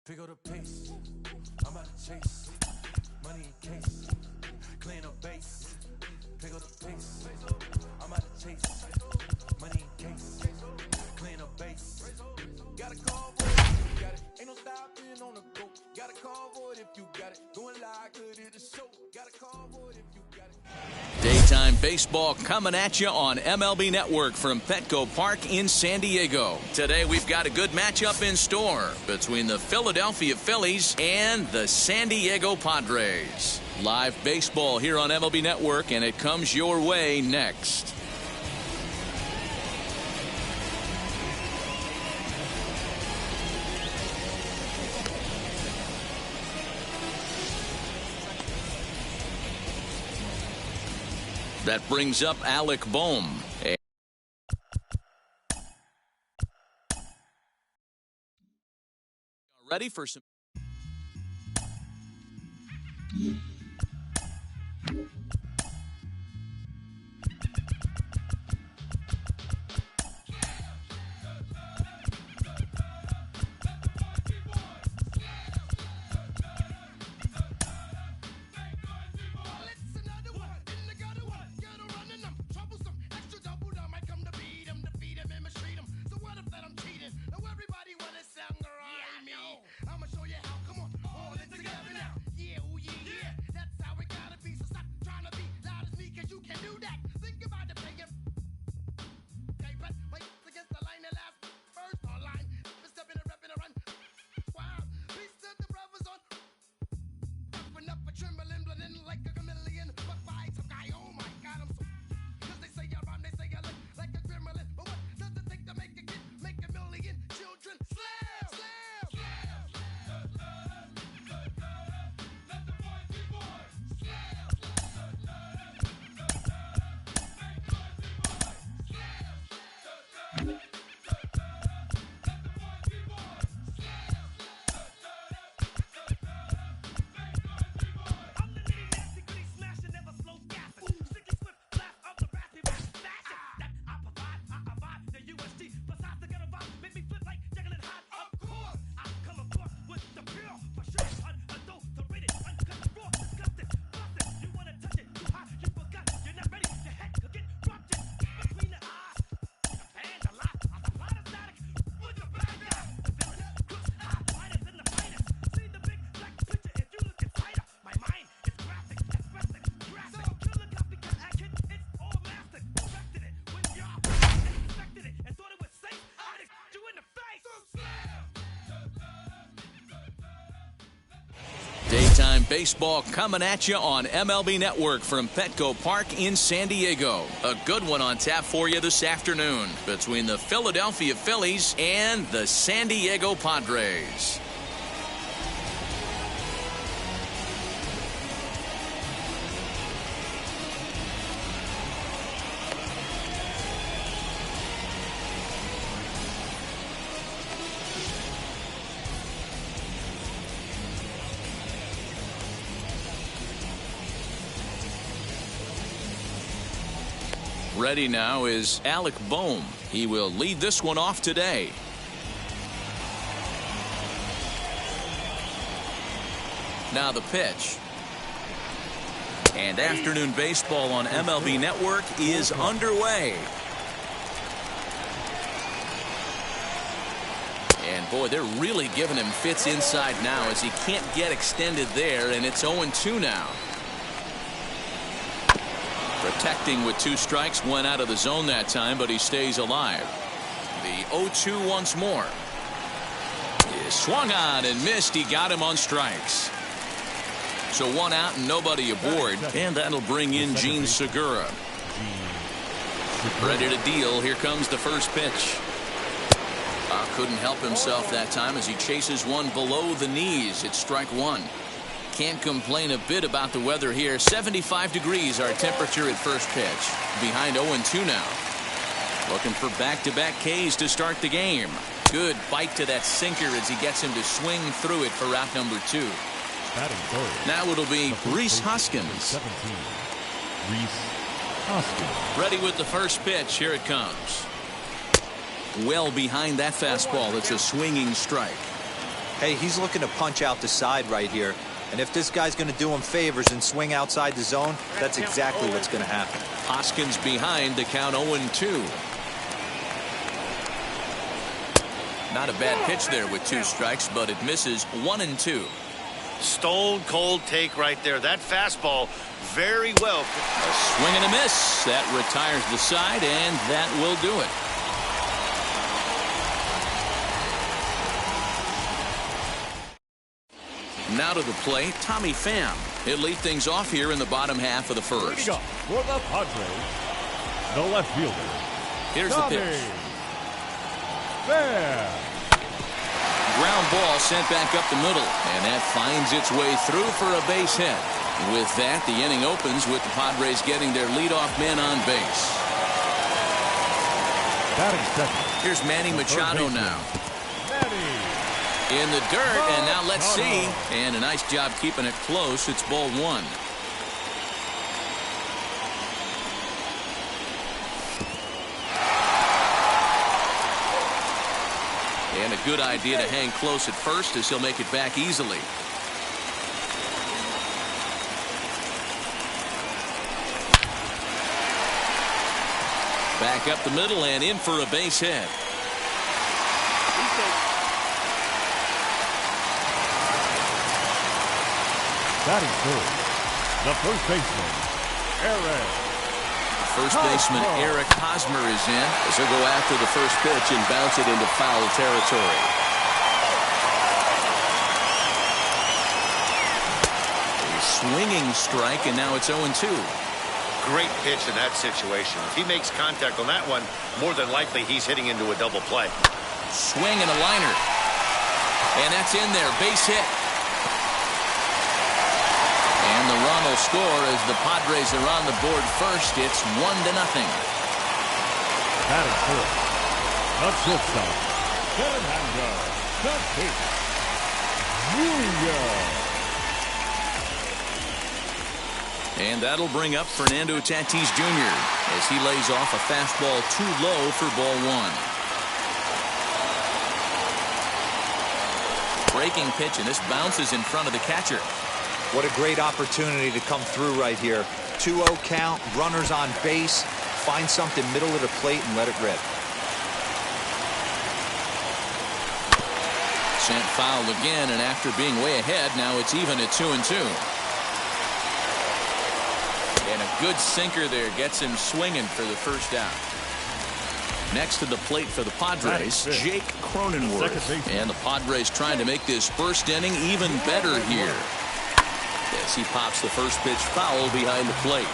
Pick up the pace. I'm about to chase. Money in case. Clean up base. Pick up the pace. I'm about to chase. Money in case. Clean up base. Got a call for it if you got it. Ain't no stopping on the go. Got a call for it if you got it. Going live, good at the show. Got a call for it if you got it. Daytime baseball coming at you on MLB Network from Petco Park in San Diego. Today we've got a good matchup in store between the Philadelphia Phillies and the San Diego Padres. Live baseball here on MLB Network, and it comes your way next. That brings up Alec Bohm. Ready for some... Daytime baseball coming at you on MLB Network from Petco Park in San Diego. A good one on tap for you this afternoon between the Philadelphia Phillies and the San Diego Padres. Ready now is Alec Bohm. He will lead this one off today. Now the pitch. And afternoon baseball on MLB Network is underway. And boy, they're really giving him fits inside now as he can't get extended there, and it's 0-2 now. Protecting with 2 strikes, went out of the zone that time, but he stays alive. The 0-2 once more. He swung on and missed. He got him on strikes. So 1 out and nobody aboard, and that'll bring in Jean Segura. Ready to deal. Here comes the first pitch. Couldn't help himself that time as he chases one below the knees. It's strike 1. Can't complain a bit about the weather here. 75 degrees our temperature at first pitch. Behind 0-2 now. Looking for back-to-back Ks to start the game. Good bite to that sinker as he gets him to swing through it for route number 2. Now it'll be Rhys Hoskins. 17. Rhys Hoskins. Ready with the first pitch. Here it comes. Well behind that fastball. It's a swinging strike. Hey, he's looking to punch out the side right here. And if this guy's going to do him favors and swing outside the zone, that's exactly what's going to happen. Hoskins behind the count 0-2. Not a bad pitch there with 2 strikes, but it misses 1-2. Stone cold take right there. That fastball very well. A swing and a miss. That retires the side, and that will do it. Now to the plate, Tommy Pham. He'll lead things off here in the bottom half of the first. For the Padres, the left fielder. Here's the pitch. Pham. Ground ball sent back up the middle, and that finds its way through for a base hit. With that, the inning opens with the Padres getting their leadoff man on base. Batting second. Here's Manny Machado now. In the dirt, and now let's see. And a nice job keeping it close. It's ball 1. And a good idea to hang close at first as he'll make it back easily. Back up the middle and in for a base hit. Batting third, the first baseman, Eric. First baseman Eric Hosmer is in as he'll go after the first pitch and bounce it into foul territory. A swinging strike, and now it's 0-2. Great pitch in that situation. If he makes contact on that one, more than likely he's hitting into a double play. Swing and a liner. And that's in there. Base hit. And the run will score as the Padres are on the board first. It's 1-0. Batting fourth, the shortstop, Fernando Tatis Jr. And that'll bring up Fernando Tatis Jr. as he lays off a fastball too low for ball 1. Breaking pitch, and this bounces in front of the catcher. What a great opportunity to come through right here. 2-0 count, runners on base. Find something middle of the plate and let it rip. Sent foul again, and after being way ahead, now it's even at 2-2. And a good sinker there gets him swinging for the first out. Next to the plate for the Padres, Jake Cronenworth. And the Padres trying to make this first inning even better here. As he pops the first pitch foul behind the plate.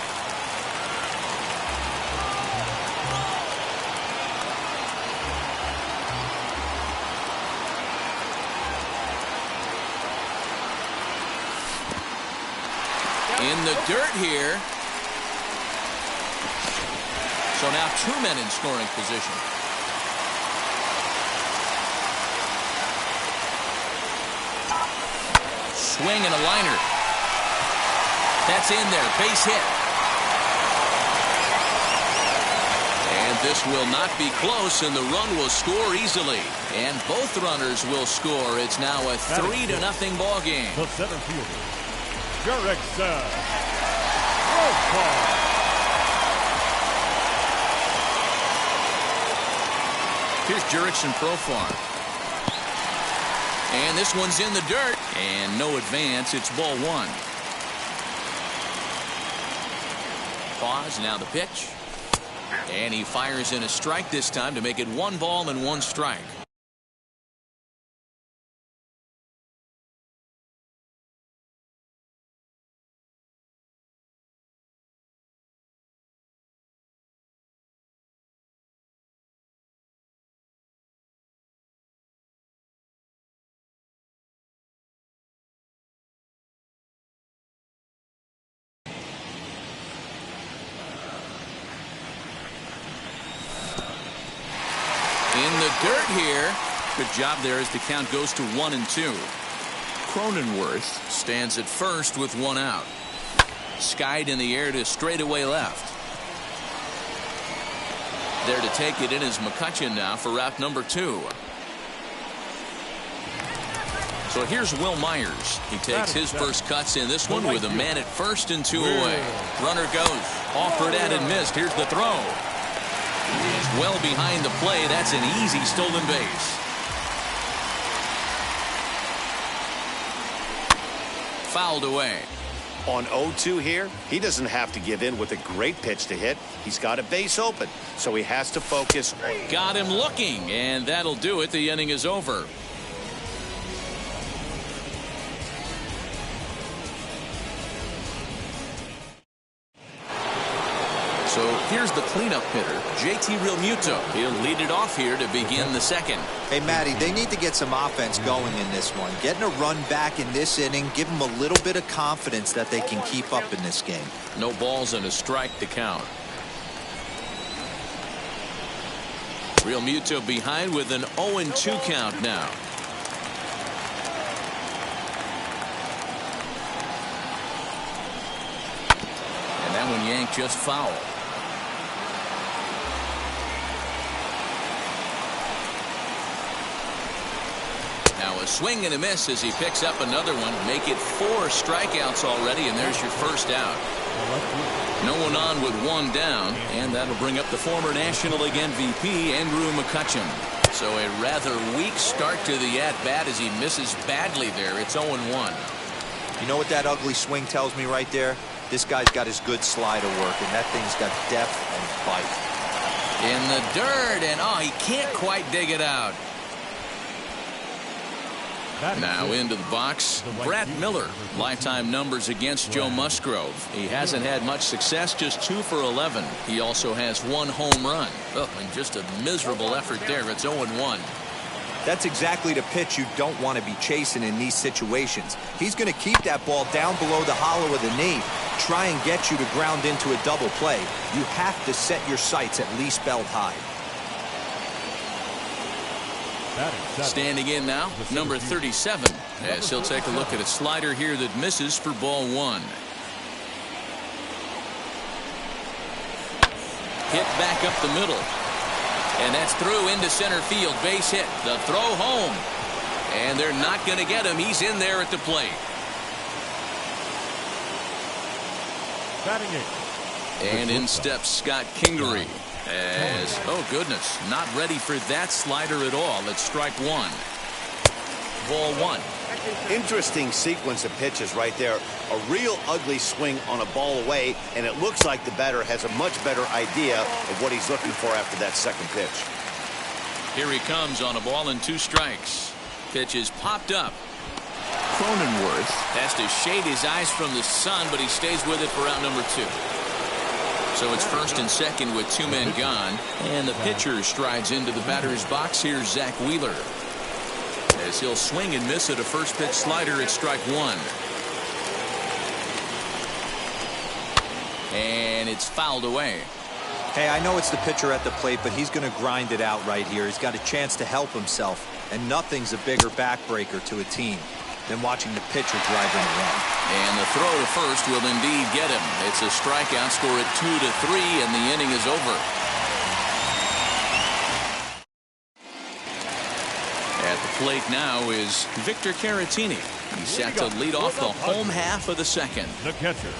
In the dirt here. So now 2 men in scoring position. Swing and a liner. That's in there. Base hit. And this will not be close, and the run will score easily. And both runners will score. It's now a 3-0 ball game. The center fielder, Jurickson Profar. Here's Jurickson Profar. And this one's in the dirt. And no advance. It's ball 1. Pause, now the pitch. And he fires in a strike this time to make it 1 ball and 1 strike. In the dirt here. Good job there as the count goes to 1-2. Cronenworth stands at first with 1 out. Skied in the air to straightaway left. There to take it in is McCutchen now for route number 2. So here's Will Myers. He takes his first cuts in this one with a man at first and 2 away. Runner goes. Offered at and missed. Here's the throw. He's well behind the play. That's an easy stolen base. Fouled away. On 0-2 here, he doesn't have to give in with a great pitch to hit. He's got a base open, so he has to focus. Got him looking, and that'll do it. The inning is over. So here's the cleanup hitter, JT Realmuto. He'll lead it off here to begin the second. Hey, Matty, they need to get some offense going in this one. Getting a run back in this inning, give them a little bit of confidence that they can keep up in this game. No balls and a strike to count. Realmuto behind with an 0-2 count now. And that one yanked just foul. Now a swing and a miss as he picks up another one. Make it 4 strikeouts already, and there's your first out. No one on with 1 down, and that'll bring up the former National League MVP, Andrew McCutchen. So a rather weak start to the at-bat as he misses badly there. It's 0-1. You know what that ugly swing tells me right there? This guy's got his good slider working. That thing's got depth and bite. In the dirt, and he can't quite dig it out. Now into the box, Brad Miller. Lifetime numbers against Joe Musgrove. He hasn't had much success, just 2 for 11. He also has 1 home run. And just a miserable effort there. It's 0-1. That's exactly the pitch you don't want to be chasing in these situations. He's going to keep that ball down below the hollow of the knee, try and get you to ground into a double play. You have to set your sights at least belt high. Standing in now, number 37, as he'll take a look at a slider here that misses for ball 1. Hit back up the middle. And that's through into center field. Base hit. The throw home. And they're not going to get him. He's in there at the plate. And in steps Scott Kingery. As, oh goodness, not ready for that slider at all. It's strike 1. Ball 1. Interesting sequence of pitches right there. A real ugly swing on a ball away, and it looks like the batter has a much better idea of what he's looking for after that second pitch. Here he comes on a ball and 2 strikes. Pitch is popped up. Cronenworth has to shade his eyes from the sun, but he stays with it for out number 2. So it's first and second with 2 men gone, and the pitcher strides into the batter's box. Here's Zach Wheeler. As he'll swing and miss at a first pitch slider at strike 1. And it's fouled away. Hey, I know it's the pitcher at the plate, but he's going to grind it out right here. He's got a chance to help himself, and nothing's a bigger backbreaker to a team than watching the pitcher drive in a run. And the throw to first will indeed get him. It's a strikeout, score at 2-3, and the inning is over. At the plate now is Victor Caratini. He's set to lead off the home half of the second. The catcher,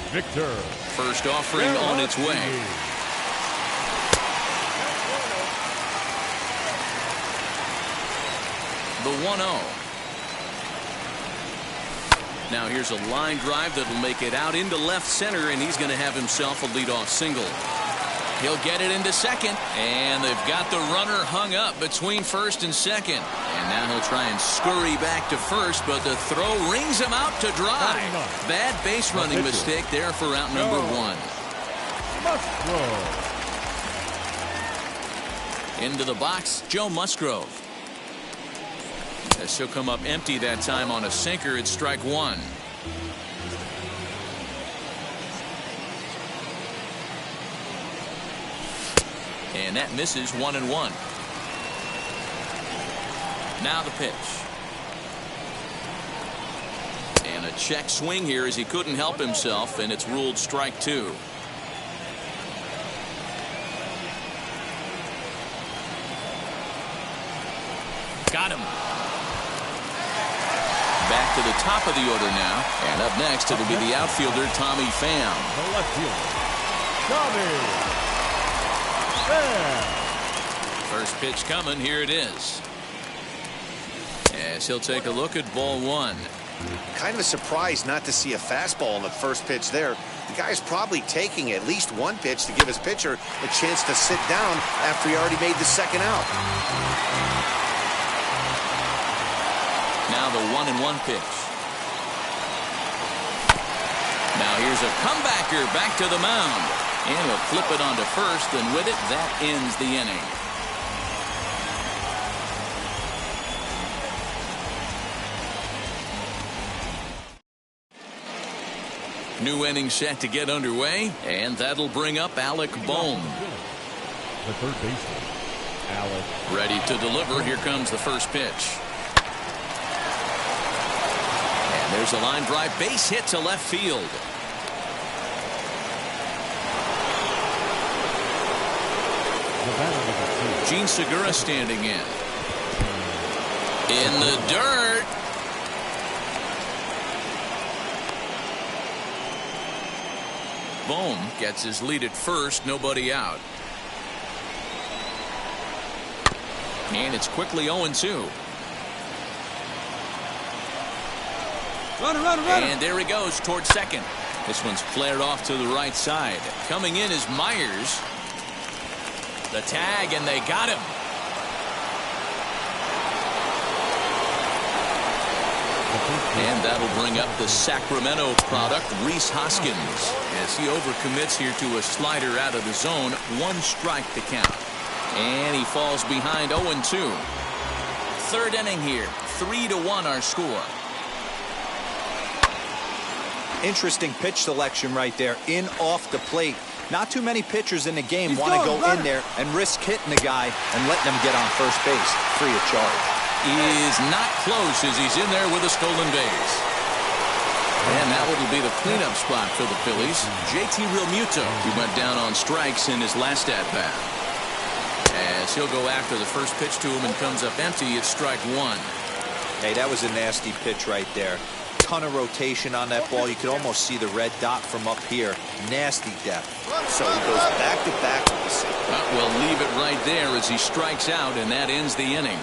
Victor. First offering on its way. The 1-0. Now here's a line drive that will make it out into left center, and he's going to have himself a leadoff single. He'll get it into second, and they've got the runner hung up between first and second. And now he'll try and scurry back to first, but the throw rings him out to dry. Bad base running mistake there for out number 1. Into the box, Joe Musgrove. As he'll come up empty that time on a sinker at strike 1. And that misses 1-1. Now the pitch. And a check swing here as he couldn't help himself, and it's ruled strike 2. Got him. to the top of the order now. And up next, it'll be the outfielder, Tommy Pham. The left fielder, Tommy Pham. First pitch coming. Here it is. As he'll take a look at ball one. Kind of a surprise not to see a fastball on the first pitch there. The guy's probably taking at least one pitch to give his pitcher a chance to sit down after he already made the second out. Now the 1-1 pitch. Now here's a comebacker back to the mound. And will flip it onto first, and with it, that ends the inning. New inning set to get underway, and that'll bring up Alec Bohm. The third baseman, Alec. Ready to deliver. Here comes the first pitch. And there's a line drive base hit to left field. Gene Segura standing in. In the dirt. Bohm gets his lead at first, nobody out. And it's quickly 0-2. Runner. And there he goes towards second. This one's flared off to the right side. Coming in is Myers. The tag, and they got him. And that'll bring up the Sacramento product, Rhys Hoskins, as he overcommits here to a slider out of the zone. 1 strike to count. And he falls behind 0-2. Third inning here. 3-1 our score. Interesting pitch selection right there. In off the plate. Not too many pitchers in the game want to go in there and risk hitting the guy and letting him get on first base free of charge. Is not close as he's in there with a stolen base. And that will be the cleanup spot for the Phillies. JT Realmuto, who went down on strikes in his last at-bat. As he'll go after the first pitch to him and comes up empty, it's strike 1. Hey, that was a nasty pitch right there. Ton of rotation on that ball. You could almost see the red dot from up here. Nasty depth. So he goes back-to-back with the single. We'll leave it right there as he strikes out, and that ends the inning.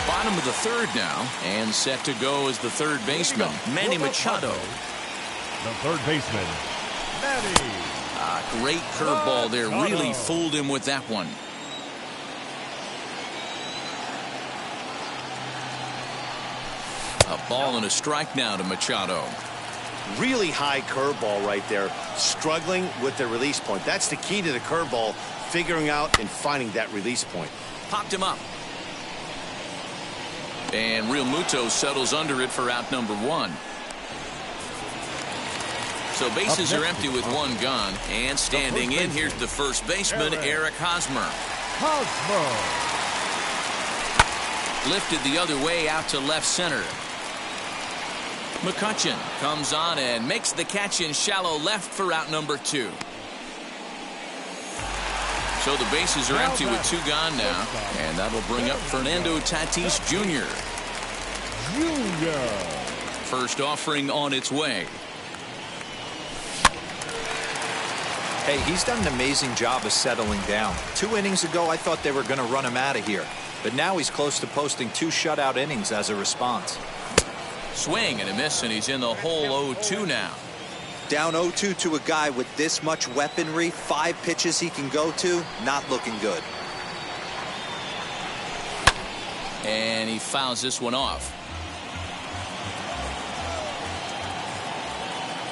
Bottom of the third now, and set to go as the third baseman, Manny Machado. The third baseman, Manny. Great curveball there. Really fooled him with that one. A ball and a strike now to Machado. Really high curveball right there. Struggling with the release point. That's the key to the curveball. Figuring out and finding that release point. Popped him up. And Realmuto settles under it for out number 1. So bases are empty with 1 gone. And standing in, here's the first baseman, Eric Hosmer. Lifted the other way out to left center. McCutchen comes on and makes the catch in shallow left for out number 2. So the bases are empty with 2 gone now. And that'll bring up Fernando Tatis Jr. First offering on its way. Hey, he's done an amazing job of settling down. 2 innings ago, I thought they were going to run him out of here. But now he's close to posting 2 shutout innings as a response. Swing and a miss, and he's in the hole 0-2 now. Down 0-2 to a guy with this much weaponry, 5 pitches he can go to, not looking good. And he fouls this one off.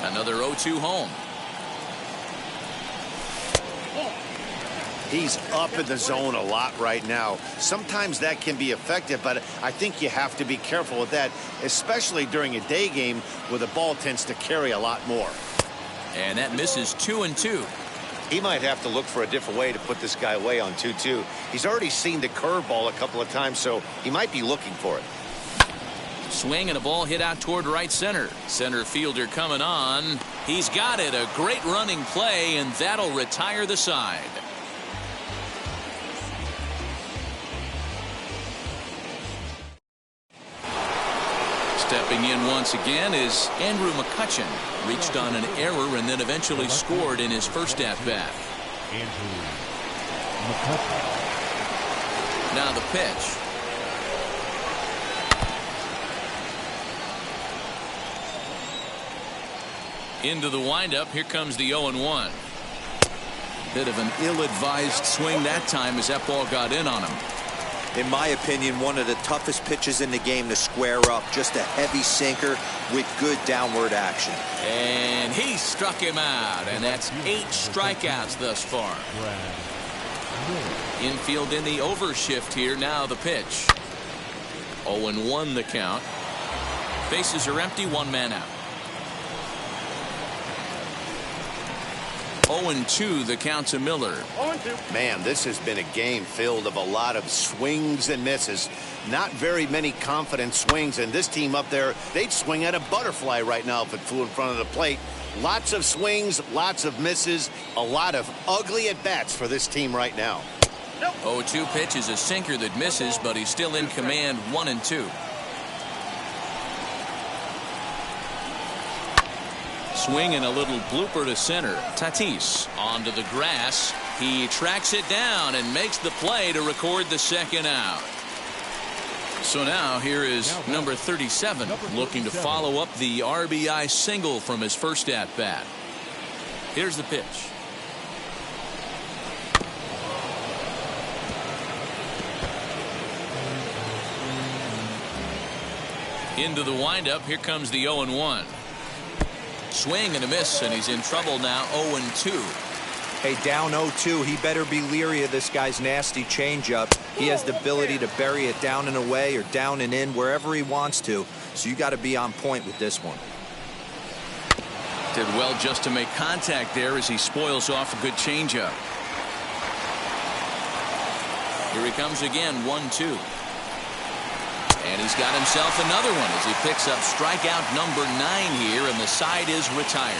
Another 0-2 home. He's up in the zone a lot right now. Sometimes that can be effective, but I think you have to be careful with that, especially during a day game where the ball tends to carry a lot more. And that misses 2-2. He might have to look for a different way to put this guy away on 2-2. He's already seen the curveball a couple of times, so he might be looking for it. Swing and a ball hit out toward right center. Center fielder coming on. He's got it. A great running play, and that'll retire the side. Stepping in once again is Andrew McCutchen. Reached on an error and then eventually scored in his first at-bat. Andrew McCutchen. Now the pitch. Into the windup. Here comes the 0-1. Bit of an ill-advised swing that time as that ball got in on him. In my opinion, one of the toughest pitches in the game to square up. Just a heavy sinker with good downward action. And he struck him out, and that's 8 strikeouts thus far. Infield in the overshift here. Now the pitch. 0-1 the count. Bases are empty, 1 man out. 0-2 the count to Miller. Man, this has been a game filled of a lot of swings and misses. Not very many confident swings, and this team up there, they'd swing at a butterfly right now if it flew in front of the plate. Lots of swings, lots of misses, a lot of ugly at-bats for this team right now. 0-2 pitch is a sinker that misses, but he's still in command. 1-2. Swing and a little blooper to center. Tatis onto the grass. He tracks it down and makes the play to record the second out. So now here is number 37 looking to follow up the RBI single from his first at-bat. Here's the pitch. Into the windup. Here comes the 0-1. Swing and a miss, and he's in trouble now. 0-2. Hey, down 0-2, he better be leery of this guy's nasty changeup. He has the ability to bury it down and away or down and in wherever he wants to. So you got to be on point with this one. Did well just to make contact there as he spoils off a good changeup. Here he comes again. 1-2. And he's got himself another one as he picks up strikeout number 9 here, and the side is retired.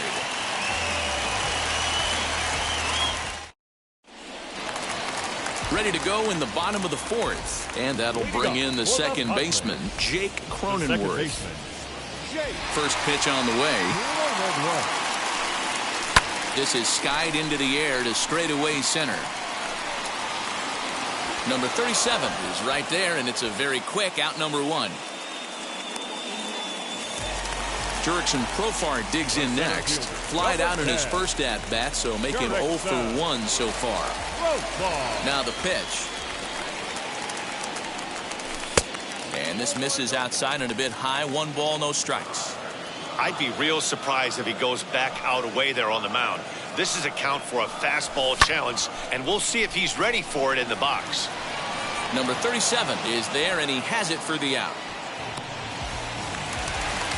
Ready to go in the bottom of the 4th, and that'll bring in the second baseman, Jake Cronenworth. First pitch on the way. This is skied into the air to straightaway center. Number 37 is right there, and it's a very quick out. Number 1. Jurickson Profar digs in next. Flied out in his first at-bat, so making 0 for 1 so far. Now the pitch. And this misses outside and a bit high. 1 ball, no strikes. I'd be real surprised if he goes back out away there on the mound. This is a count for a fastball challenge, and we'll see if he's ready for it in the box. Number 37 is there, and he has it for the out.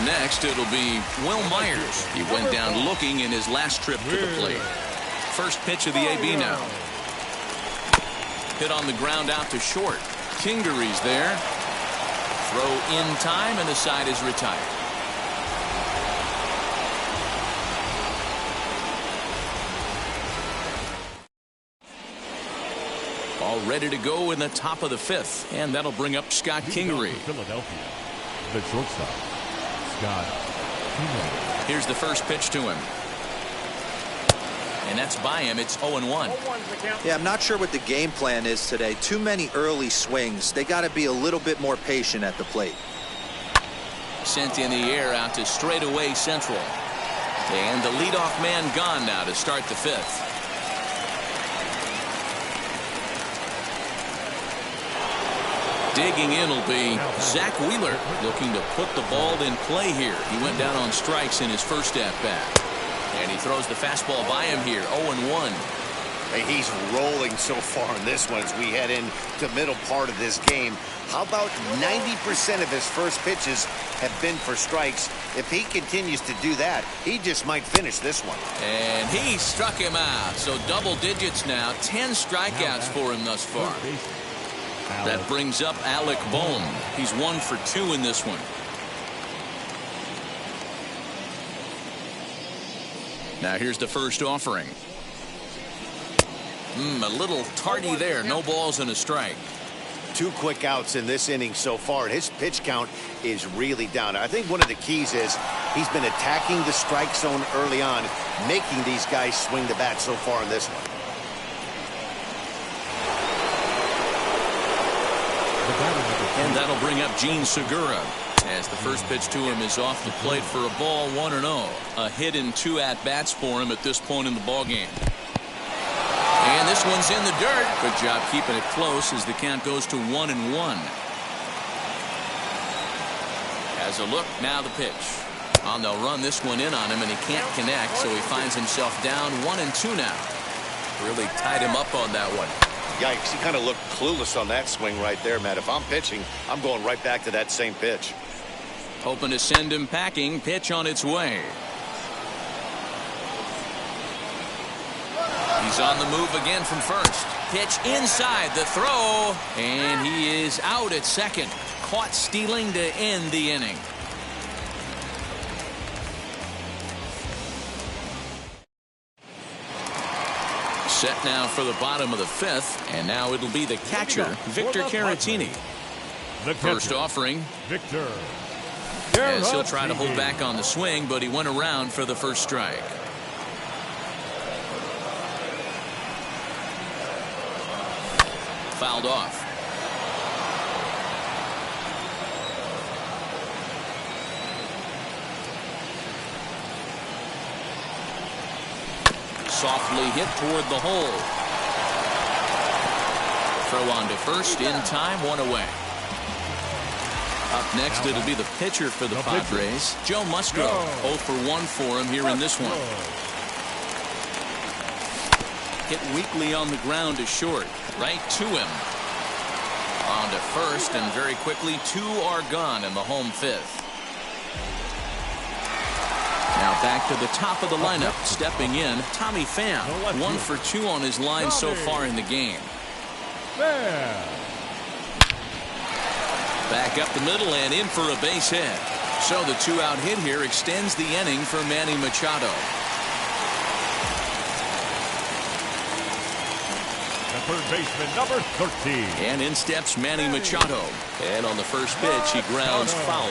Next, it'll be Will Myers. He went down looking in his last trip to the plate. First pitch of the AB now. Hit on the ground out to short. Kingery's there. Throw in time, and the side is retired. All ready to go in the top of the 5th, and that'll bring up Scott Kingery. Philadelphia, the shortstop, Scott Kingery. Here's the first pitch to him. And that's by him. It's 0-1. Yeah, I'm not sure what the game plan is today. Too many early swings. They got to be a little bit more patient at the plate. Sent in the air out to straightaway central. And the leadoff man gone now to start the 5th. Digging in will be Zach Wheeler, looking to put the ball in play here. He went down on strikes in his first at-bat. And he throws the fastball by him here. 0-1. Hey, he's rolling so far in this one as we head into the middle part of this game. How about 90% of his first pitches have been for strikes? If he continues to do that, he just might finish this one. And he struck him out. So double digits now. 10 strikeouts for him thus far. That brings up Alec Bohm. He's 1 for 2 in this one. Now here's the first offering. A little tardy there. No balls and a strike. 2 quick outs in this inning so far, and his pitch count is really down. I think one of the keys is he's been attacking the strike zone early on, making these guys swing the bat so far in this one. And that'll bring up Gene Segura, as the first pitch to him is off the plate for a ball, 1-0. A hit in 2 at-bats for him at this point in the ballgame. And this one's in the dirt. Good job keeping it close as the count goes to 1-1. As a look, now the pitch. And they'll run this one in on him, and he can't connect, so he finds himself down 1-2 now. Really tied him up on that one. Yikes, he kind of looked clueless on that swing right there, Matt. If I'm pitching, I'm going right back to that same pitch. Hoping to send him packing. Pitch on its way. He's on the move again from first. Pitch inside the throw, and he is out at second. Caught stealing to end the inning. Set now for the bottom of the 5th, and now it'll be the catcher, Victor Caratini. The First offering, Victor. as he'll try to hold back on the swing, but he went around for the first strike. Fouled off. Softly hit toward the hole. Throw on to first in time, 1 away. Up next, it'll be the pitcher for the Padres, Joe Musgrove. 0 for 1 for him here in this one. Hit weakly on the ground to short. Right to him. On to first, and very quickly 2 are gone in the home 5th. Now back to the top of the lineup. Stepping in, Tommy Pham. 1 for 2 on his line so far in the game. Back up the middle and in for a base hit. So the 2-out hit here extends the inning for Manny Machado. The third baseman, number 13. And in steps Manny Machado. And on the first pitch, he grounds foul.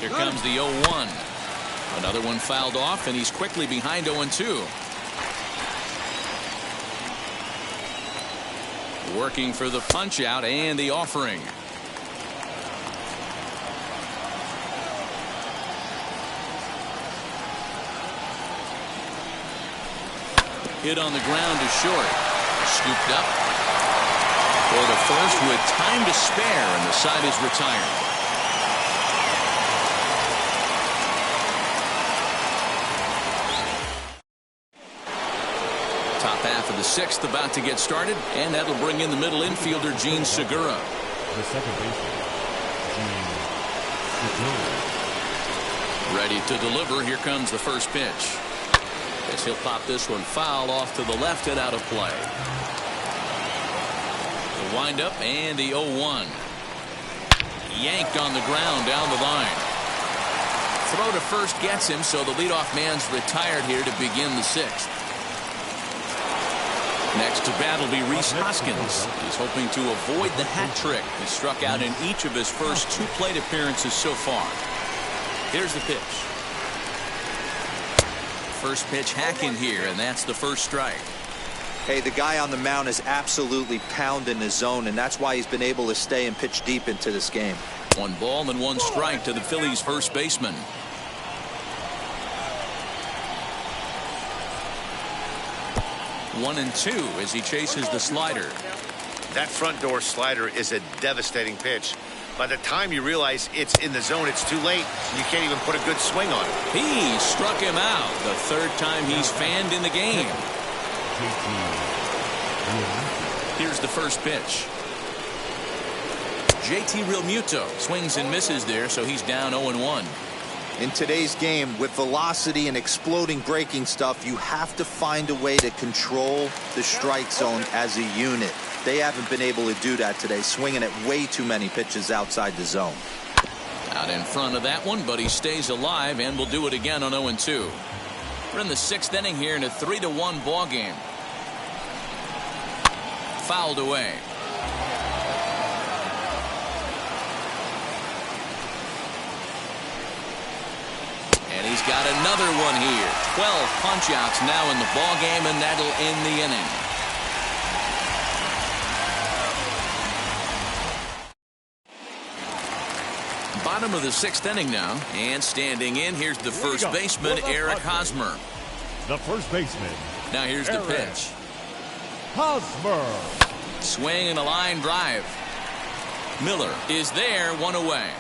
Here comes the 0-1. Another one fouled off, and he's quickly behind 0-2. Working for the punch out and the offering. Hit on the ground to short. Scooped up for the first with time to spare, and the side is retired. Top half of the 6th about to get started, and that'll bring in the middle infielder, Gene Segura. The second baseman, Gene Segura. Ready to deliver. Here comes the first pitch. As he'll pop this one foul off to the left and out of play. The windup and the 0-1. Yanked on the ground down the line. Throw to first gets him, so the leadoff man's retired here to begin the 6th. Next to bat will be Rhys Hoskins. He's hoping to avoid the hat trick. He struck out in each of his first 2 plate appearances so far. Here's the pitch. First pitch hacking here, and that's the first strike. Hey, the guy on the mound is absolutely pounding his zone, and that's why he's been able to stay and pitch deep into this game. 1 ball and 1 strike to the Phillies' first baseman. One and 2 as he chases the slider. That front door slider is a devastating pitch. By the time you realize it's in the zone, it's too late. You can't even put a good swing on it. He struck him out. The 3rd time he's fanned in the game. Here's the first pitch. JT Realmuto swings and misses there, so he's down 0-1. In today's game, with velocity and exploding breaking stuff, you have to find a way to control the strike zone as a unit. They haven't been able to do that today, swinging at way too many pitches outside the zone. Out in front of that one, but he stays alive and will do it again on 0-2. We're in the 6th inning here in a 3-1 ball game. Fouled away. And he's got another one here. 12 punch-outs now in the ball game, and that'll end the inning. Bottom of the 6th inning now, and standing in, here's the first baseman, Eric Hosmer. The first baseman. Now here's the pitch. Hosmer. Swing and a line drive. Miller is there, one away.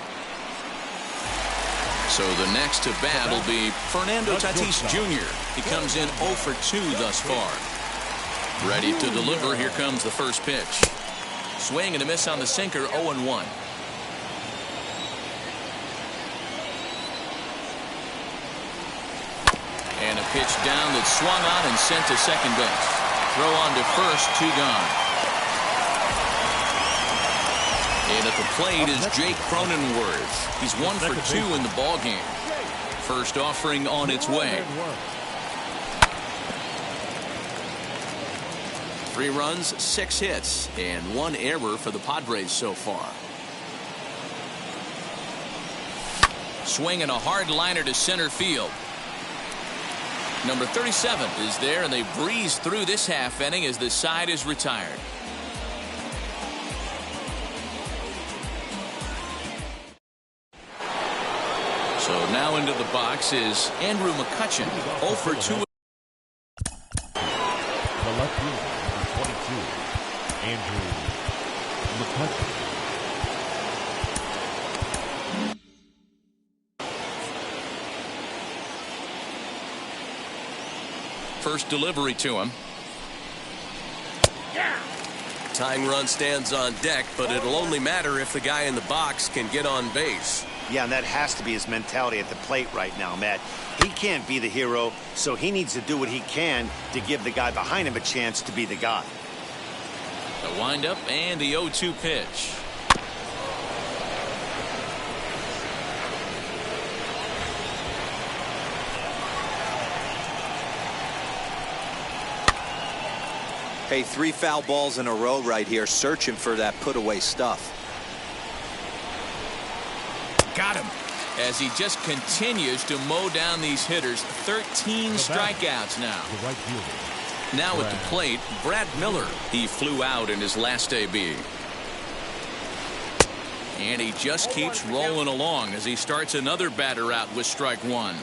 So the next to bat will be Fernando Tatis Jr. He comes in 0 for 2 thus far. Ready to deliver. Here comes the first pitch. Swing and a miss on the sinker, 0-1. And a pitch down that swung on and sent to second base. Throw on to first, 2 gone. And at the plate is Jake Cronenworth. He's 1 for 2 in the ball game. First offering on its way. 3 runs, 6 hits, and 1 error for the Padres so far. Swing and a hard liner to center field. Number 37 is there, and they breeze through this half inning as the side is retired. So now into the box is Andrew McCutchen, 0 for 2. The left fielder, number 22, Andrew McCutchen. First delivery to him. Tying run stands on deck, but it'll only matter if the guy in the box can get on base. Yeah, and that has to be his mentality at the plate right now, Matt. He can't be the hero, so he needs to do what he can to give the guy behind him a chance to be the guy. The windup and the 0-2 pitch. Hey, 3 foul balls in a row right here, searching for that put-away stuff. Got him. As he just continues to mow down these hitters. 13 strikeouts now. The right fielder. Now at the plate, Brad Miller. He flew out in his last AB. And he just keeps rolling along as he starts another batter out with strike 1.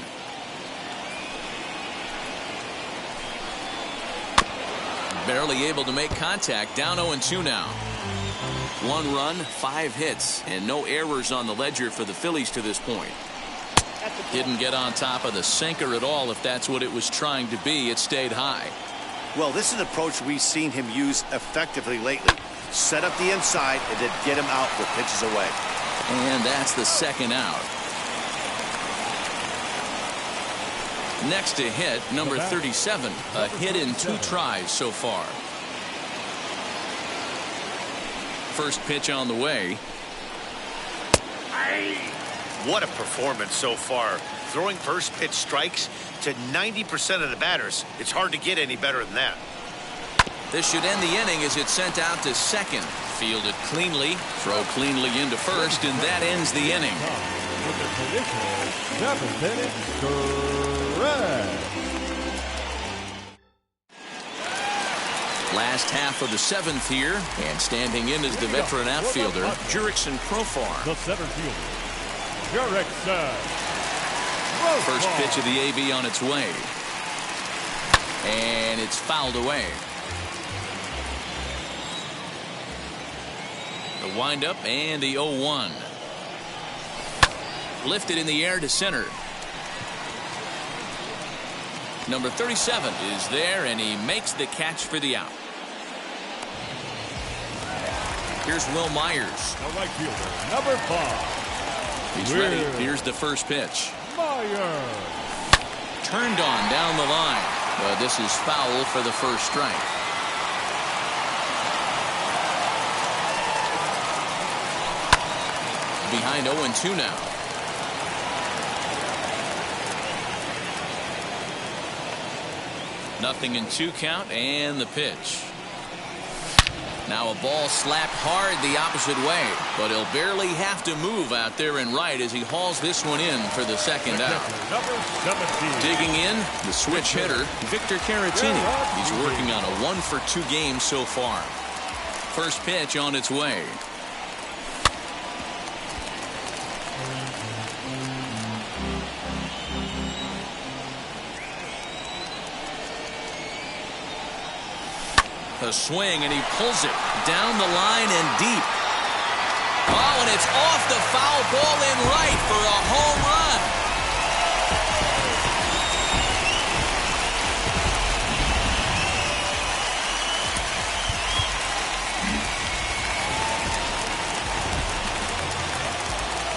Barely able to make contact. Down 0-2 now. 1 run, 5 hits, and no errors on the ledger for the Phillies to this point. Didn't get on top of the sinker at all. If that's what it was trying to be, it stayed high. Well, this is an approach we've seen him use effectively lately. Set up the inside and then get him out with pitches away. And that's the second out. Next to hit, number 37. A hit in 2 tries so far. First pitch on the way. What a performance so far. Throwing first pitch strikes to 90% of the batters. It's hard to get any better than that. This should end the inning as it's sent out to second. Fielded cleanly, throw cleanly into first, and that ends the inning. With the traditional 7th inning stretch. Last half of the 7th here, and standing in is the veteran outfielder, Jurickson Profar. The center fielder, Jurickson Profar. First pitch of the AB on its way. And it's fouled away. The windup and the 0-1. Lifted in the air to center. Number 37 is there, and he makes the catch for the out. Here's Will Myers. The right fielder, number 5. He's ready. Here's the first pitch. Myers. Turned on down the line, but this is foul for the first strike. Behind 0-2 now. 0-2 count and the pitch. Now a ball slapped hard the opposite way, but he'll barely have to move out there in right as he hauls this one in for the second out. Digging in, the switch hitter, Victor Caratini. He's working on a 1-for-2 game so far. First pitch on its way. A swing, and he pulls it down the line and deep. Oh, and it's off the foul ball in right for a home run.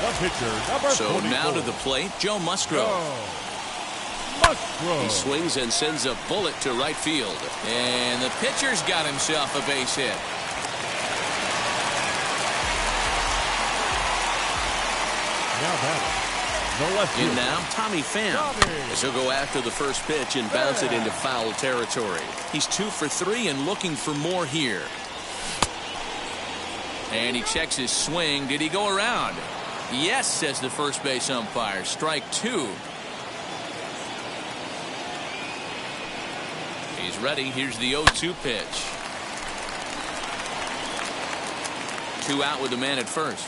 The pitcher, number 44. So now to the plate, Joe Musgrove. He swings and sends a bullet to right field. And the pitcher's got himself a base hit. Now batting, the left fielder. In now, Tommy Pham. As he'll go after the first pitch and bounce it into foul territory. He's 2 for 3 and looking for more here. And he checks his swing. Did he go around? Yes, says the first base umpire. Strike 2. He's ready. Here's the 0-2 pitch. 2 out with the man at first.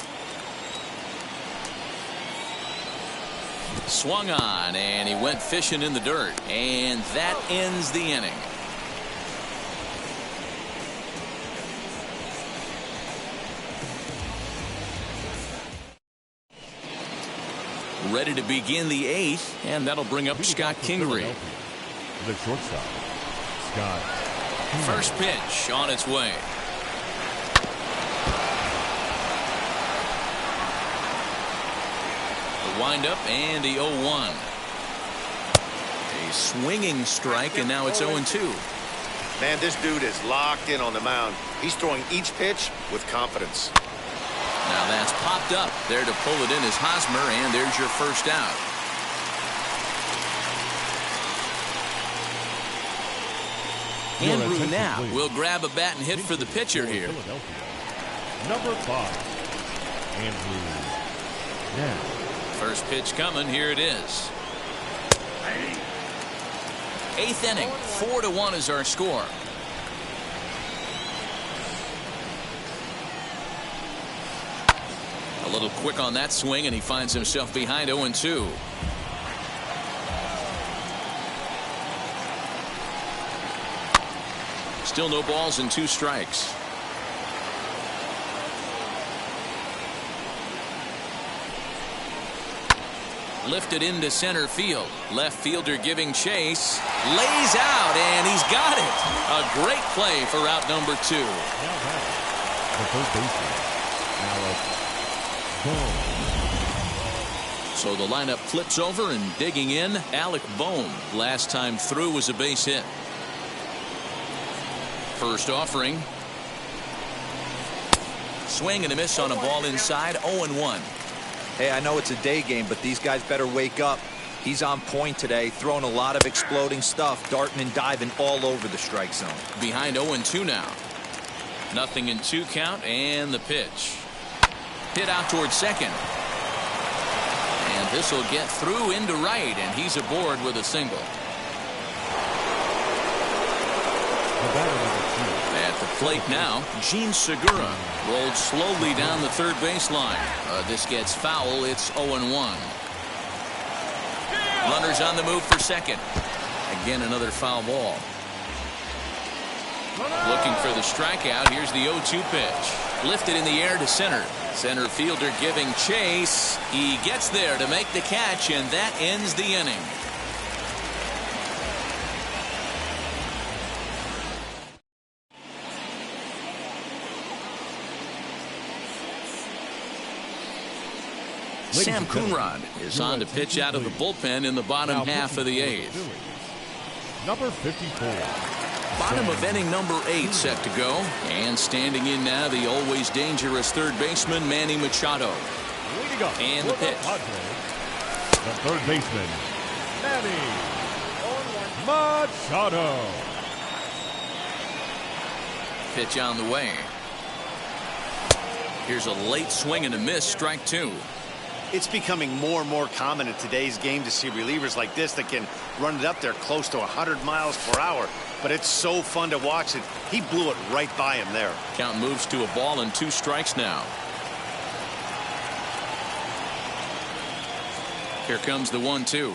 Swung on, and he went fishing in the dirt. And that ends the inning. Ready to begin the 8th, and that'll bring up Scott Kingery. The shortstop, Scott. First pitch on its way. The windup and the 0-1. A swinging strike, and now it's 0-2. Man, this dude is locked in on the mound. He's throwing each pitch with confidence. Now that's popped up. There to pull it in is Hosmer, and there's your first out. Andrew Knapp will grab a bat and hit for the pitcher here. Number 5, Andrew Knapp. First pitch coming. Here it is. 8th inning. 4-1 is our score. A little quick on that swing, and he finds himself behind 0-2. Still no balls and 2 strikes. Lifted into center field. Left fielder giving chase. Lays out, and he's got it. A great play for out number 2. The third baseman, Alec Bohm. So the lineup flips over, and digging in, Alec Bohm. Last time through was a base hit. First offering. Swing and a miss on a ball inside. 0-1. Hey, I know it's a day game, but these guys better wake up. He's on point today, throwing a lot of exploding stuff, darting and diving all over the strike zone. Behind 0-2 now. 0-2 count, and the pitch. Hit out towards second. And this will get through into right, and he's aboard with a single. At the plate now, Gene Segura rolled slowly down the third baseline. This gets foul. It's 0-1. Runners on the move for second. Again, another foul ball. Looking for the strikeout. Here's the 0-2 pitch. Lifted in the air to center. Center fielder giving chase. He gets there to make the catch, and that ends the inning. Sam Coonrod is on to pitch out of the bullpen in the bottom half of the 8th. Number 54. Bottom of inning number 8 set to go. And standing in now, the always dangerous third baseman, Manny Machado. And the pitch. The third baseman, Manny Machado. Pitch on the way. Here's a late swing and a miss, strike two. It's becoming more and more common in today's game to see relievers like this that can run it up there close to 100 miles per hour. But it's so fun to watch it. He blew it right by him there. Count moves to a ball and 2 strikes now. Here comes the 1-2.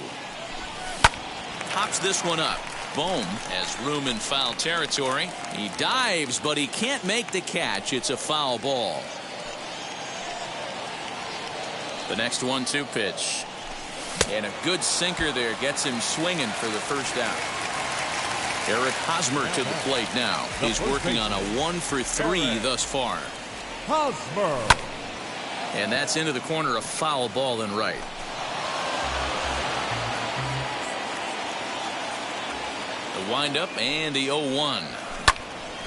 Pops this one up. Bohm has room in foul territory. He dives, but he can't make the catch. It's a foul ball. The next 1-2 pitch. And a good sinker there gets him swinging for the first out. Eric Hosmer to the plate now. He's working on a 1-for-3 thus far. Hosmer. And that's into the corner, a foul ball and right. The windup and the 0-1.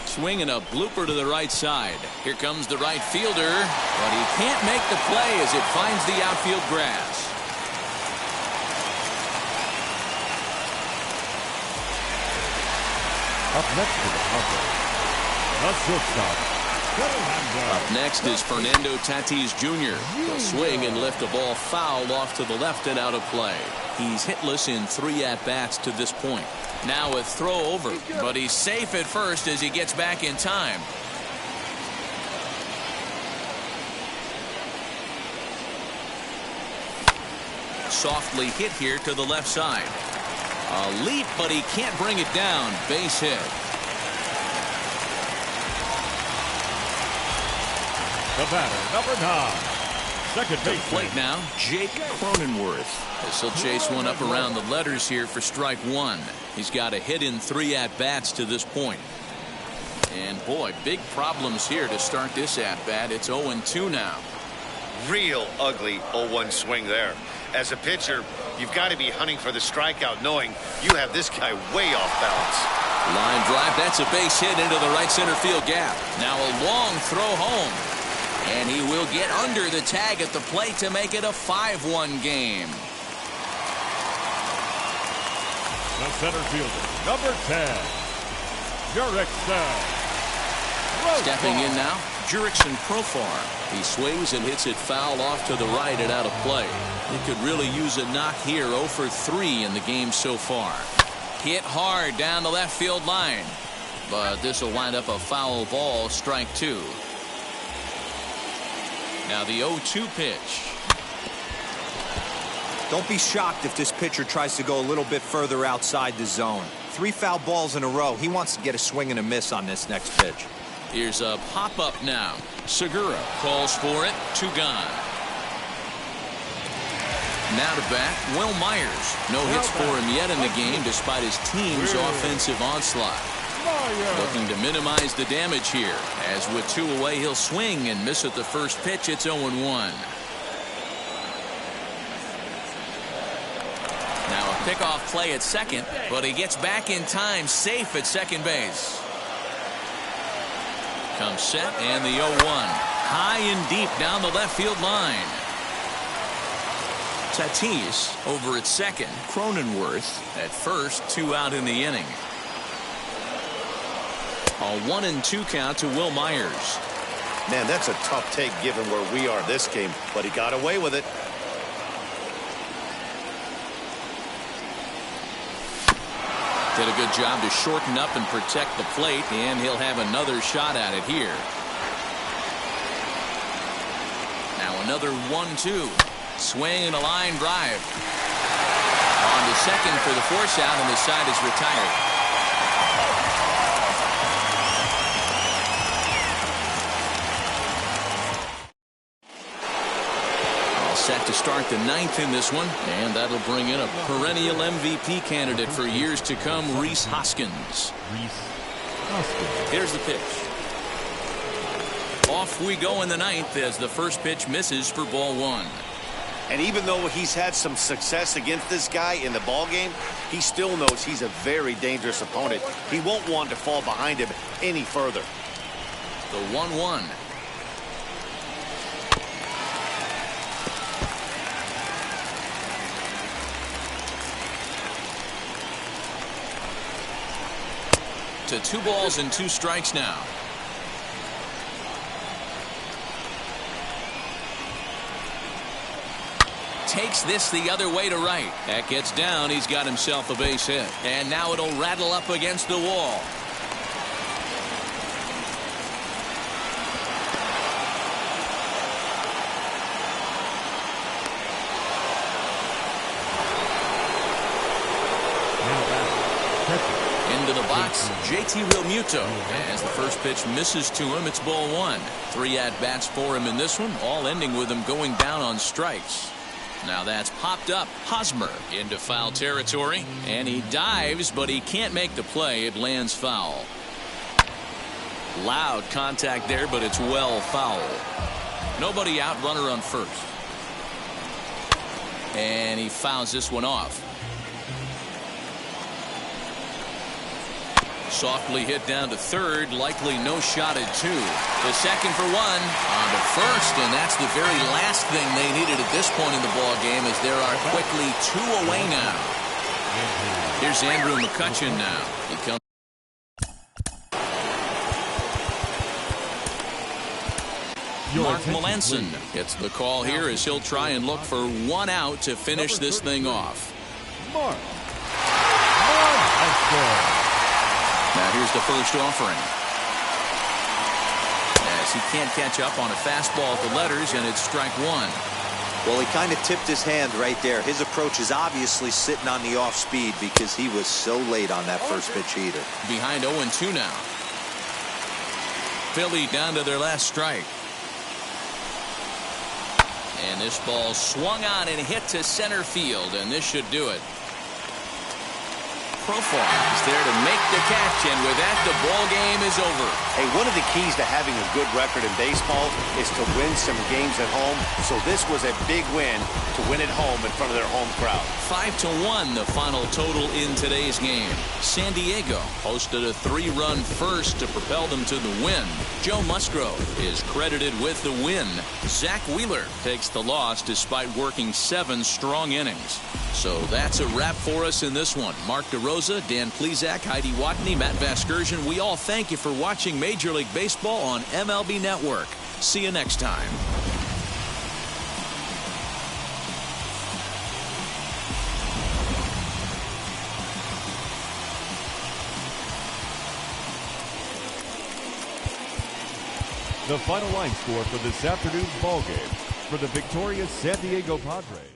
Swinging a blooper to the right side. Here comes the right fielder, but he can't make the play as it finds the outfield grass. Up next to the cover, the shortstop. Up next is Fernando Tatis Jr. He'll swing and lift a ball foul off to the left and out of play. He's hitless in 3 at-bats to this point. Now a throw over, but he's safe at first as he gets back in time. Softly hit here to the left side. A leap, but he can't bring it down. Base hit. The batter, number 9. Second base. Plate now, Jake Cronenworth. As he'll chase one up around the letters here for strike 1. He's got a hit in 3 at-bats to this point. And boy, big problems here to start this at-bat. It's 0-2 now. Real ugly 0-1 swing there. As a pitcher, you've got to be hunting for the strikeout, knowing you have this guy way off balance. Line drive, that's a base hit into the right center field gap. Now a long throw home. And he will get under the tag at the plate to make it a 5-1 game. The center fielder, number 10, Jurickson. Stepping in now, Jurickson Profar. He swings and hits it foul off to the right and out of play. He could really use a knock here. 0-for-3 in the game so far. Hit hard down the left field line. But this will wind up a foul ball, strike 2. Now the 0-2 pitch. Don't be shocked if this pitcher tries to go a little bit further outside the zone. 3 foul balls in a row. He wants to get a swing and a miss on this next pitch. Here's a pop-up now. Segura calls for it. 2 gone. Now to bat, Will Myers. No hits for him yet in the game despite his team's offensive onslaught. Looking to minimize the damage here. As with 2 away, he'll swing and miss at the first pitch. It's 0-1. Now a pickoff play at second, but he gets back in time, safe at second base. Comes set and the 0-1. High and deep down the left field line. Tatis over at second. Cronenworth at first. 2 out in the inning. A 1-2 count to Will Myers. Man, that's a tough take given where we are this game, but he got away with it. Did a good job to shorten up and protect the plate, and he'll have another shot at it here. Now another 1-2. Swing and a line drive. On to second for the force out, and the side is retired. Set to start the 9th in this one, and that'll bring in a perennial MVP candidate for years to come, Rhys Hoskins. Here's the pitch. Off we go in the 9th as the first pitch misses for ball 1. And even though he's had some success against this guy in the ball game, he still knows he's a very dangerous opponent. He won't want to fall behind him any further. The 1-1. to 2 balls and 2 strikes now. Takes this the other way to right. That gets down. He's got himself a base hit. And now it'll rattle up against the wall. Into the box, JT Realmuto. As the first pitch misses to him, it's ball 1. 3 at-bats for him in this one, all ending with him going down on strikes. Now that's popped up. Hosmer into foul territory, and he dives, but he can't make the play. It lands foul. Loud contact there, but it's well foul. Nobody out, runner on first. And he fouls this one off. Softly hit down to third, likely no shot at 2. The second for 1 on to first, and that's the very last thing they needed at this point in the ball game, as there are quickly 2 away now. Here's Andrew McCutchen now. He comes. Mark Melanson gets the call here as he'll try and look for 1 out to finish this thing off. Mark. Now here's the first offering. As he can't catch up on a fastball at the letters, and it's strike 1. Well, he kind of tipped his hand right there. His approach is obviously sitting on the off speed because he was so late on that first pitch heater. Behind 0-2 now. Philly down to their last strike. And this ball swung on and hit to center field, and this should do it. Profar is there to make the catch, and with that, the ball game is over. Hey, one of the keys to having a good record in baseball is to win some games at home. So this was a big win to win at home in front of their home crowd. 5-1 the final total in today's game. San Diego posted a 3-run first to propel them to the win. Joe Musgrove is credited with the win. Zach Wheeler takes the loss despite working 7 strong innings. So that's a wrap for us in this one. Mark DeRosa, Dan Plesac, Heidi Watney, Matt Vasgersian, we all thank you for watching Major League Baseball on MLB Network. See you next time. The final line score for this afternoon's ball game for the victorious San Diego Padres.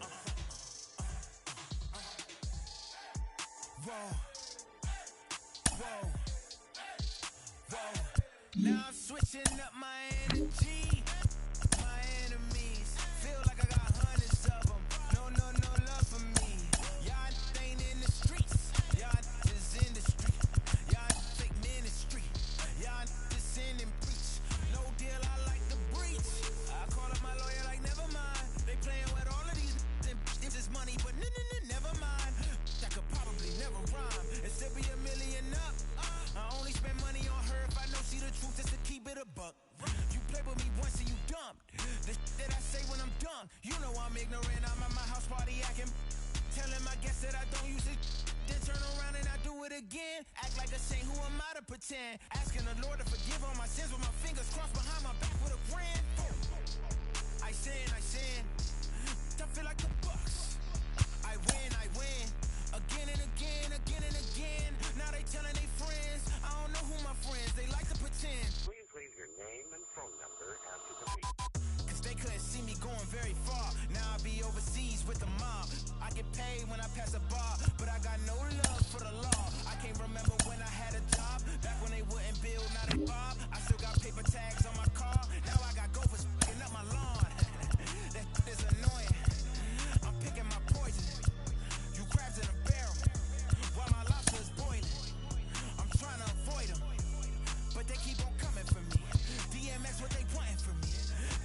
Now I'm switching up my energy. My enemies feel like I got hundreds of them. No love for me. Y'all ain't in the streets. Y'all just in the street. Y'all fake ministry. Y'all just in and preach. No deal, I like the breach. I call up my lawyer like, never mind. They playing with all of these. This is money, but never mind. That could probably never rhyme. And still be $1 million up. I only spend money on her if I know she the truth, just to keep it a buck. You played with me once and you dumped. The that I say when I'm done, you know I'm ignorant. I'm at my house party acting, telling my guests that I don't use it. Then turn around and I do it again. Act like a saint, who am I to pretend? Asking the Lord to forgive all my sins with my fingers crossed behind my back with a grin. I sin. I feel like the Bucks. I win. Again and again. Now they telling they friends. I don't know who my friends. They like to pretend. Please leave your name and phone number after the beep. Cause they couldn't see me going very far. Now I be overseas with the mob. I get paid when I pass a bar, but I got no love for the law. I can't remember when I had a job. Back when they wouldn't build, now they bob. I still got paper tags on my car. Now I got gophers picking up my lawn. That is annoying. I'm picking my poison. You crabs in a barrel while my lobster is boiling. I'm trying to avoid them, but they keep on coming for me. DMX, what they wanting from me.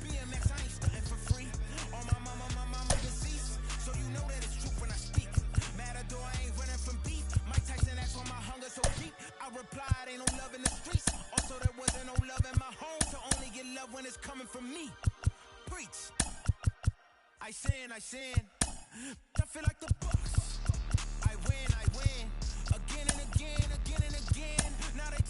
BMX, I ain't stunting for free. On my mama deceased, so you know that it's true when I speak. Matador, I ain't running from beef. Mike Tyson asked why my hunger so deep. I replied, ain't no love in the streets. Also, there wasn't no love in my home, so only get love when it's coming from me. Preach. I sin. I feel like the Bucks. I win. Again and again. Now they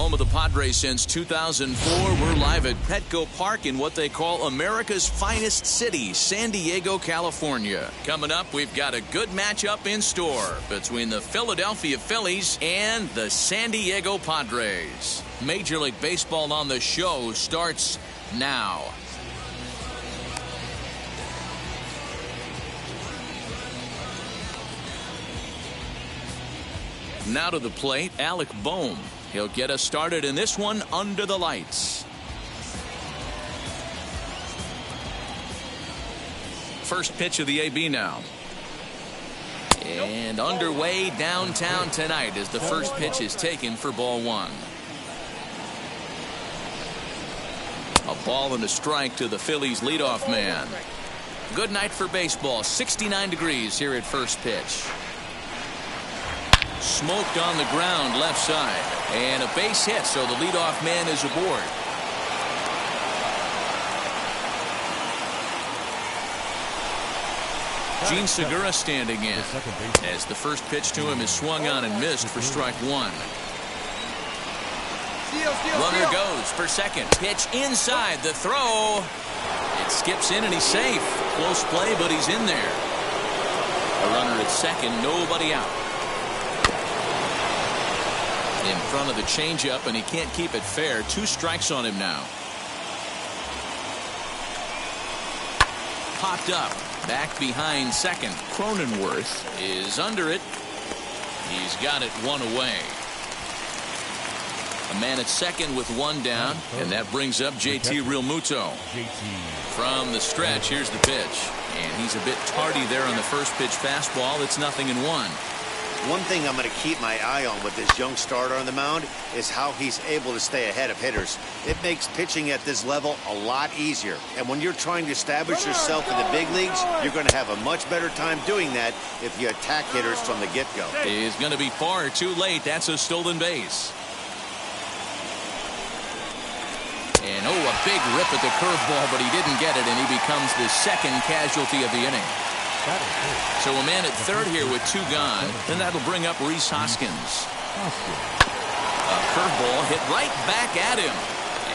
home of the Padres since 2004. We're live at Petco Park in what they call America's finest city, San Diego, California. Coming up, we've got a good matchup in store between the Philadelphia Phillies and the San Diego Padres. Major League Baseball on the show starts now. Now to the plate, Alec Bohm. He'll get us started in this one under the lights. First pitch of the AB now. And underway downtown tonight as the first pitch is taken for ball one. A ball and a strike to the Phillies leadoff man. Good night for baseball. 69 degrees here at first pitch. Smoked on the ground left side. And a base hit, so the leadoff man is aboard. Gene Segura standing in as the first pitch to him is swung on and missed for strike one. Runner goes for second. Pitch inside the throw. It skips in and he's safe. Close play, but he's in there. A runner at second, nobody out. In front of the changeup, and he can't keep it fair. 2 strikes on him now. Popped up. Back behind second. Cronenworth is under it. He's got it 1 away. A man at second with 1 down, and that brings up JT Realmuto. From the stretch, here's the pitch. And he's a bit tardy there on the first pitch fastball. It's 0-1. One thing I'm going to keep my eye on with this young starter on the mound is how he's able to stay ahead of hitters. It makes pitching at this level a lot easier. And when you're trying to establish yourself in the big leagues, you're going to have a much better time doing that if you attack hitters from the get-go. Is going to be far too late. That's a stolen base. And a big rip at the curveball, but he didn't get it, and he becomes the second casualty of the inning. So a man at third here with 2 gone, and that'll bring up Rhys Hoskins. A curveball hit right back at him,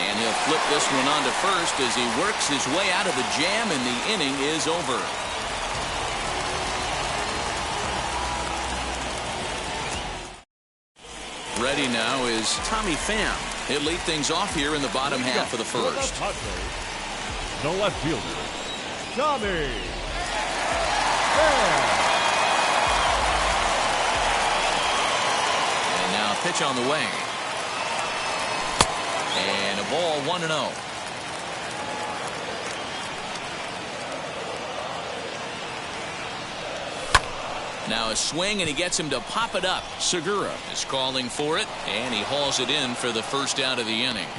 and he'll flip this one on to first as he works his way out of the jam, and the inning is over. Ready now is Tommy Pham. He'll lead things off here in the bottom half of the first. The left fielder, Tommy. And now a pitch on the way. And a ball 1-0. Now a swing, and he gets him to pop it up. Segura is calling for it, and he hauls it in for the first out of the inning.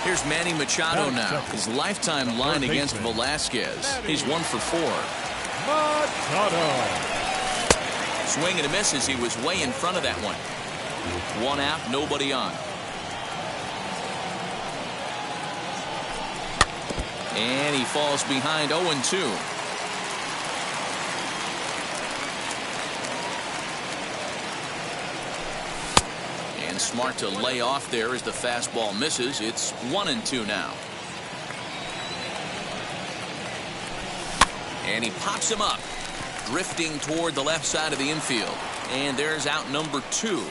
Here's Manny Machado now. His lifetime line against Velasquez. He's 1 for 4. Machado. Swing and a miss as he was way in front of that one. 1 out, nobody on. And he falls behind 0-2. And smart to lay off there as the fastball misses. It's 1-2 now. And he pops him up, drifting toward the left side of the infield. And there's out number 2.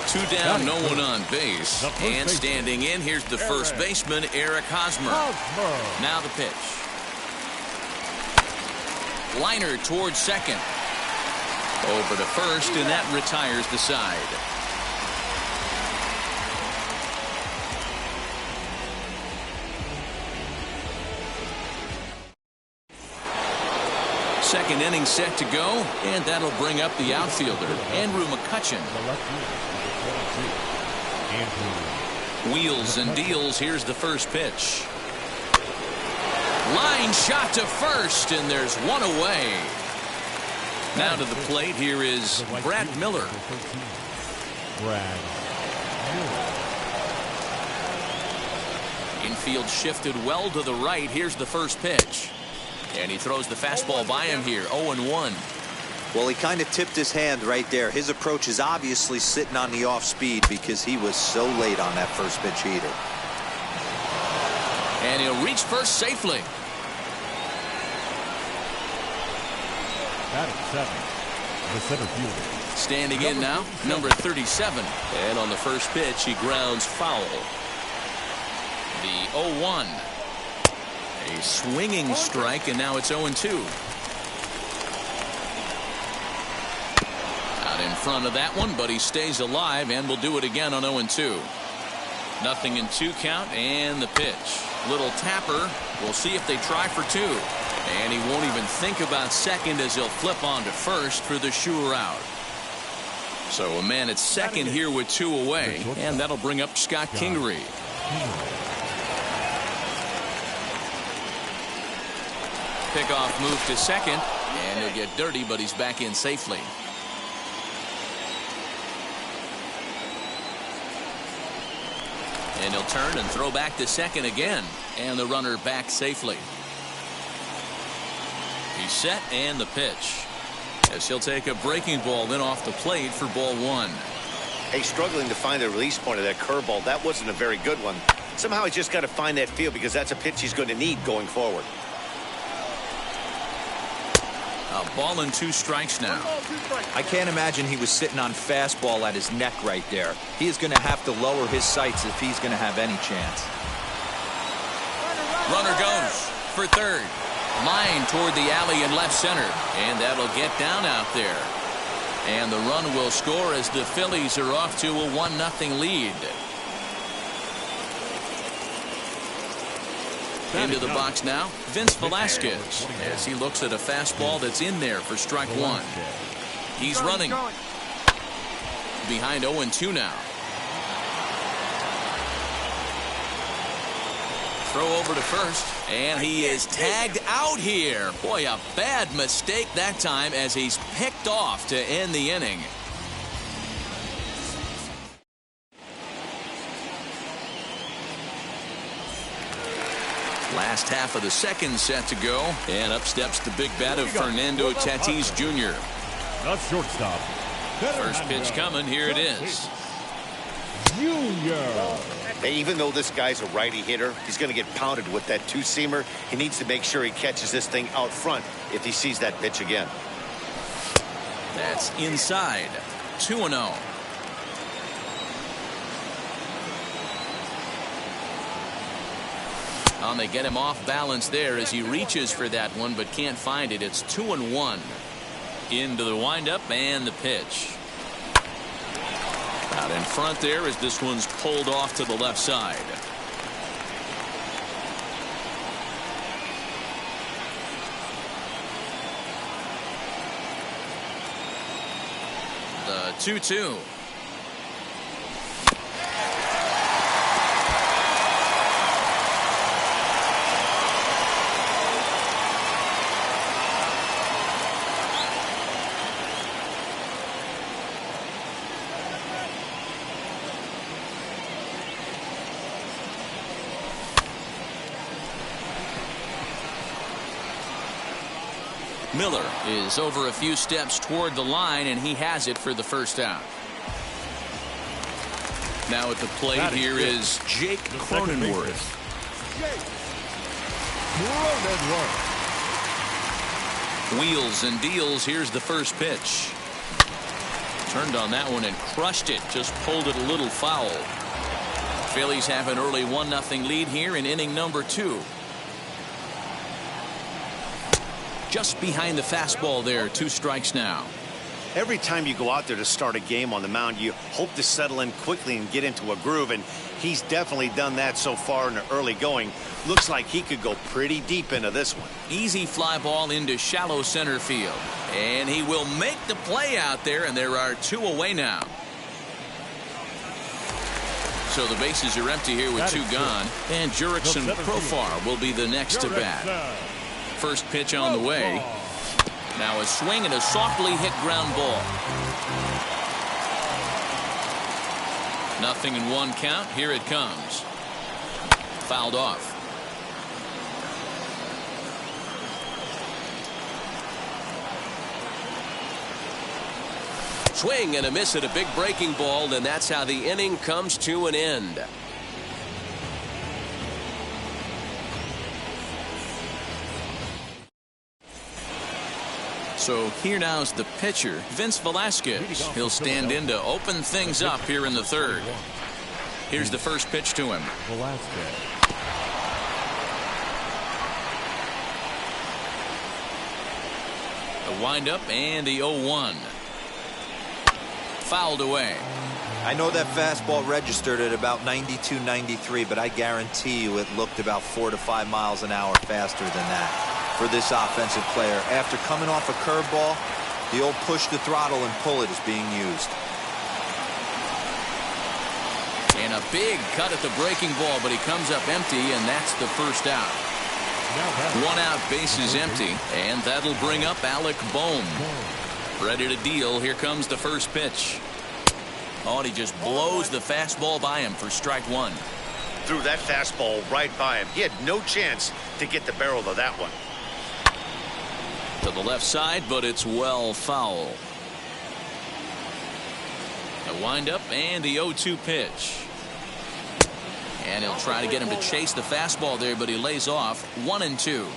2 down, no one on base. And standing in, here's the first baseman, Eric Hosmer. Now the pitch. Liner towards second. Over to first, and that retires the side. Second inning set to go, and that'll bring up the outfielder, Andrew McCutchen. Wheels and deals. Here's the first pitch. Line shot to first, and there's 1 away. Now to the plate, here is Brad Miller. Infield shifted well to the right. Here's the first pitch. And he throws the fastball by him here. 0-1. Well, he kind of tipped his hand right there. His approach is obviously sitting on the off speed because he was so late on that first pitch heater. And he'll reach first safely. Batting seventh, the center fielder. Standing in now, number 37. And on the first pitch, he grounds foul. The 0-1. A swinging strike, and now it's 0-2. Out in front of that one, but he stays alive and will do it again on 0-2. Nothing in 2 count, and the pitch. Little tapper. We'll see if they try for 2. And he won't even think about second as he'll flip on to first for the sure out. So a man at second here with 2 away, and that'll bring up Scott Kingery. Pickoff move to second, and he'll get dirty, but he's back in safely. And he'll turn and throw back to second again, and the runner back safely. He's set, and the pitch, as he'll take a breaking ball in off the plate for ball 1. Hey, struggling to find the release point of that curveball. That wasn't a very good one. Somehow he's just got to find that feel because that's a pitch he's going to need going forward. A ball and 2 strikes now. I can't imagine he was sitting on fastball at his neck right there. He is going to have to lower his sights if he's going to have any chance. Runner goes for third. Line toward the alley in left center, and that'll get down out there. And the run will score as the Phillies are off to a 1-0 lead. Into the box now, Vince Velasquez, as he looks at a fastball that's in there for strike 1. He's running. Behind 0-2 now. Throw over to first, and he is tagged out here. Boy, a bad mistake that time as he's picked off to end the inning. Last half of the second set to go, and up steps the big bat of Fernando Tatis Jr. The shortstop. First pitch coming. Here it is. Junior. Hey, even though this guy's a righty hitter, he's going to get pounded with that 2-seamer. He needs to make sure he catches this thing out front if he sees that pitch again. That's inside. 2-0. They get him off balance there as he reaches for that one but can't find it. It's 2-1. Into the windup and the pitch. Out in front there as this one's pulled off to the left side. The 2-2. Miller is over a few steps toward the line, and he has it for the first out. Now at the plate here is Jake Cronenworth. Wheels and deals. Here's the first pitch. Turned on that one and crushed it. Just pulled it a little foul. Phillies have an early 1-0 lead here in inning number 2. Just behind the fastball there. 2 strikes now. Every time you go out there to start a game on the mound, you hope to settle in quickly and get into a groove, and he's definitely done that so far in the early going. Looks like he could go pretty deep into this one. Easy fly ball into shallow center field, and he will make the play out there, and there are 2 away now. So the bases are empty here with 2 gone, and Jurickson Profar will be the next to bat. First pitch on the way. Now a swing and a softly hit ground ball. Nothing in 1 count. Here it comes. Fouled off. Swing and a miss at a big breaking ball, and that's how the inning comes to an end. So here now's the pitcher, Vince Velasquez. He'll stand in to open things up here in the third. Here's the first pitch to him. Velasquez. The windup and the 0-1. Fouled away. I know that fastball registered at about 92, 93, but I guarantee you it looked about 4 to 5 miles an hour faster than that for this offensive player. After coming off a curveball, the old push the throttle and pull it is being used. And a big cut at the breaking ball, but he comes up empty, and that's the first out. 1 out, bases empty, and that'll bring up Alec Bohm. Ready to deal. Here comes the first pitch. Oh, and he just blows the fastball by him for strike 1. Threw that fastball right by him. He had no chance to get the barrel of that one. To the left side, but it's well foul. The windup and the 0-2 pitch. And he'll try to get him to chase the fastball there, but he lays off. 1-2.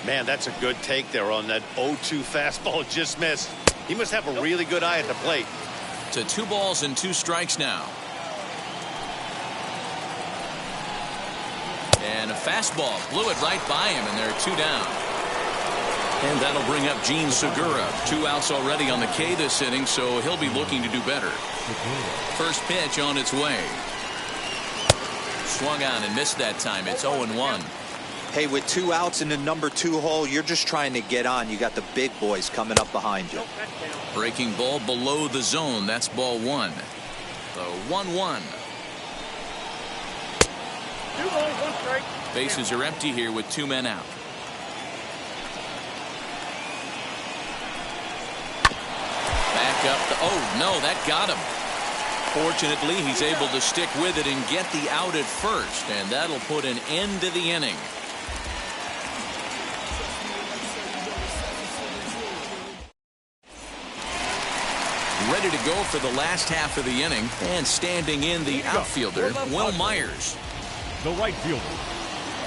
Man, that's a good take there on that 0-2 fastball. Just missed. He must have a really good eye at the plate. To 2 balls and 2 strikes now. And a fastball blew it right by him, and there are 2 down. And that'll bring up Gene Segura. 2 outs already on the K this inning, so he'll be looking to do better. First pitch on its way. Swung on and missed that time. It's 0-1. Hey, with 2 outs in the number 2 hole, you're just trying to get on. You got the big boys coming up behind you. Breaking ball below the zone. That's ball 1. The 1-1. 2 balls, 1 strike. Bases are empty here with 2 men out. Back up. Oh, no, that got him. Fortunately, he's able to stick with it and get the out at first, and that'll put an end to the inning. Ready to go for the last half of the inning, and standing in the outfielder, Will Myers. The right fielder,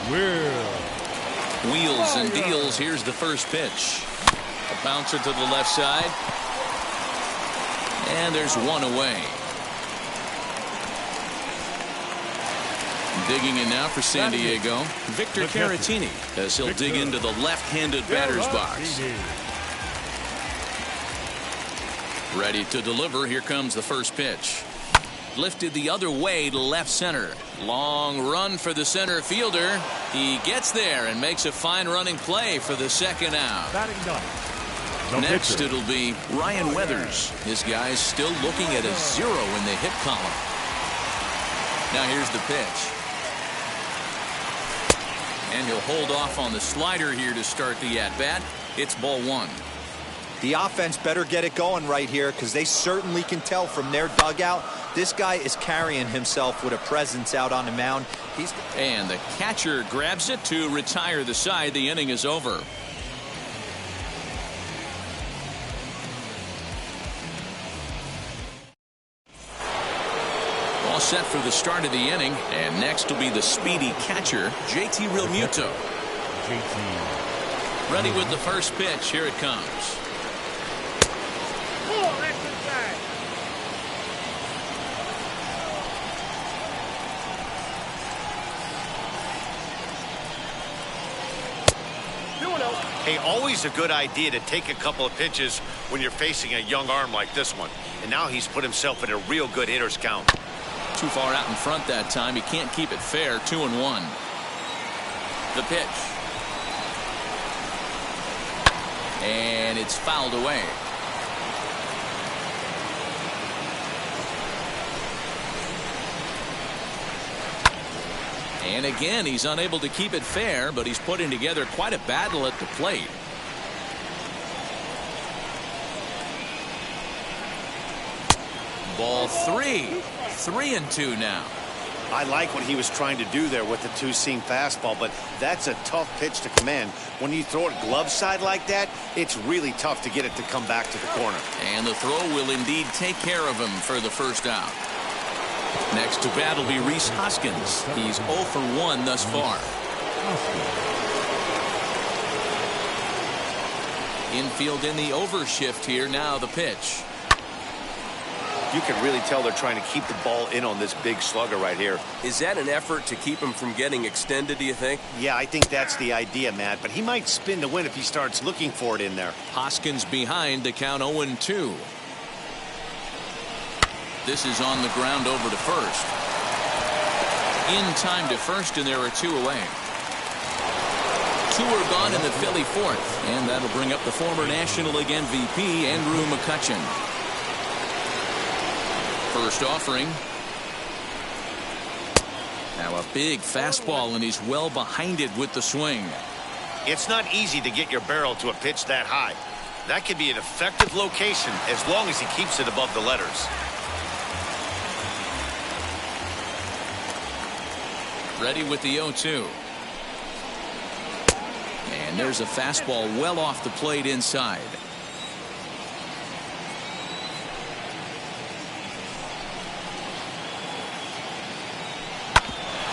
Will. Wheels and deals. Here's the first pitch. A bouncer to the left side. And there's 1 away. Digging in now for San Diego, Victor Caratini, as he'll dig into the left-handed batter's box. Ready to deliver. Here comes the first pitch. Lifted the other way to left center. Long run for the center fielder. He gets there and makes a fine running play for the second out. Next it'll be Ryan Weathers. His guy's still looking at a 0 in the hit column. Now here's the pitch. And he'll hold off on the slider here to start the at-bat. It's ball 1. The offense better get it going right here, because they certainly can tell from their dugout this guy is carrying himself with a presence out on the mound. And the catcher grabs it to retire the side. The inning is over. All set for the start of the inning, and next will be the speedy catcher, JT Realmuto. Ready with the first pitch. Here it comes. Hey, always a good idea to take a couple of pitches when you're facing a young arm like this one. And now he's put himself in a real good hitter's count. Too far out in front that time. He can't keep it fair. 2-1. The pitch. And it's fouled away. And again, he's unable to keep it fair, but he's putting together quite a battle at the plate. Ball 3. 3-2 now. I like what he was trying to do there with the two-seam fastball, but that's a tough pitch to command. When you throw it glove side like that, it's really tough to get it to come back to the corner. And the throw will indeed take care of him for the first out. Next to bat will be Rhys Hoskins. He's 0 for 1 thus far. Infield in the overshift here. Now the pitch. You can really tell they're trying to keep the ball in on this big slugger right here. Is that an effort to keep him from getting extended, do you think? Yeah, I think that's the idea, Matt, but he might spin to win if he starts looking for it in there. Hoskins behind the count 0-2. This is on the ground over to first. In time to first, and there are 2 away. 2 are gone in the Philly fourth, and that'll bring up the former National League MVP, Andrew McCutchen. First offering. Now a big fastball, and he's well behind it with the swing. It's not easy to get your barrel to a pitch that high. That could be an effective location as long as he keeps it above the letters. Ready with the 0-2. And there's a fastball well off the plate inside.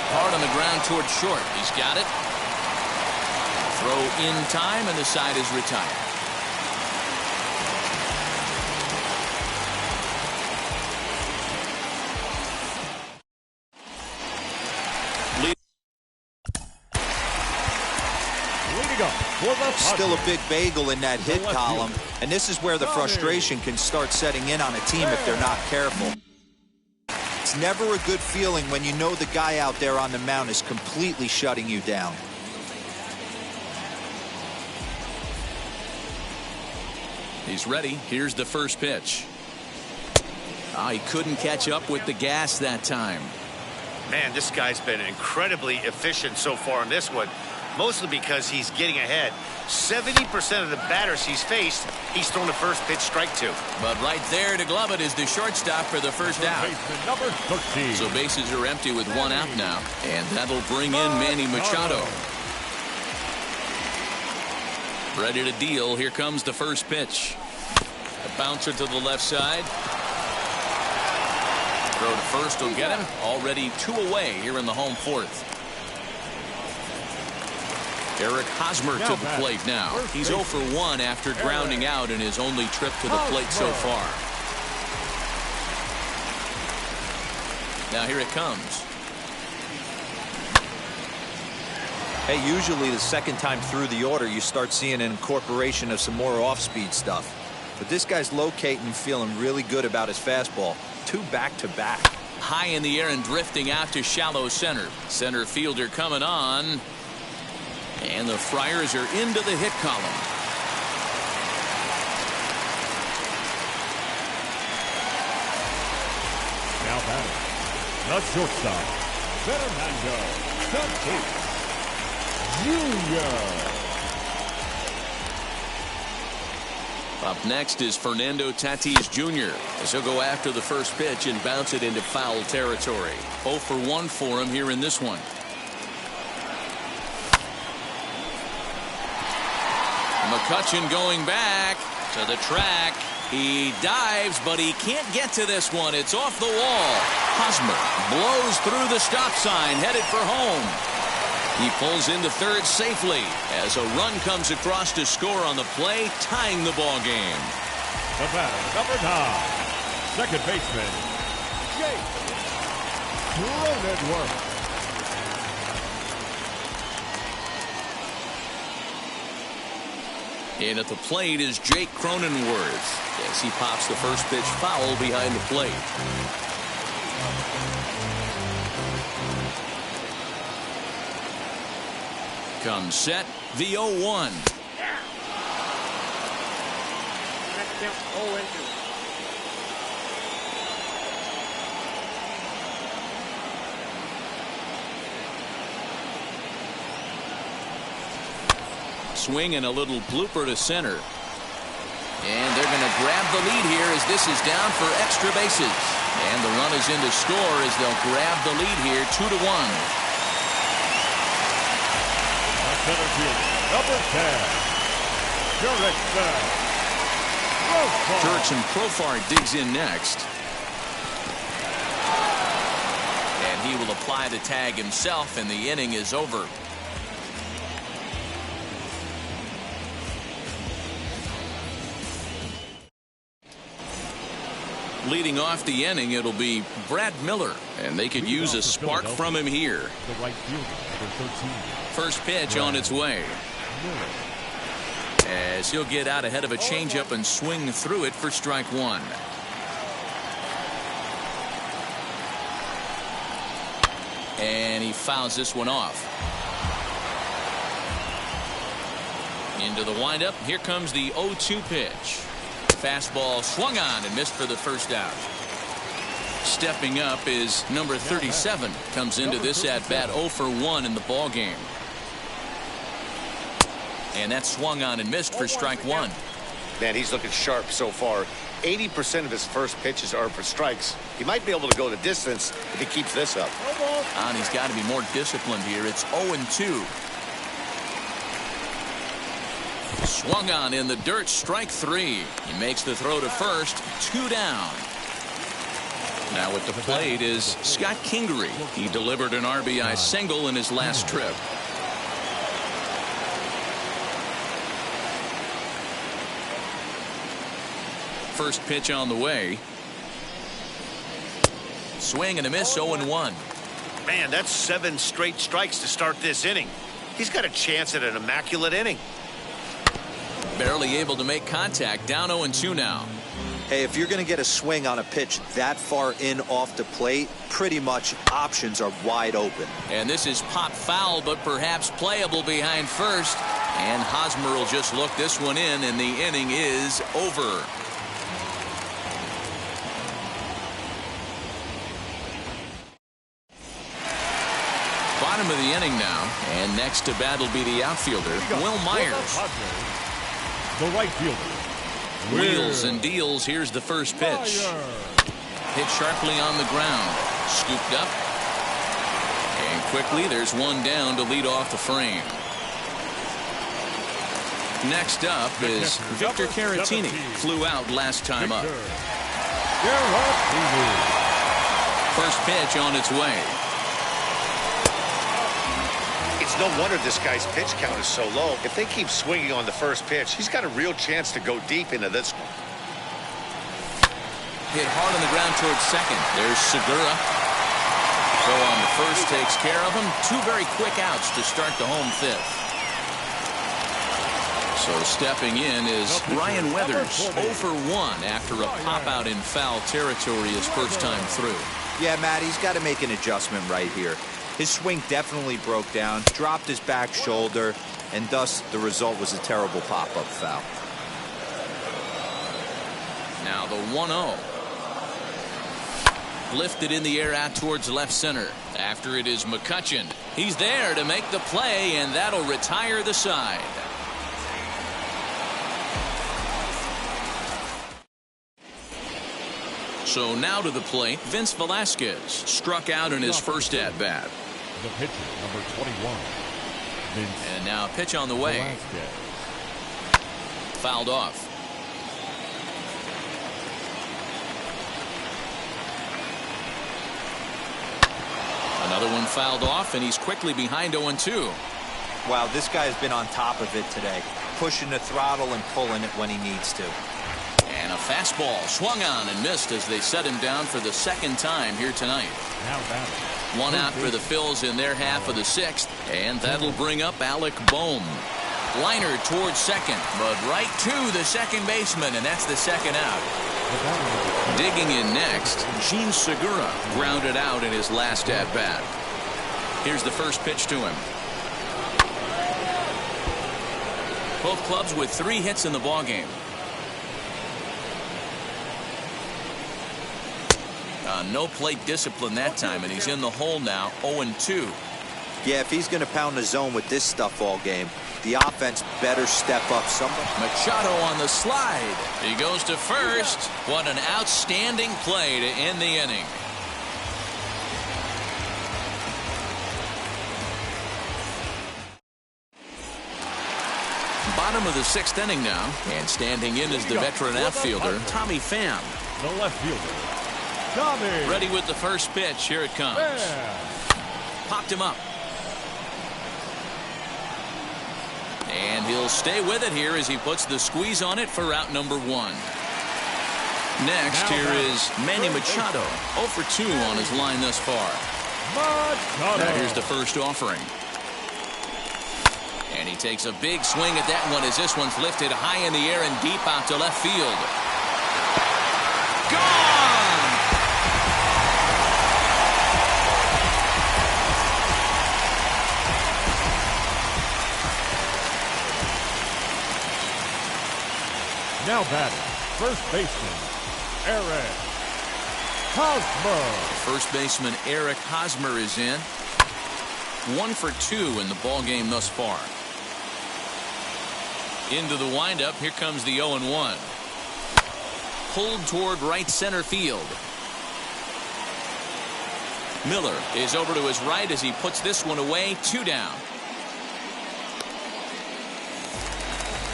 Hard on the ground toward short. He's got it. Throw in time, and the side is retired. Still a big bagel in that hit column, and this is where the frustration can start setting in on a team if they're not careful. It's never a good feeling when you know the guy out there on the mound is completely shutting you down. He's ready. Here's the first pitch. He couldn't catch up with the gas that time. Man, this guy's been incredibly efficient so far in this one, mostly because he's getting ahead. 70% of the batters he's faced, he's thrown the first pitch strike to. But right there to glove it is the shortstop for the first out. Number 13. So bases are empty with 1 out now, and that'll bring in Manny Machado. Ready to deal. Here comes the first pitch. A bouncer to the left side. Throw to first will get him. Already 2 away here in the home fourth. Eric Hosmer to the plate now. He's 0 for 1 after grounding out in his only trip to the plate so far. Now here it comes. Hey, usually the second time through the order you start seeing an incorporation of some more off-speed stuff. But this guy's locating and feeling really good about his fastball. 2 back-to-back. High in the air and drifting out to shallow center. Center fielder coming on. And the Friars are into the hit column. Now batting, the shortstop, Fernando Tatis Jr. Up next is Fernando Tatis Jr. as he'll go after the first pitch and bounce it into foul territory. 0 for 1 for him here in this one. McCutchen going back to the track. He dives, but he can't get to this one. It's off the wall. Hosmer blows through the stop sign, headed for home. He pulls into third safely as a run comes across to score on the play, tying the ball game. The batter, number 9, second baseman, Jake Cronenworth. And at the plate is Jake Cronenworth as he pops the first pitch foul behind the plate. Comes set, the 0-1. Swing and a little blooper to center. And they're going to grab the lead here as this is down for extra bases. And the run is in to score as they'll grab the lead here 2-1. Center field, number 10, Jurickson. Jurickson Profar digs in next. And he will apply the tag himself, and the inning is over. Leading off the inning, it'll be Brad Miller, and they could use a spark from him here. The right fielder, number 13. First pitch on its way. As he'll get out ahead of a changeup and swing through it for strike one. And he fouls this one off. Into the windup. Here comes the 0-2 pitch. Fastball swung on and missed for the first out. Stepping up is number 37. Comes into this at bat 0 for 1 in the ball game. And that swung on and missed for strike one. Man, he's looking sharp so far. 80% of his first pitches are for strikes. He might be able to go the distance if he keeps this up. And he's got to be more disciplined here. It's 0-2. Swung on in the dirt, strike three. He makes the throw to first, 2 down. Now at the plate is Scott Kingery. He delivered an RBI single in his last trip. First pitch on the way. Swing and a miss, 0-1. Man, that's 7 straight strikes to start this inning. He's got a chance at an immaculate inning. Barely able to make contact, down 0-2 now. Hey, if you're going to get a swing on a pitch that far in off the plate, pretty much options are wide open. And this is pop foul, but perhaps playable behind first. And Hosmer will just look this one in, and the inning is over. Bottom of the inning now, and next to bat will be the outfielder, Will Myers. The right fielder. Wheels and deals. Here's the first pitch. Hit sharply on the ground. Scooped up. And quickly there's one down to lead off the frame. Next up is Victor Caratini. Flew out last time up. First pitch on its way. It's no wonder this guy's pitch count is so low. If they keep swinging on the first pitch, he's got a real chance to go deep into this one. Hit hard on the ground towards second. There's Segura. Throw on the first takes care of him. 2 very quick outs to start the home fifth. So stepping in is Ryan Weathers, 0 for 1 after a pop-out in foul territory his first time through. Yeah, Matt, he's got to make an adjustment right here. His swing definitely broke down, dropped his back shoulder, and thus the result was a terrible pop-up foul. Now the 1-0. Lifted in the air out towards left center. After it is McCutchen. He's there to make the play, and that'll retire the side. So now to the plate, Vince Velasquez. Struck out in his first at-bat. The pitcher, number 21. Vince and now a pitch on the way. Velasquez. Fouled off. Another one fouled off, and he's quickly behind 0-2. Wow, this guy's been on top of it today. Pushing the throttle and pulling it when he needs to. And a fastball swung on and missed as they set him down for the second time here tonight. Now batting. 1 out for the Phils in their half of the 6th, and that'll bring up Alec Bohm. Liner towards second, but right to the second baseman, and that's the second out. Digging in next, Jean Segura grounded out in his last at-bat. Here's the first pitch to him. Both clubs with 3 hits in the ballgame. No plate discipline that time, and he's in the hole now, 0-2. Yeah, if he's going to pound the zone with this stuff all game, the offense better step up somebody. Machado on the slide. He goes to first. What an outstanding play to end the inning. Bottom of the 6th inning now, and standing in is the veteran outfielder, Tommy Pham. The left fielder, Tommy. Ready with the first pitch. Here it comes. Popped him up. And he'll stay with it here as he puts the squeeze on it for out number 1. Next, here is Manny Machado. 0 for 2 on his line thus far. Now here's the first offering. And he takes a big swing at that one as this one's lifted high in the air and deep out to left field. Gone! Now batting, first baseman, Eric Hosmer. First baseman Eric Hosmer is in. 1 for 2 in the ball game thus far. Into the windup. Here comes the 0-1. Pulled toward right center field. Miller is over to his right as he puts this one away. 2 down.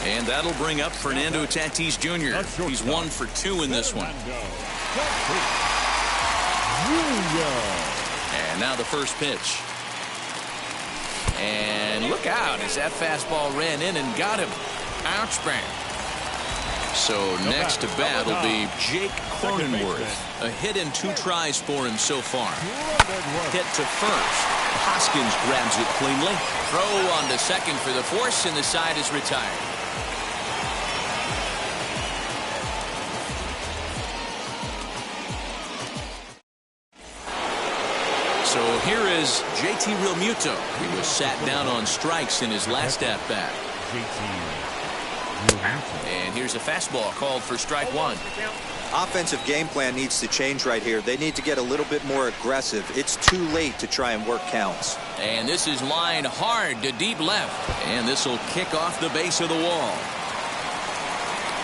And that'll bring up Fernando Tatis Jr. He's 1 for 2 in this one. And now the first pitch. And look out as that fastball ran in and got him. Ouch, bang. So next to bat will be Jake Cronenworth. A hit in 2 tries for him so far. Hit to first. Hoskins grabs it cleanly. Throw on to second for the force, and the side is retired. So here is JT Realmuto. He was sat down on strikes in his last at-bat. And here's a fastball called for strike 1. Offensive game plan needs to change right here. They need to get a little bit more aggressive. It's too late to try and work counts. And this is lined hard to deep left. And this will kick off the base of the wall.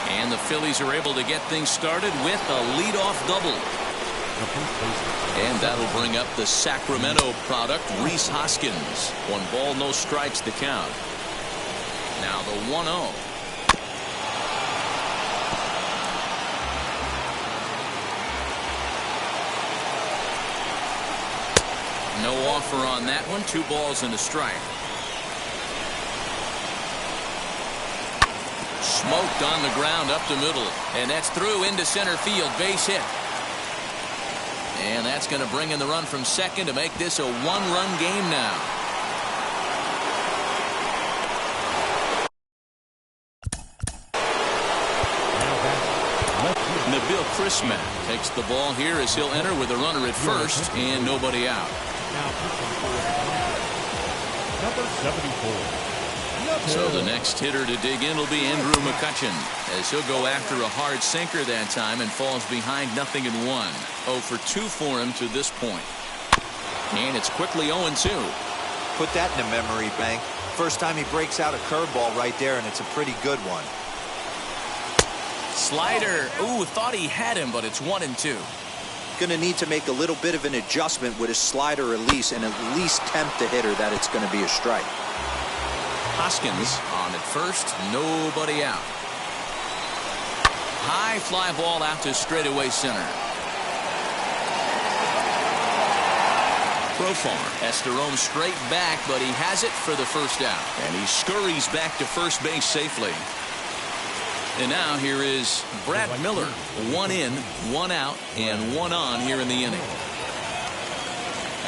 And the Phillies are able to get things started with a leadoff double. And that'll bring up the Sacramento product, Rhys Hoskins. 1 ball, no strikes to count. Now the 1-0. No offer on that one. 2 balls and a strike. Smoked on the ground up the middle. And that's through into center field. Base hit. And that's going to bring in the run from second to make this a 1-run game now. Nabil Crismatt takes the ball here as he'll enter with a runner at first and nobody out. Number 74. So the next hitter to dig in will be Andrew McCutchen as he'll go after a hard sinker that time and falls behind 0-1. 0 for 2 for him to this point. And it's quickly 0-2. Put that in a memory bank. First time he breaks out a curveball right there, and it's a pretty good one. Slider. Ooh, thought he had him, but it's 1-2. Going to need to make a little bit of an adjustment with his slider release and at least tempt the hitter that it's going to be a strike. Hoskins on at first, nobody out. High fly ball out to straightaway center. Profar has to roam straight back, but he has it for the first out. And he scurries back to first base safely. And now here is Brad Miller. 1 in, 1 out, and 1 on here in the inning.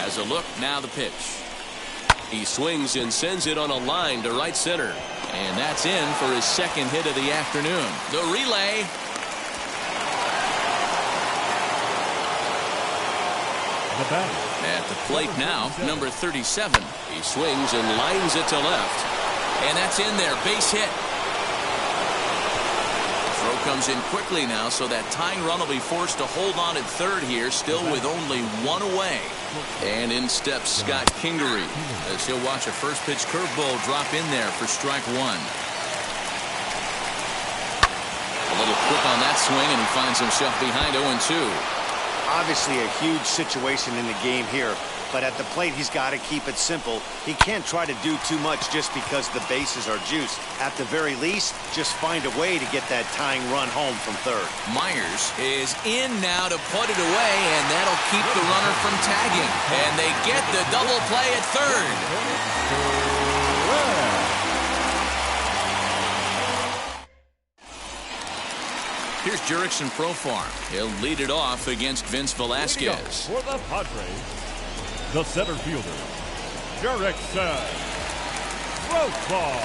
As a look, now the pitch. He swings and sends it on a line to right center. And that's in for his second hit of the afternoon. The relay. At the plate now, number 37. He swings and lines it to left. And that's in there. Base hit. Throw comes in quickly now, so that tying run will be forced to hold on at third here, still with only one away. And in steps Scott Kingery, as he'll watch a first pitch curveball drop in there for strike one. A little quick on that swing, and he finds himself behind 0-2. Obviously a huge situation in the game here, but at the plate he's got to keep it simple. He can't try to do too much just because the bases are juiced. At the very least, just find a way to get that tying run home from third. Myers is in now to put it away, and that'll keep the runner from tagging. And they get the double play at third. Here's Jurickson Profar. He'll lead it off against Vince Velasquez. For the Padres, the center fielder, Jurickson Profar.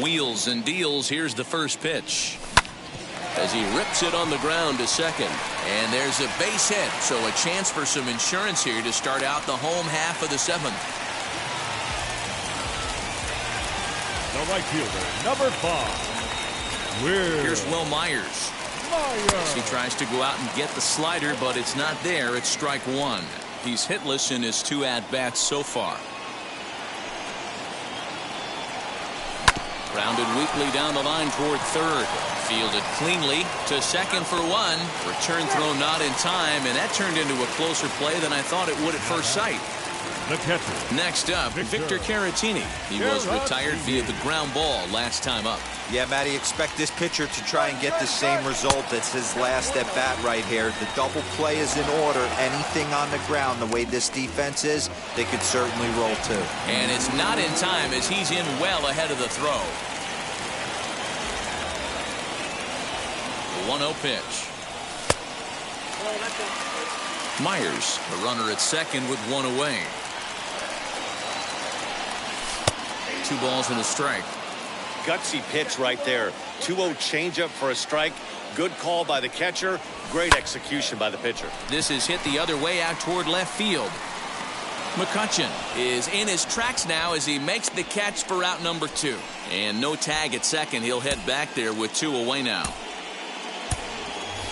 Wheels and deals. Here's the first pitch, as he rips it on the ground to second. And there's a base hit, so a chance for some insurance here to start out the home half of the seventh. The right fielder, number 5. Here's Will Myers. He tries to go out and get the slider, but it's not there. It's strike one. He's hitless in his 2 at-bats so far. Grounded weakly down the line toward third. Fielded cleanly to second for one. Return throw not in time, and that turned into a closer play than I thought it would at first sight. The catcher. Next up, Victor Caratini. He was retired via the ground ball last time up. Yeah, Matty, expect this pitcher to try and get the same result as his last at bat right here. The double play is in order. Anything on the ground, the way this defense is, they could certainly roll too. And it's not in time, as he's in well ahead of the throw. The 1-0 pitch. Myers, a runner at second with one away. 2 balls and a strike. Gutsy pitch right there. 2-0 changeup for a strike. Good call by the catcher. Great execution by the pitcher. This is hit the other way out toward left field. McCutchen is in his tracks now as he makes the catch for out number 2. And no tag at second. He'll head back there with 2 away now.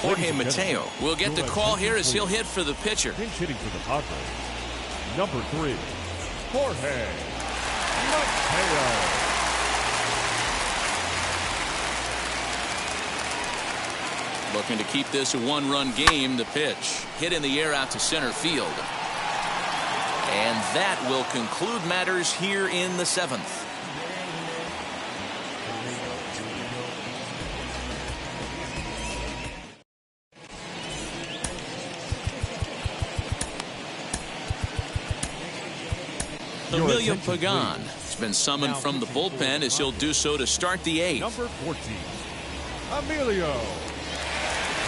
Jorge Mateo will get the call here as he'll hit for the pitcher. Pinch hitting for the Padres, number 3, Jorge Mateo. Looking to keep this a 1-run game. The pitch hit in the air out to center field. And that will conclude matters here in the 7th. Emilio Pagan has been summoned from the bullpen as he'll do so to start the 8th. Number 14, Emilio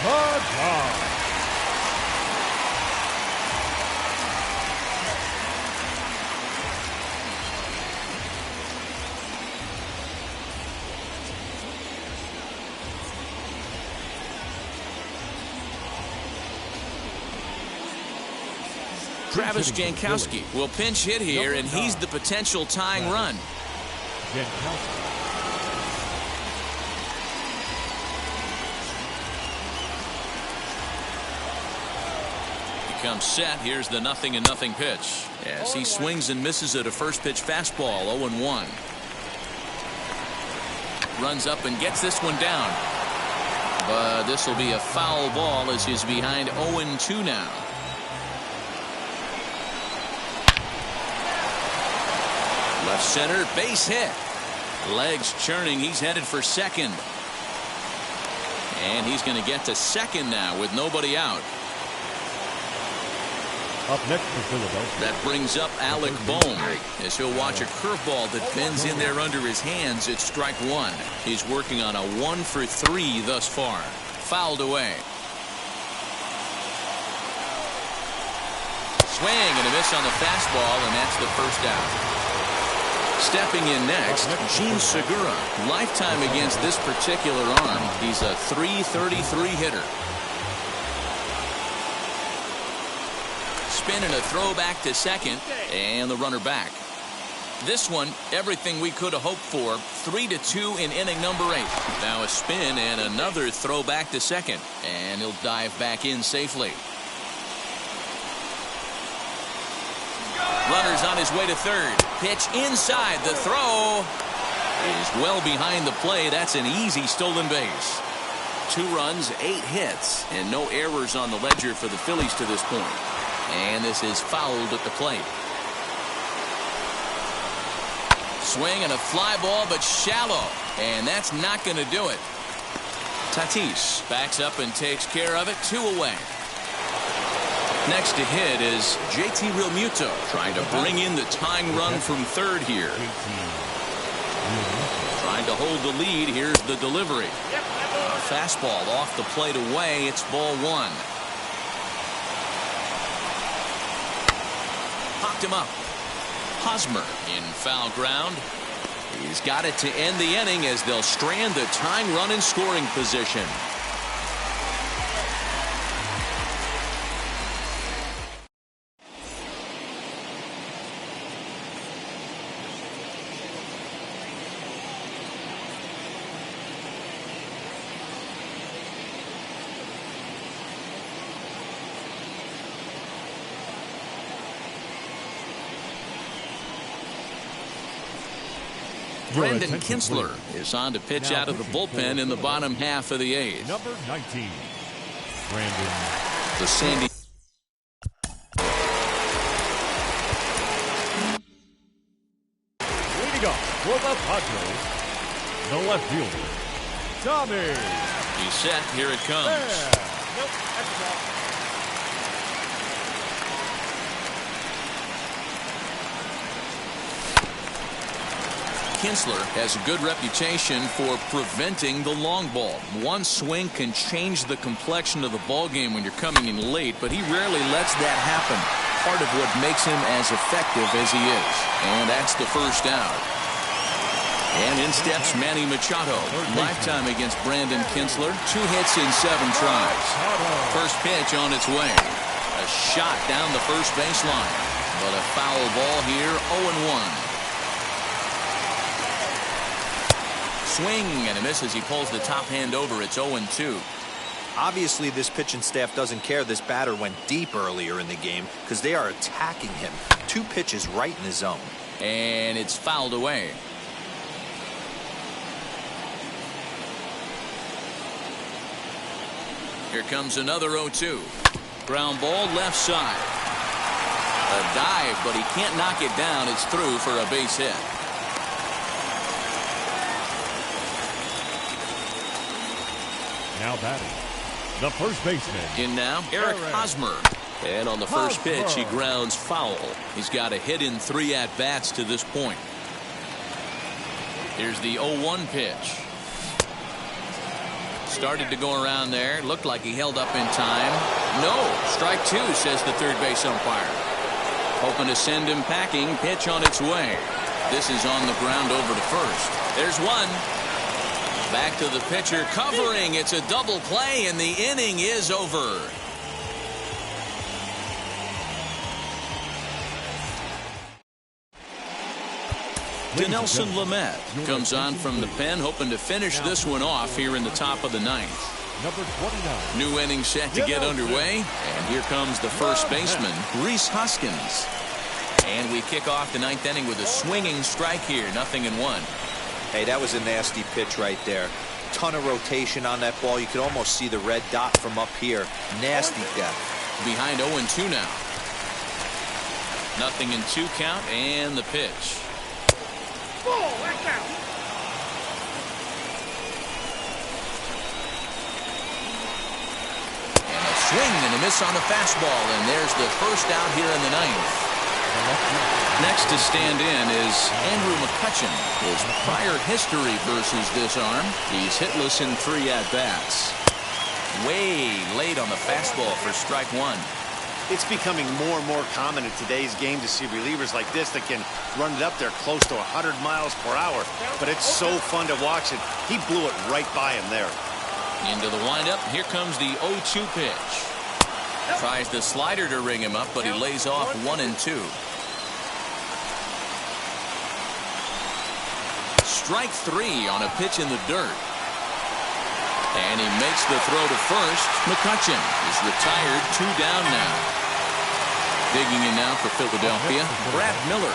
Pagan. Travis Jankowski will pinch hit here, and he's the potential tying run. Jankowski. Becomes set. Here's the 0-0 pitch as he swings and misses at a first pitch fastball. 0-1. Runs up and gets this one down, but this will be a foul ball as he's behind 0-2 now. Left center, base hit. Legs churning. He's headed for second. And he's going to get to second now with nobody out. Up next for Philadelphia. That brings up Alec Bohm as he'll watch a curveball that bends in there under his hands at strike 1. He's working on a 1-for-3 thus far. Fouled away. Swing and a miss on the fastball, and that's the first out. Stepping in next, Jean Segura. Lifetime against this particular arm. He's a .333 hitter. Spin and a throw back to second, and the runner back. This one, everything we could have hoped for. 3-2 in inning number 8. Now a spin and another throw back to second. And he'll dive back in safely. Runner's on his way to third. Pitch inside. The throw is well behind the play. That's an easy stolen base. 2 runs, 8 hits, and no errors on the ledger for the Phillies to this point. And this is fouled at the plate. Swing and a fly ball, but shallow. And that's not going to do it. Tatis backs up and takes care of it. 2 away. Next to hit is JT Realmuto, trying to bring in the tying run from third here. Trying to hold the lead. Here's the delivery. A fastball off the plate away. It's ball 1. Popped him up. Hosmer in foul ground. He's got it to end the inning as they'll strand the tying run in scoring position. Brandon Kinsler is on to pitch out of the bullpen in the bottom half of the 8th. Number 19, Brandon. The Sandy. Leading up for the Padres, the left fielder, Tommy. He's set. Here it comes. Nope, that's all. Kinsler has a good reputation for preventing the long ball. One swing can change the complexion of the ball game when you're coming in late, but he rarely lets that happen. Part of what makes him as effective as he is. And that's the first out. And in steps Manny Machado. Lifetime against Brandon Kinsler. 2 hits in 7 tries. First pitch on its way. A shot down the first baseline. But a foul ball here, 0-1. Swing and a miss as he pulls the top hand over. It's 0-2. Obviously, this pitching staff doesn't care this batter went deep earlier in the game because they are attacking him. 2 pitches right in the zone. And it's fouled away. Here comes another 0-2. Ground ball left side. A dive, but he can't knock it down. It's through for a base hit. Now batting, the first baseman. In now, Eric Hosmer. And on the first pitch, he grounds foul. He's got a hit in 3 at-bats to this point. Here's the 0-1 pitch. Started to go around there. Looked like he held up in time. No, strike 2, says the third base umpire. Hoping to send him packing. Pitch on its way. This is on the ground over to first. There's one. Back to the pitcher, covering. It's a double play, and the inning is over. Dinelson Lamet comes on from the pen, hoping to finish this one off here in the top of the 9th. Number 29. New inning set to get underway, and here comes the first baseman, Rhys Hoskins. And we kick off the 9th inning with a swinging strike here, 0-1. Hey, that was a nasty pitch right there. Ton of rotation on that ball. You could almost see the red dot from up here. Nasty death. Behind 0-2 now. 0-2 count, and the pitch. Ball, that's out. And a swing and a miss on the fastball, and there's the first out here in the 9th. Next to stand in is Andrew McCutchen. His prior history versus this arm, he's hitless in 3 at-bats. Way late on the fastball for strike 1. It's becoming more and more common in today's game to see relievers like this that can run it up there close to 100 miles per hour. But it's so fun to watch it. He blew it right by him there. Into the windup. Here comes the 0-2 pitch. Tries the slider to ring him up, but he lays off 1-2. strike 3 on a pitch in the dirt. And he makes the throw to first. McCutchen is retired, 2 down now. Digging in now for Philadelphia, Brad Miller.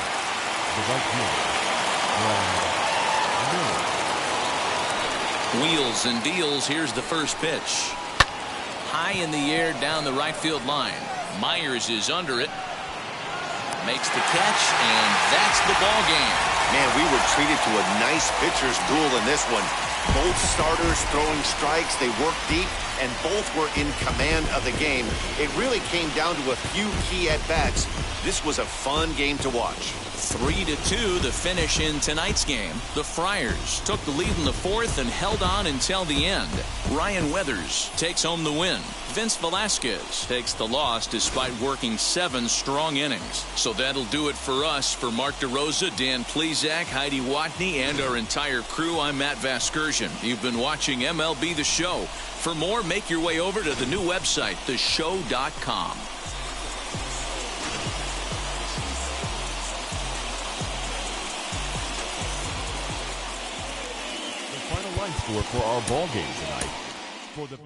Wheels and deals. Here's the first pitch. High in the air down the right field line. Myers is under it. Makes the catch, and that's the ball game. Man, we were treated to a nice pitcher's duel in this one. Both starters throwing strikes. They worked deep, and both were in command of the game. It really came down to a few key at-bats. This was a fun game to watch. 3-2 the finish in tonight's game. The Friars took the lead in the 4th and held on until the end. Ryan Weathers takes home the win. Vince Velasquez takes the loss despite working 7 strong innings. So that'll do it for us. For Mark DeRosa, Dan Plesac, Heidi Watney, and our entire crew, I'm Matt Vasgersian. You've been watching MLB The Show. For more, make your way over to the new website, theshow.com. Line score for our ball game tonight. For the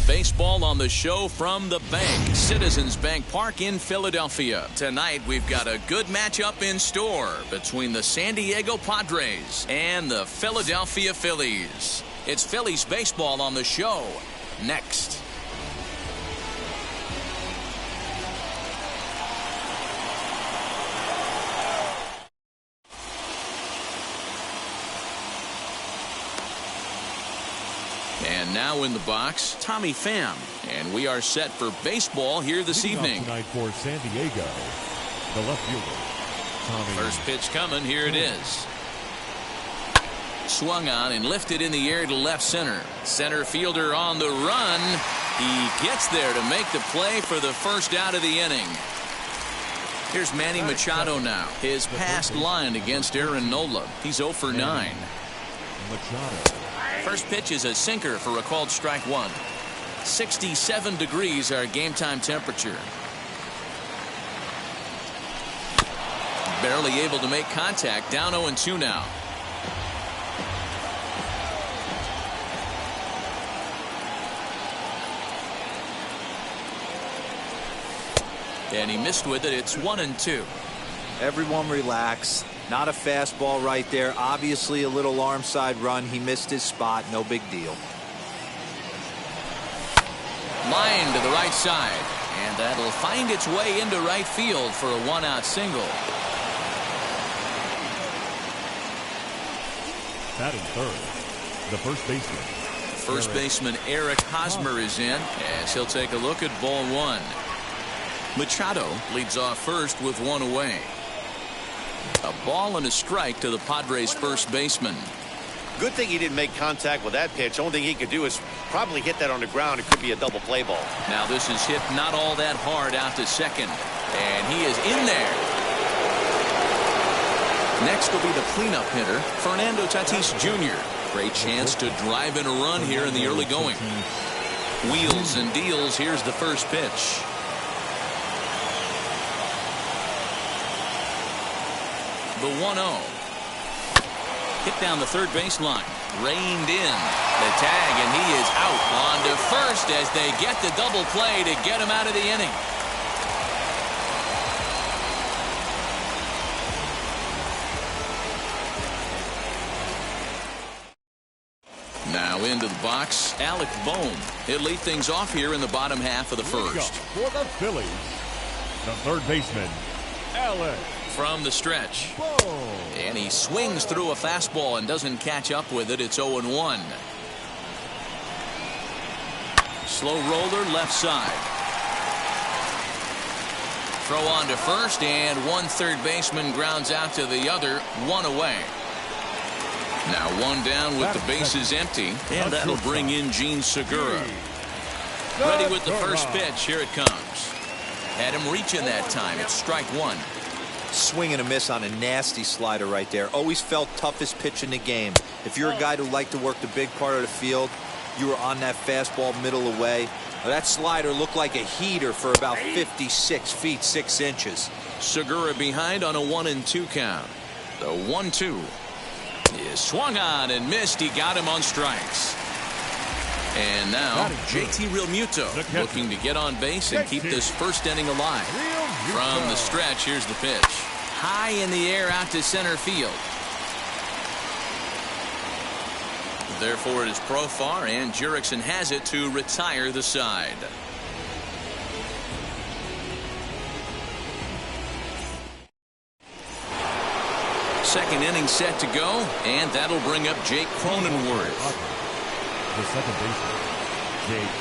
baseball on the show from the bank, Citizens Bank Park in Philadelphia. Tonight we've got a good matchup in store between the San Diego Padres and the Philadelphia Phillies. It's Phillies baseball on the show next. And now in the box, Tommy Pham. And we are set for baseball here this evening. Tonight for San Diego, the left fielder, Tommy. First pitch coming. Here it is. Swung on and lifted in the air to left center. Center fielder on the run. He gets there to make the play for the first out of the inning. Here's Manny Machado now. His past line against Aaron Nola. He's 0 for 9. Machado. First pitch is a sinker for a called strike 1. 67 degrees our game time temperature. Barely able to make contact. Down 0-2 now. And he missed with it. It's 1-2. Everyone relax. Not a fastball right there. Obviously a little arm side run. He missed his spot. No big deal. Line to the right side. And that'll find its way into right field for a 1-out single. Batting third, the first baseman. First baseman Eric Hosmer is in as he'll take a look at ball 1. Machado leads off first with 1 away. A ball and a strike to the Padres first baseman. Good thing he didn't make contact with that pitch. Only thing he could do is probably hit that on the ground. It could be a double play ball. Now this is hit not all that hard out to second. And he is in there. Next will be the cleanup hitter, Fernando Tatis Jr. Great chance to drive in a run here in the early going. Wheels and deals. Here's the first pitch. The 1-0. Hit down the third baseline. Reined in. The tag, and he is out. On to first as they get the double play to get him out of the inning. Now into the box, Alec Bohm. He'll lead things off here in the bottom half of the first. For the Phillies, the third baseman, Alec. From the stretch. Bohm. And he swings through a fastball and doesn't catch up with it. It's 0-1. Slow roller left side. Throw on to first, and one third baseman grounds out to the other. 1 away. Now 1 down with the bases empty, and that'll bring in Gene Segura. Ready with the first pitch. Here it comes. Had him reaching that time. It's strike 1. Swing and a miss on a nasty slider right there. Always felt toughest pitch in the game. If you're a guy who liked to work the big part of the field, you were on that fastball middle away. That slider looked like a heater for about 56 feet 6 inches. Segura behind on a 1-2 count. The 1-2 is swung on and missed. He got him on strikes. And now JT Realmuto looking to get on base and keep this first inning alive. From the stretch, here's the pitch. High in the air out to center field. Therefore, it is Profar, and Jurickson has it to retire the side. Second inning set to go, and that'll bring up Jake Cronenworth. The second baseman, Jake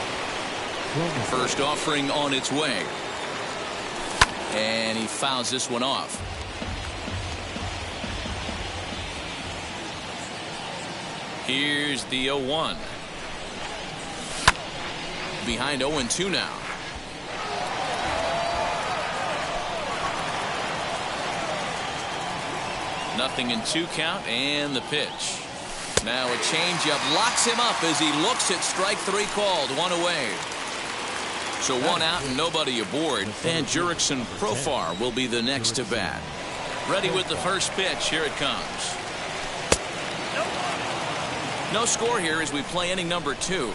Cronenworth. First offering on its way. And he fouls this one off. Here's the 0-1. Behind 0-2 now. Nothing in 2 count, and the pitch. Now a changeup locks him up as he looks at strike 3 called. 1 away. So 1 out and nobody aboard. And Jurickson Profar will be the next to bat. Ready with the first pitch. Here it comes. No score here as we play inning number 2.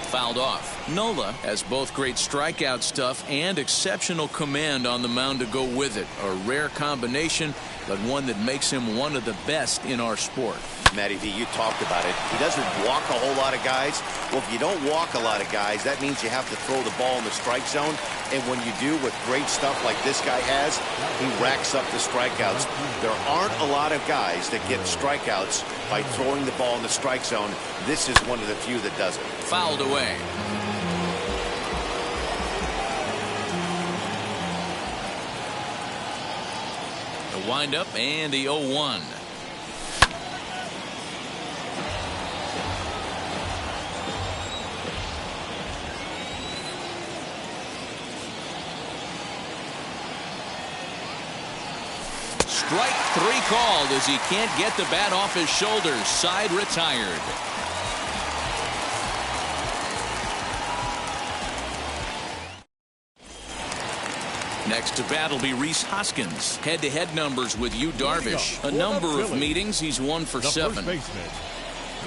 Fouled off. Nola has both great strikeout stuff and exceptional command on the mound to go with it. A rare combination, but one that makes him one of the best in our sport. Matty V, you talked about it. He doesn't walk a whole lot of guys. Well, if you don't walk a lot of guys, that means you have to throw the ball in the strike zone. And when you do with great stuff like this guy has, he racks up the strikeouts. There aren't a lot of guys that get strikeouts by throwing the ball in the strike zone. This is one of the few that does it. Fouled away. The windup and the 0-1. Strike 3 called as he can't get the bat off his shoulders. Side retired. Next to bat will be Rhys Hoskins. Head-to-head numbers with Yu Darvish. A number of meetings. He's 1 for 7.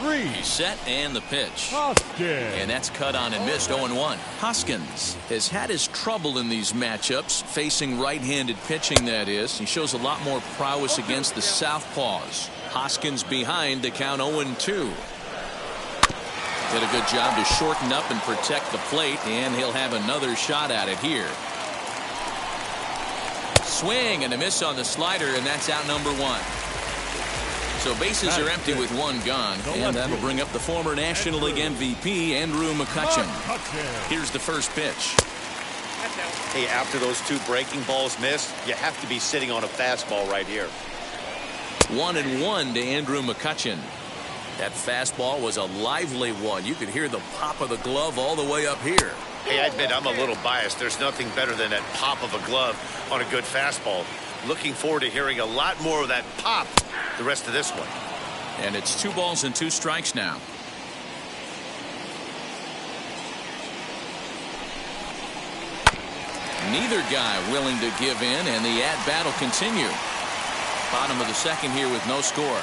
3. He's set and the pitch. Hoskins. And that's cut on and missed 0-1. Hoskins has had his trouble in these matchups, facing right-handed pitching, that is. He shows a lot more prowess against the southpaws. Hoskins behind the count 0-2. Did a good job to shorten up and protect the plate, and he'll have another shot at it here. Swing and a miss on the slider, and that's out number 1. So bases are empty with one gone, and that'll bring up the former National League MVP, Andrew McCutchen. Here's the first pitch. Hey, after those 2 breaking balls missed, you have to be sitting on a fastball right here. 1-1 to Andrew McCutchen. That fastball was a lively one. You could hear the pop of the glove all the way up here. Hey, I admit I'm a little biased. There's nothing better than that pop of a glove on a good fastball. Looking forward to hearing a lot more of that pop the rest of this one. And it's 2 balls and 2 strikes now. Neither guy willing to give in, and the at-bat will continue. Bottom of the second here with no score.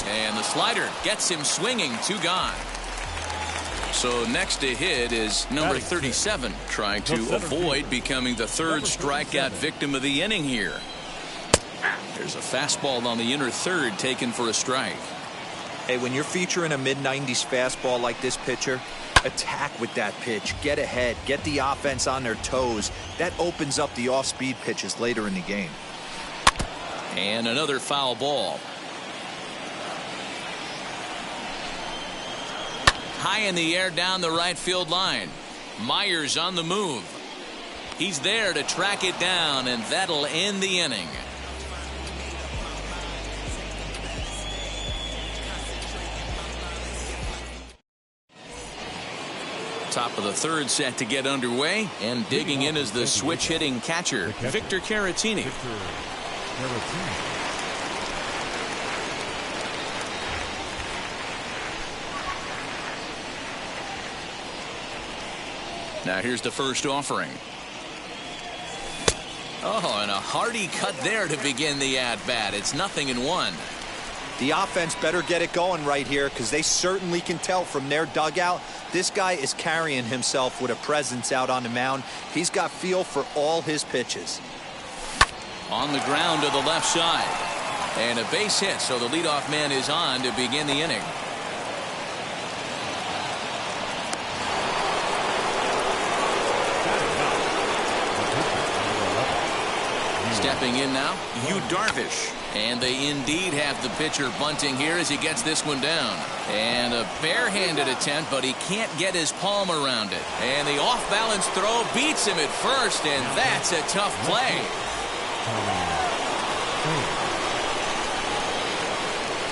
And the slider gets him swinging. 2 gone. So next to hit is number 37, trying to avoid becoming the 3rd strikeout victim of the inning here. There's a fastball on the inner third taken for a strike. Hey, when you're featuring a mid-90s fastball like this pitcher, attack with that pitch. Get ahead. Get the offense on their toes. That opens up the off-speed pitches later in the game. And another foul ball. High in the air down the right field line. Myers on the move. He's there to track it down, and that'll end the inning. Top of the 3rd set to get underway, and digging in is the switch hitting catcher, Victor Caratini. Now here's the first offering. Oh, and a hearty cut there to begin the at-bat. It's 0-1. The offense better get it going right here, because they certainly can tell from their dugout this guy is carrying himself with a presence out on the mound. He's got feel for all his pitches. On the ground to the left side. And a base hit, so the leadoff man is on to begin the inning. Stepping in now, Yu Darvish. And they indeed have the pitcher bunting here as he gets this one down. And a barehanded attempt, but he can't get his palm around it. And the off-balance throw beats him at first, and that's a tough play.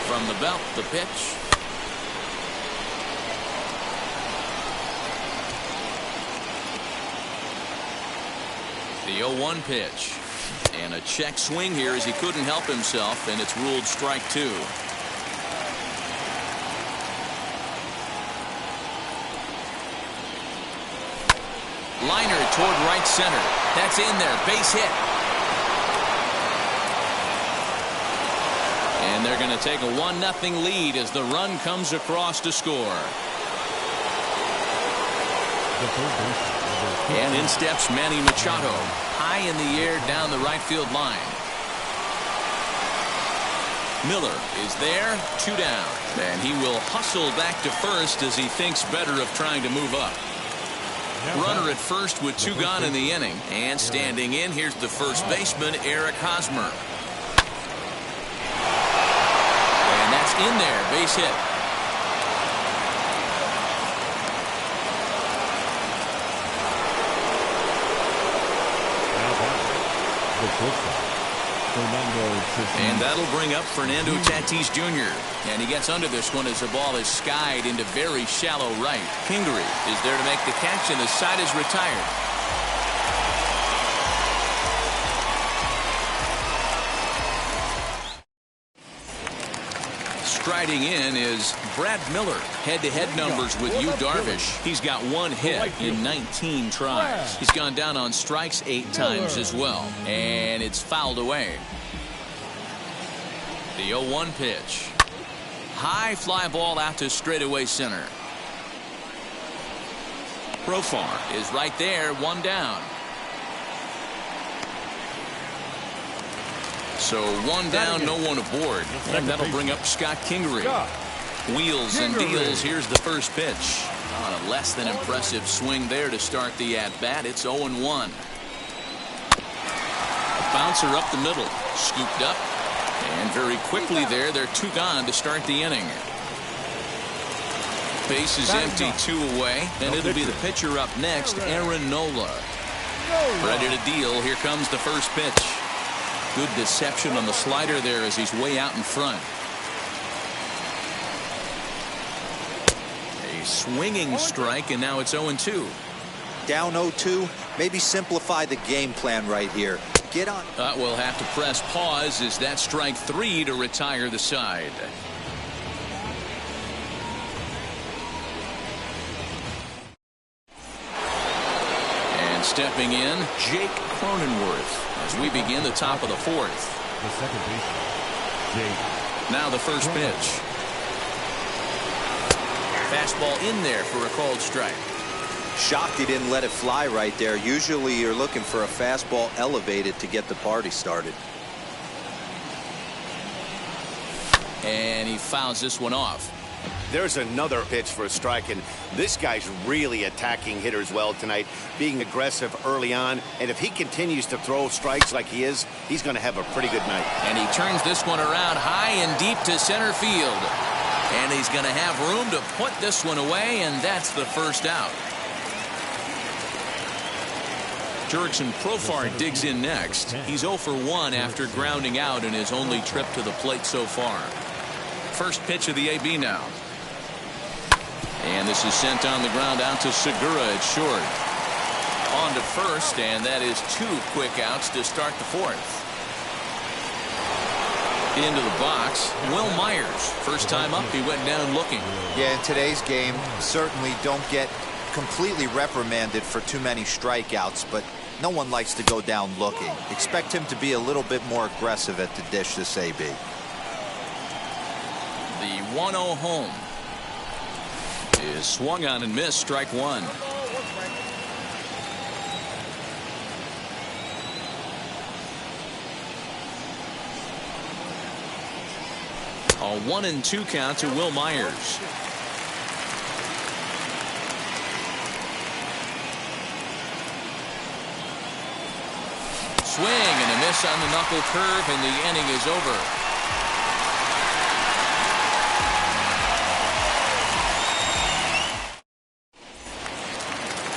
From the belt, the pitch. The 0-1 pitch. And a check swing here as he couldn't help himself, and it's ruled strike 2. Liner toward right center. That's in there. Base hit. And they're going to take a 1-0 lead as the run comes across to score. And in steps Manny Machado. High in the air down the right field line. Miller is there, 2 down. And he will hustle back to first as he thinks better of trying to move up. Runner at first with 2 gone in the inning. And standing in, here's the first baseman, Eric Hosmer. And that's in there, base hit. And that'll bring up Fernando Tatis Jr. And he gets under this one as the ball is skied into very shallow right. Kingery is there to make the catch, and the side is retired. Striding in is Brad Miller. Head-to-head numbers with Yu Darvish. He's got 1 hit in 19 tries. He's gone down on strikes 8 times as well. And it's fouled away. The 0-1 pitch. High fly ball out to straightaway center. Profar is right there, 1 down. So 1 down, no one aboard. And that'll bring up Scott Kingery. Wheels and deals. Here's the first pitch. On a less than impressive swing there to start the at-bat. It's 0-1. A bouncer up the middle. Scooped up. And very quickly there, they're 2 gone to start the inning. Base is empty, 2 away. And it'll be the pitcher up next, Aaron Nola. Ready to deal. Here comes the first pitch. Good deception on the slider there as he's way out in front. A swinging strike, and now it's 0-2. Down 0-2. Maybe simplify the game plan right here. Get on. We'll have to press pause as that strike 3 to retire the side. And stepping in, Jake Cronenworth as we begin the top of the 4th. The second baseman, Jake. Now the first pitch. Fastball in there for a called strike. Shocked he didn't let it fly right there. Usually you're looking for a fastball elevated to get the party started. And he fouls this one off. There's another pitch for a strike, and this guy's really attacking hitters well tonight, being aggressive early on. And if he continues to throw strikes like he is, he's going to have a pretty good night. And he turns this one around high and deep to center field. And he's going to have room to put this one away, and that's the first out. Jurickson Profar digs in next. He's 0 for 1 after grounding out in his only trip to the plate so far. First pitch of the AB now. And this is sent on the ground out to Segura at short. On to first, and that is 2 quick outs to start the 4th. Into the box, Will Myers. First time up, he went down looking. Yeah, in today's game, certainly don't get completely reprimanded for too many strikeouts, but no one likes to go down looking. Expect him to be a little bit more aggressive at the dish this AB. The 1-0 home is swung on and missed, strike 1. A 1-2 count to Will Myers. Swing and a miss on the knuckle curve, and the inning is over.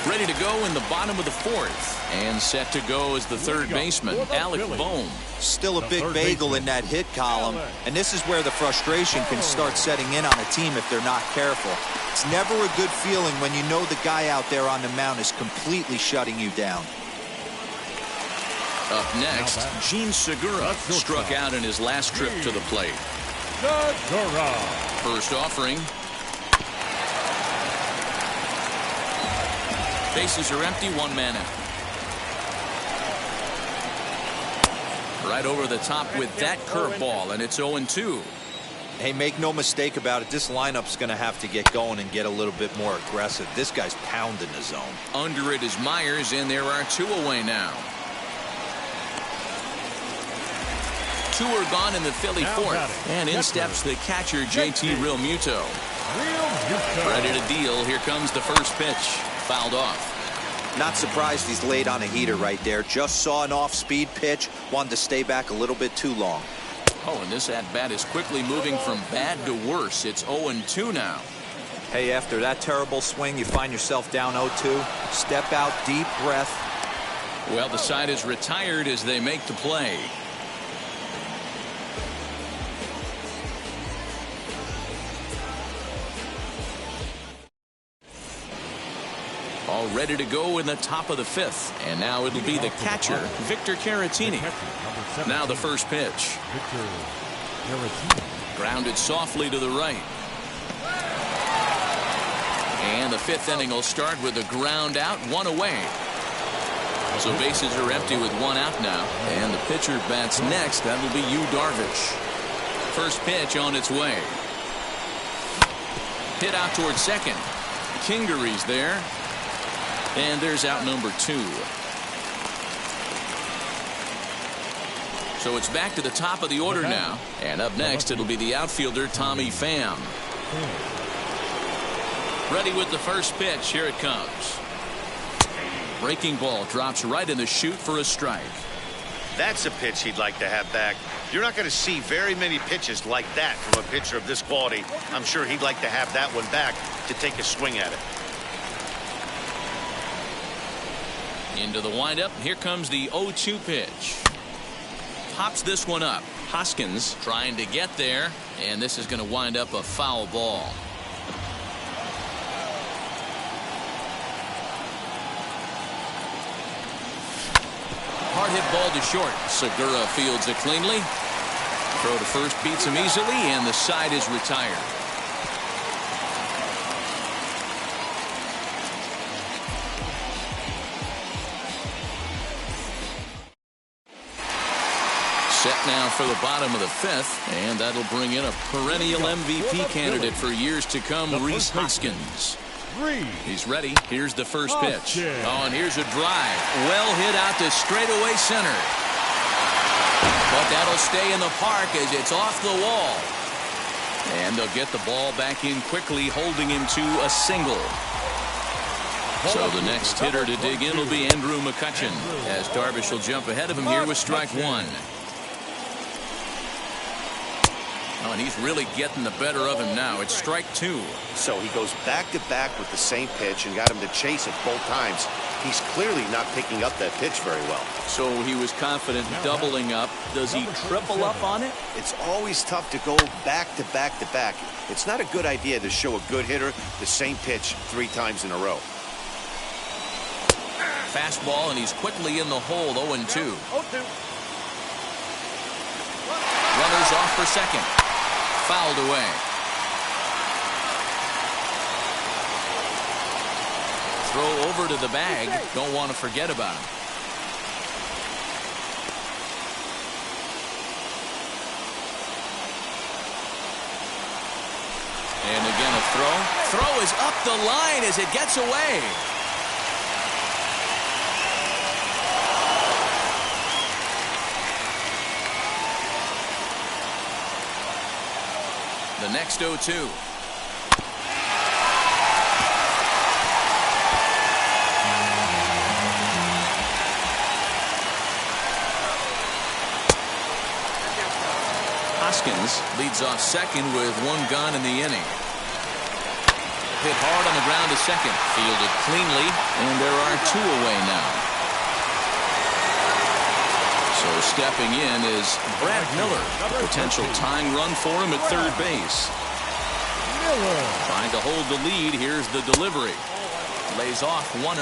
Ready to go in the bottom of the 4th. And set to go as the third baseman, Alec Bohm. Still a big bagel in that hit column, and this is where the frustration can start setting in on a team if they're not careful. It's never a good feeling when you know the guy out there on the mound is completely shutting you down. Up next, Jean Segura struck out in his last trip to the plate. First offering. Bases are empty, 1 man out. Right over the top with that curveball, and it's 0-2. Hey, make no mistake about it. This lineup's going to have to get going and get a little bit more aggressive. This guy's pounding the zone. Under it is Myers, and there are 2 away now. 2 are gone in the Philly 4th. And in steps the catcher, JT Realmuto. Ready to deal. Here comes the first pitch. Fouled off. Not surprised he's laid on a heater right there. Just saw an off-speed pitch. Wanted to stay back a little bit too long. Oh, and this at-bat is quickly moving from bad to worse. It's 0-2 now. Hey, after that terrible swing, you find yourself down 0-2. Step out, deep breath. Well, the side is retired as they make the play. All ready to go in the top of the 5th. And now it'll be the catcher, Victor Caratini. Now the first pitch. Grounded softly to the right. And the 5th inning will start with a ground out, 1 away. So bases are empty with 1 out now. And the pitcher bats next. That will be Yu Darvish. first pitch on its way. Hit out towards second. Kingery's there. And there's out number 2. So it's back to the top of the order now. And up next, it'll be the outfielder, Tommy Pham. Ready with the first pitch. Here it comes. Breaking ball drops right in the chute for a strike. That's a pitch he'd like to have back. You're not going to see very many pitches like that from a pitcher of this quality. I'm sure he'd like to have that one back to take a swing at it. Into the windup. Here comes the 0-2 pitch. Pops this one up. Hoskins trying to get there, and this is going to wind up a foul ball. Hard hit ball to short. Segura fields it cleanly. Throw to first beats him easily, and the side is retired. Set now for the bottom of the 5th, and that'll bring in a perennial MVP candidate for years to come, Rhys Hoskins. He's ready. Here's the first pitch. Oh, and here's a drive. Well hit out to straightaway center. But that'll stay in the park as it's off the wall. And they'll get the ball back in quickly, holding him to a single. So the next hitter to dig in will be Andrew McCutchen, as Darvish will jump ahead of him here with strike 1. Oh, and he's really getting the better of him now. It's strike 2. So he goes back to back with the same pitch and got him to chase it both times. He's clearly not picking up that pitch very well. So he was confident doubling up. Does he triple up on it? It's always tough to go back to back to back. It's not a good idea to show a good hitter the same pitch 3 times in a row. Fastball, and he's quickly in the hole. 0-2. Runners off for second. Fouled away. Throw over to the bag. Don't want to forget about him. And again a throw. Throw is up the line as it gets away. The next 0-2. Hoskins leads off second with 1 gun in the inning. Hit hard on the ground to second. Fielded cleanly, and there are 2 away now. So stepping in is Brad Miller. A potential tying run for him at third base. Miller trying to hold the lead. Here's the delivery. Lays off 1-0.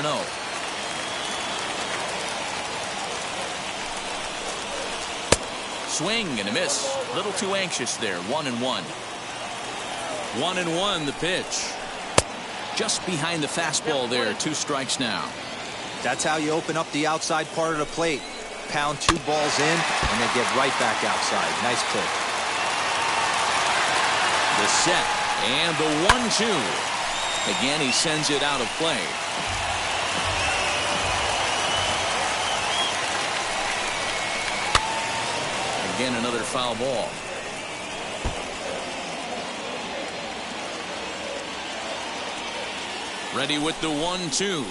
Swing and a miss. A little too anxious there. 1-1. 1-1 the pitch. Just behind the fastball there. 2 strikes now. That's how you open up the outside part of the plate. Pound 2 balls in, and they get right back outside. Nice clip. The set and the 1-2. Again, he sends it out of play. Again, another foul ball. Ready with the 1-2.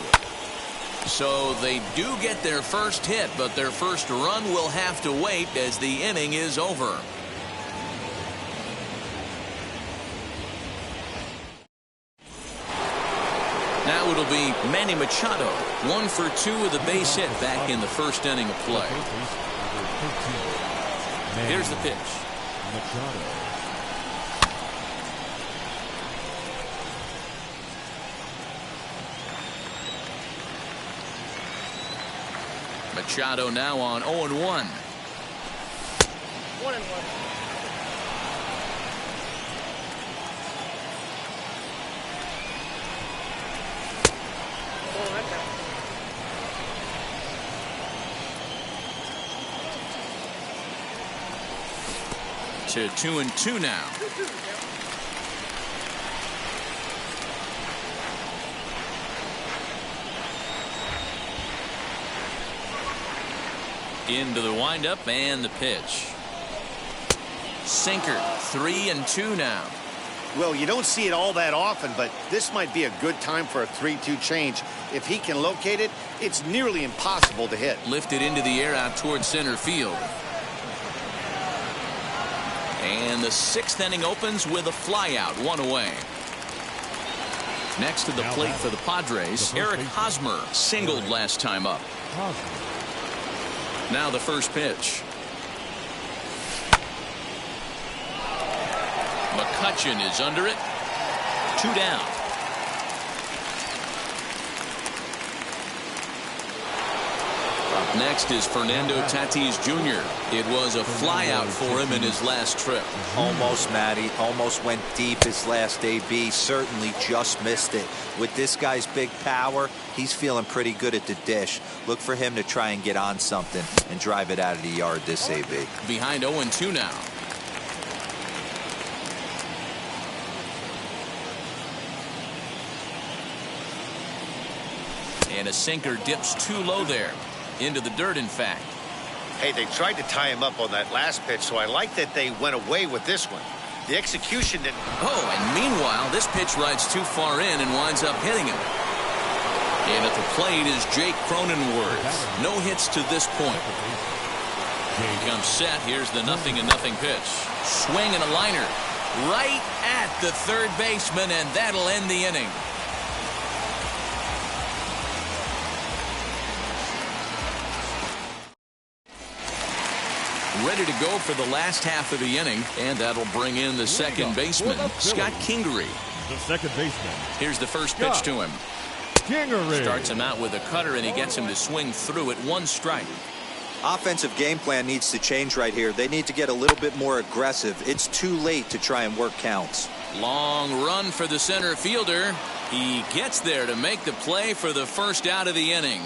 So they do get their first hit, but their first run will have to wait as the inning is over. Now it'll be Manny Machado. 1 for 2 with a base hit back in the first inning of play. Here's the pitch. Machado now on 0-1. 1-1. to 2-2 now. Into the windup and the pitch. Sinker, 3-2 now. Well, you don't see it all that often, but this might be a good time for a 3-2 change. If he can locate it, it's nearly impossible to hit. Lifted into the air out towards center field. And the 6th inning opens with a flyout, 1 away. Next to the plate for the Padres, Eric Hosmer singled last time up. Now the first pitch. McCutchen is under it. 2 down. Up next is Fernando Tatis Jr. It was a flyout for him in his last trip. Almost, Matty. Almost went deep his last AB. Certainly just missed it. With this guy's big power, he's feeling pretty good at the dish. Look for him to try and get on something and drive it out of the yard this AB. Behind 0-2 now. And a sinker dips too low there. Into the dirt, in fact. Hey, they tried to tie him up on that last pitch, so I like that they went away with this one. The execution didn't... Oh, and meanwhile, this pitch rides too far in and winds up hitting him. And at the plate is Jake Cronenworth. No hits to this point. He comes set. Here's the 0-0 pitch. Swing and a liner. Right at the third baseman, and that'll end the inning. Ready to go for the last half of the inning, and that'll bring in the second baseman, Scott Kingery. The second baseman. Here's the first pitch to him. Kingery starts him out with a cutter, and he gets him to swing through it. 1 strike. Offensive game plan needs to change right here. They need to get a little bit more aggressive. It's too late to try and work counts. Long run for the center fielder. He gets there to make the play for the first out of the inning.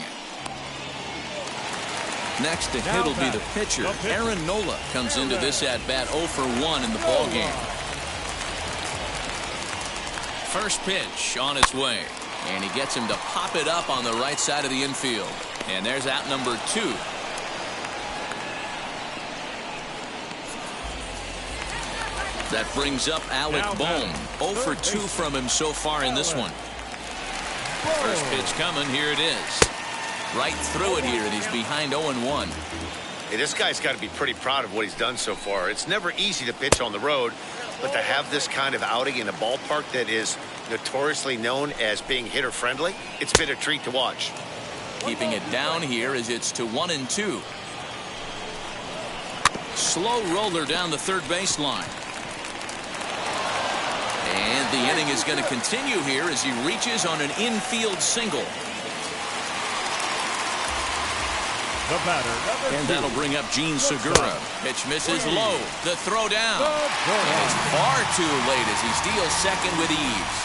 Next to hit will be the pitcher. Aaron Nola comes into this at-bat 0 for 1 in the ballgame. First pitch on its way. And he gets him to pop it up on the right side of the infield. And there's out number 2. That brings up Alec Bohm. 0 for 2 from him so far in this one. First pitch coming. Here it is. Right through it here, and he's behind 0-1. Hey, this guy's got to be pretty proud of what he's done so far. It's never easy to pitch on the road, but to have this kind of outing in a ballpark that is notoriously known as being hitter-friendly, it's been a treat to watch. Keeping it down here as it's to 1-2. Slow roller down the third baseline. And the inning is going to continue here as he reaches on an infield single. The batter, and that'll bring up Gene Segura. Pitch misses low. The throw down. And it's far too late as he steals second with ease.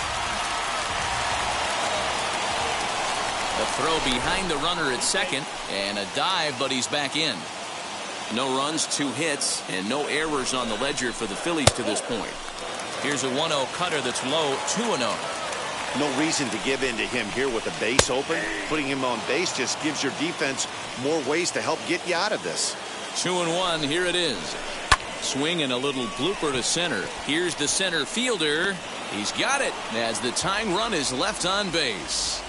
The throw behind the runner at second. And a dive, but he's back in. No runs, 2 hits, and no errors on the ledger for the Phillies to this point. Here's a 1-0 cutter that's low, 2-0. No reason to give in to him here with the base open. Putting him on base just gives your defense more ways to help get you out of this. 2-1, here it is. Swing and a little blooper to center. Here's the center fielder. He's got it as the tying run is left on base.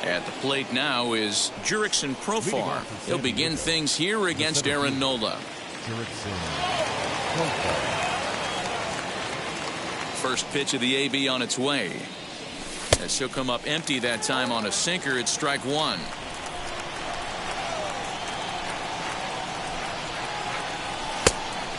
At the plate now is Jurickson Profar. He'll begin things here against Aaron Nola. First pitch of the AB on its way. As he'll come up empty that time on a sinker, it's strike 1.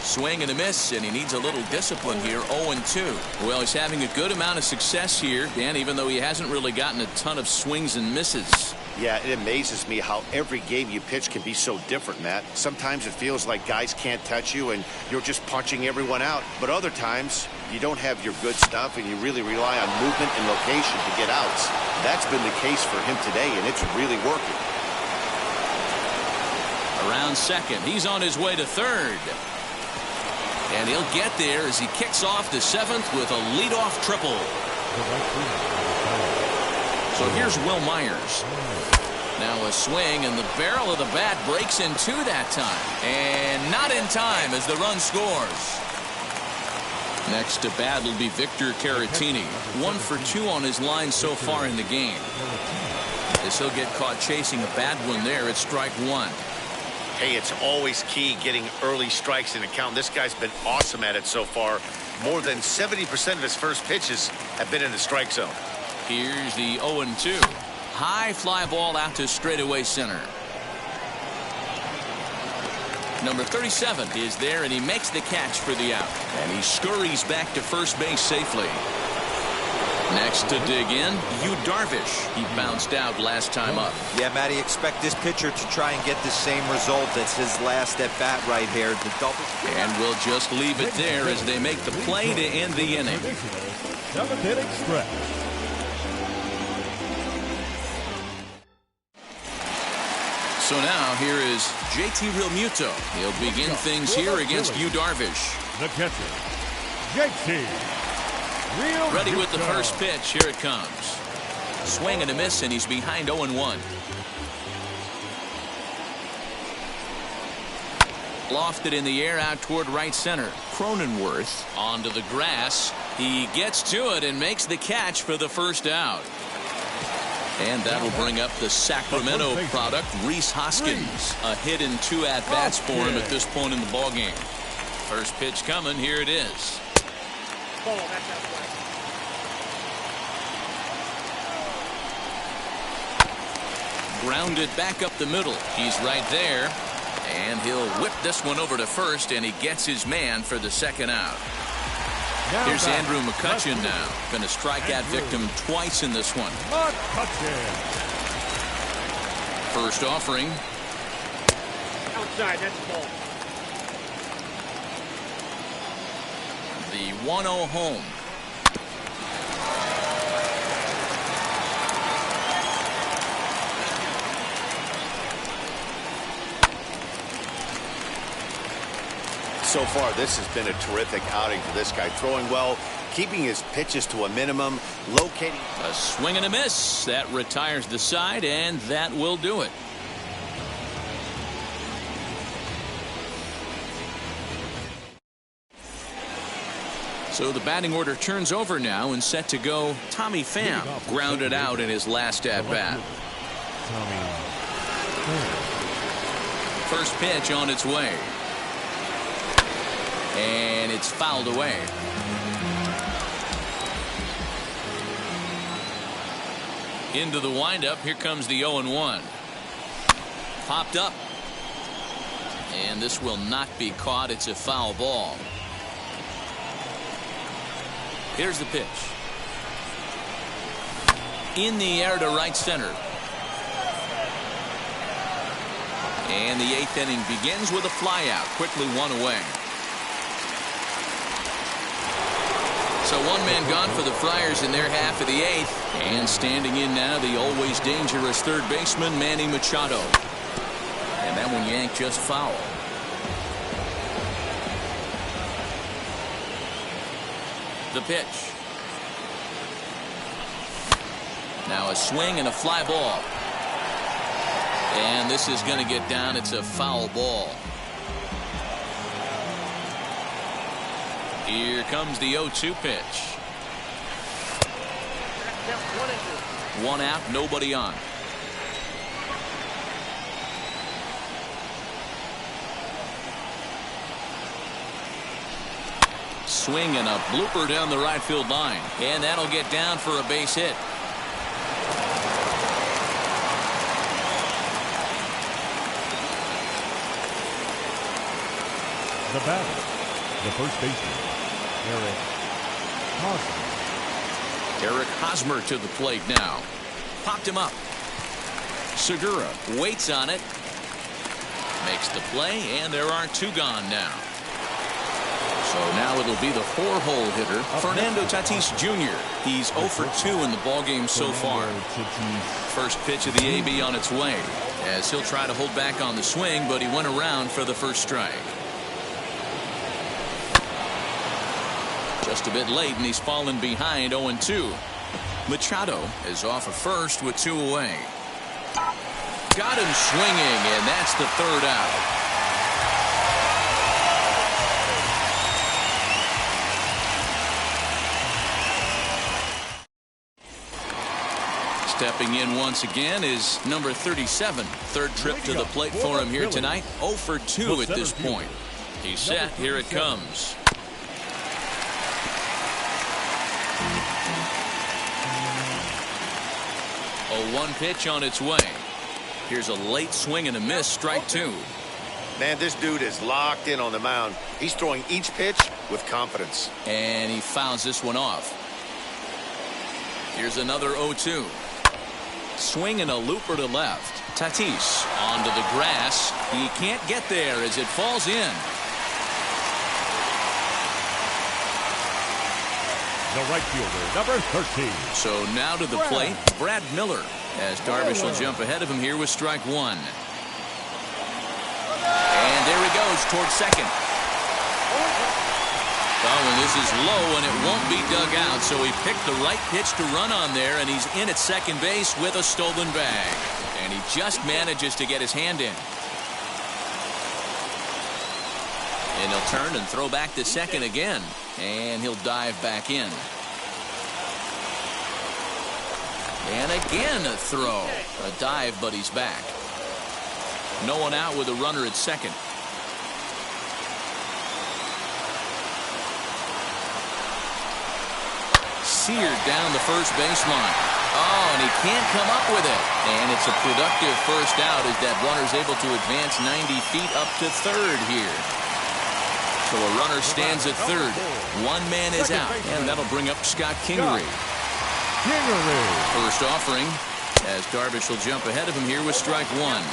Swing and a miss, and he needs a little discipline here. 0-2. Well, he's having a good amount of success here, Dan, even though he hasn't really gotten a ton of swings and misses. Yeah, it amazes me how every game you pitch can be so different, Matt. Sometimes it feels like guys can't touch you and you're just punching everyone out. But other times, you don't have your good stuff and you really rely on movement and location to get outs. That's been the case for him today, and it's really working. Around second, he's on his way to third. And he'll get there as he kicks off to seventh with a leadoff triple. So here's Will Myers. Now a swing, and the barrel of the bat breaks in two that time. And not in time as the run scores. Next to bat will be Victor Caratini. 1 for 2 on his line so far in the game. As he'll get caught chasing a bad one there at strike one. Hey, it's always key getting early strikes in a count. This guy's been awesome at it so far. More than 70% of his first pitches have been in the strike zone. Here's the 0-2. High fly ball out to straightaway center. Number 37 is there, and he makes the catch for the out. And he scurries back to first base safely. Next to dig in, Yu Darvish. He bounced out last time up. Yeah, Matty, expect this pitcher to try and get the same result as his last at bat right here. The double. And we'll just leave it there as they make the play to end the inning. Seventh inning stretch. So now here is JT Realmuto. He'll begin things here against Yu Darvish. The catcher, JT. Ready with the first pitch. Here it comes. Swing and a miss, and he's behind 0-1. Lofted in the air out toward right center. Cronenworth onto the grass. He gets to it and makes the catch for the first out. And that'll bring up the Sacramento product, Rhys Hoskins. A hit and 2 at-bats for him at this point in the ballgame. First pitch coming. Here it is. Grounded back up the middle. He's right there. And he'll whip this one over to first, and he gets his man for the second out. Here's Andrew McCutchen now. Been a strikeout victim twice in this one. First offering. Outside, that's the ball. The 1-0 home. So far, this has been a terrific outing for this guy. Throwing well, keeping his pitches to a minimum, locating. A swing and a miss. That retires the side, and that will do it. So the batting order turns over now, and set to go Tommy Pham, grounded out in his last at-bat. First pitch on its way. And it's fouled away. Into the windup. Here comes the 0-1. Popped up. And this will not be caught. It's a foul ball. Here's the pitch. In the air to right center. And the 8th inning begins with a flyout. Quickly one away. So one man gone for the Friars in their half of the 8th. And standing in now, the always dangerous third baseman, Manny Machado. And that one yanked just foul. The pitch. Now a swing and a fly ball. And this is going to get down. It's a foul ball. Here comes the 0-2 pitch. 1 out, nobody on. Swing and a blooper down the right field line. And that'll get down for a base hit. The batter, the first baseman, Eric Hosmer. Eric Hosmer to the plate now. Popped him up. Segura waits on it. Makes the play, and there are 2 gone now. So now it'll be the 4-hole hitter, Fernando Tatis Jr. He's 0 for 2 in the ballgame so far. First pitch of the AB on its way, as he'll try to hold back on the swing, but he went around for the first strike. Just a bit late, and he's fallen behind 0-2. Machado is off of first with 2 away. Got him swinging, and that's the 3rd out. Stepping in once again is number 37. 3rd trip to the plate for him here tonight. 0 for 2 at this point. He's set. Here it comes. A 1 pitch on its way. Here's a late swing and a miss. Strike 2. Man, this dude is locked in on the mound. He's throwing each pitch with confidence. And he fouls this one off. Here's another 0-2. Swing and a looper to left. Tatis onto the grass. He can't get there as it falls in. The right fielder, number 13. So now to the plate, Brad Miller, as Darvish will jump ahead of him here with strike 1. And there he goes towards second. Oh, and this is low, and it won't be dug out, so he picked the right pitch to run on there, and he's in at second base with a stolen bag. And he just manages to get his hand in. And he'll turn and throw back to second again, and he'll dive back in. And again a throw. A dive, but he's back. No one out with a runner at second. Seared down the first baseline. Oh, and he can't come up with it. And it's a productive first out as that runner's able to advance 90 feet up to third here. So a runner stands at third. 1 man is out, and that'll bring up Scott Kingery. First offering, as Darvish will jump ahead of him here with strike 1.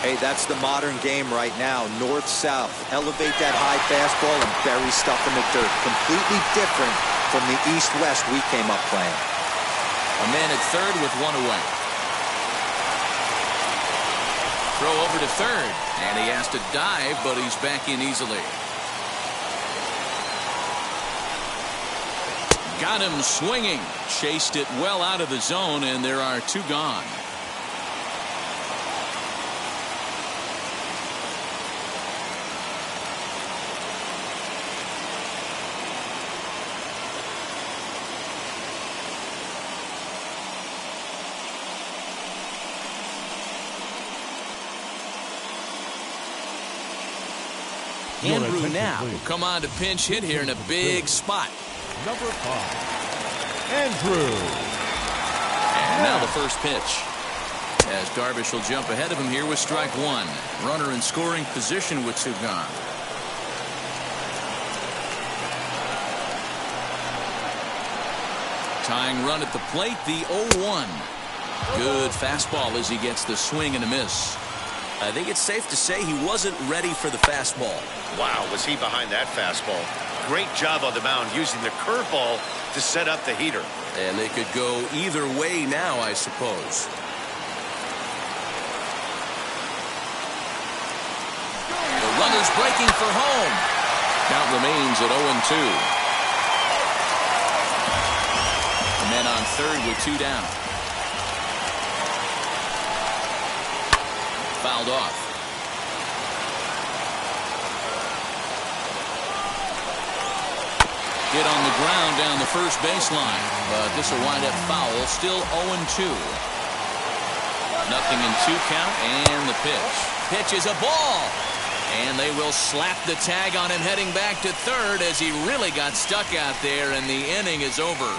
Hey, that's the modern game right now. North-south. Elevate that high fastball and bury stuff in the dirt. Completely different from the east-west we came up playing. A man at third with 1 away. Throw over to third, and he has to dive, but he's back in easily. Got him swinging. Chased it well out of the zone, and there are 2 gone. Andrew Knapp will come on to pinch hit here in a big spot. Number 5, Andrew. And now the first pitch, as Darvish will jump ahead of him here with strike 1. Runner in scoring position with 2 gone. Tying run at the plate, the 0-1. Good fastball as he gets the swing and a miss. I think it's safe to say he wasn't ready for the fastball. Wow, was he behind that fastball. Great job on the mound using the curveball to set up the heater. And they could go either way now, I suppose. The runner's breaking for home. Count remains at 0-2. The men on third with 2 down. Fouled off. Hit on the ground down the first baseline, but this will wind up foul. Still 0-2. Nothing in 2 count, and the pitch. Pitch is a ball, and they will slap the tag on him heading back to third as he really got stuck out there, and the inning is over.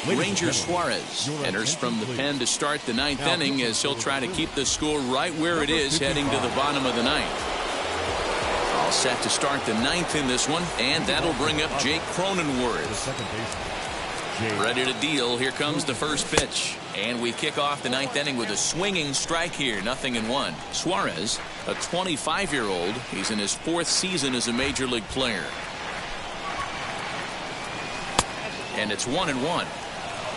Ranger Suarez enters from the pen to start the ninth inning as he'll try to keep the score right where it is heading to the bottom of the ninth. All set to start the ninth in this one, and that'll bring up Jake Cronenworth. Ready to deal. Here comes the first pitch. And we kick off the ninth inning with a swinging strike here. 0-1. Suarez, a 25-year-old. He's in his 4th season as a major league player. And it's 1-1.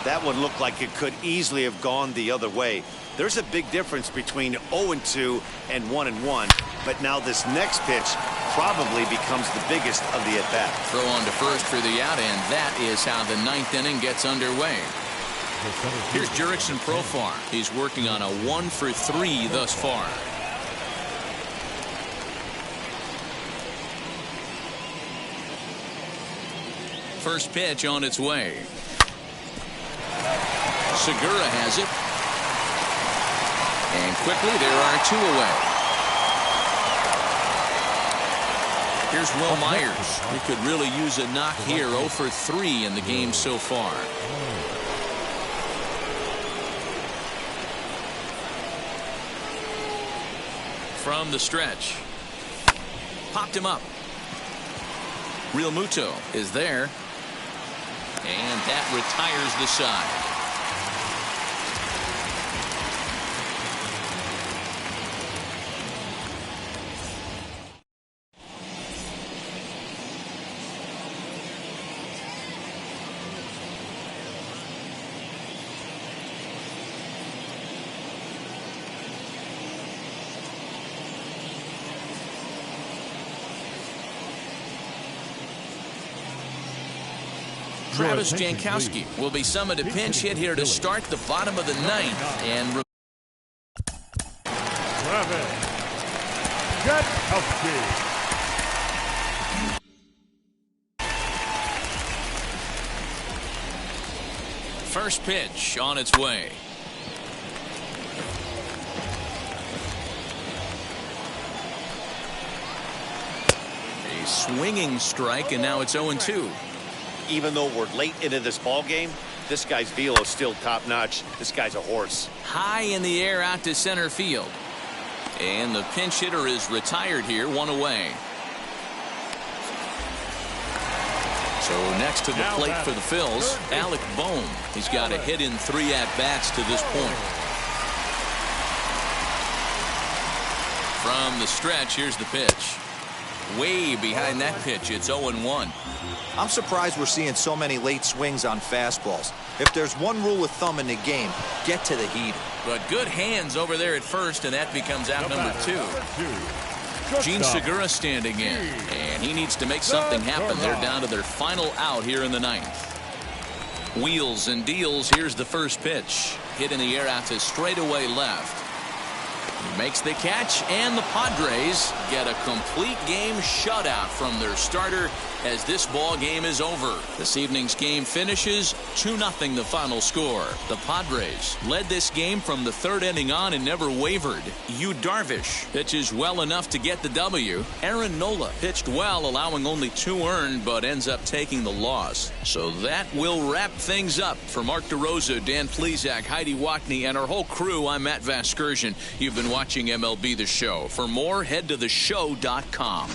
That one looked like it could easily have gone the other way. There's a big difference between 0-2 and 1-1. But now this next pitch probably becomes the biggest of the at-bat. Throw on to first for the out, and that is how the ninth inning gets underway. Here's Jurickson Profar. He's working on a 1-for-3 thus far. First pitch on its way. Segura has it. And quickly there are 2 away. Here's Will Myers. He could really use a knock here. 0-for-3 in the game so far. From the stretch. Popped him up. Real Muto is there. And that retires the side. Travis Jankowski will be summoned a pinch hit here to start the bottom of the ninth. And Travis Jankowski. First pitch on its way. A swinging strike, and now it's 0-2. Even though we're late into this ball game, this guy's velo is still top-notch. This guy's a horse. High in the air out to center field. And the pinch hitter is retired here, 1 away. So next to the plate for the Phils, Alec Bohm. He's got a hit in 3 at-bats to this point. From the stretch, here's the pitch. Way behind that pitch, it's 0-1. I'm surprised we're seeing so many late swings on fastballs. If there's one rule of thumb in the game, get to the heater. But good hands over there at first, and that becomes out number 2. Gene Segura standing in, and he needs to make something happen. They're down to their final out here in the ninth. Wheels and deals. Here's the first pitch. Hit in the air out to straightaway left. He makes the catch, and the Padres get a complete game shutout from their starter as this ball game is over. This evening's game finishes 2-0 the final score. The Padres led this game from the 3rd inning on and never wavered. Yu Darvish pitches well enough to get the W. Aaron Nola pitched well, allowing only 2 earned, but ends up taking the loss. So that will wrap things up. For Mark DeRosa, Dan Plesac, Heidi Watney, and our whole crew, I'm Matt Vasgersian. You've been watching MLB The Show. For more, head to theshow.com.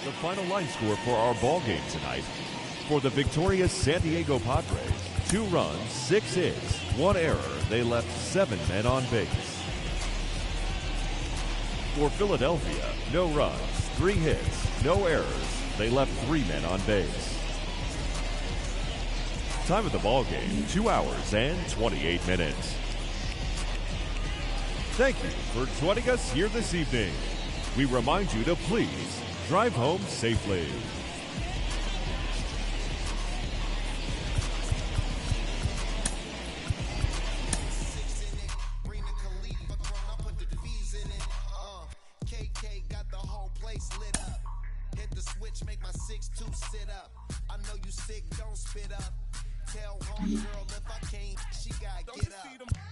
The final line score for our ball game tonight. For the victorious San Diego Padres, 2 runs, 6 hits, 1 error. They left 7 men on base. For Philadelphia, no runs, 3 hits, no errors. They left 3 men on base. Time of the ball game, 2 hours and 28 minutes. Thank you for joining us here this evening. We remind you to please drive home safely. Make my 6'2" sit up. I know you sick, don't spit up. Tell homegirl if I can't, she got feed 'em.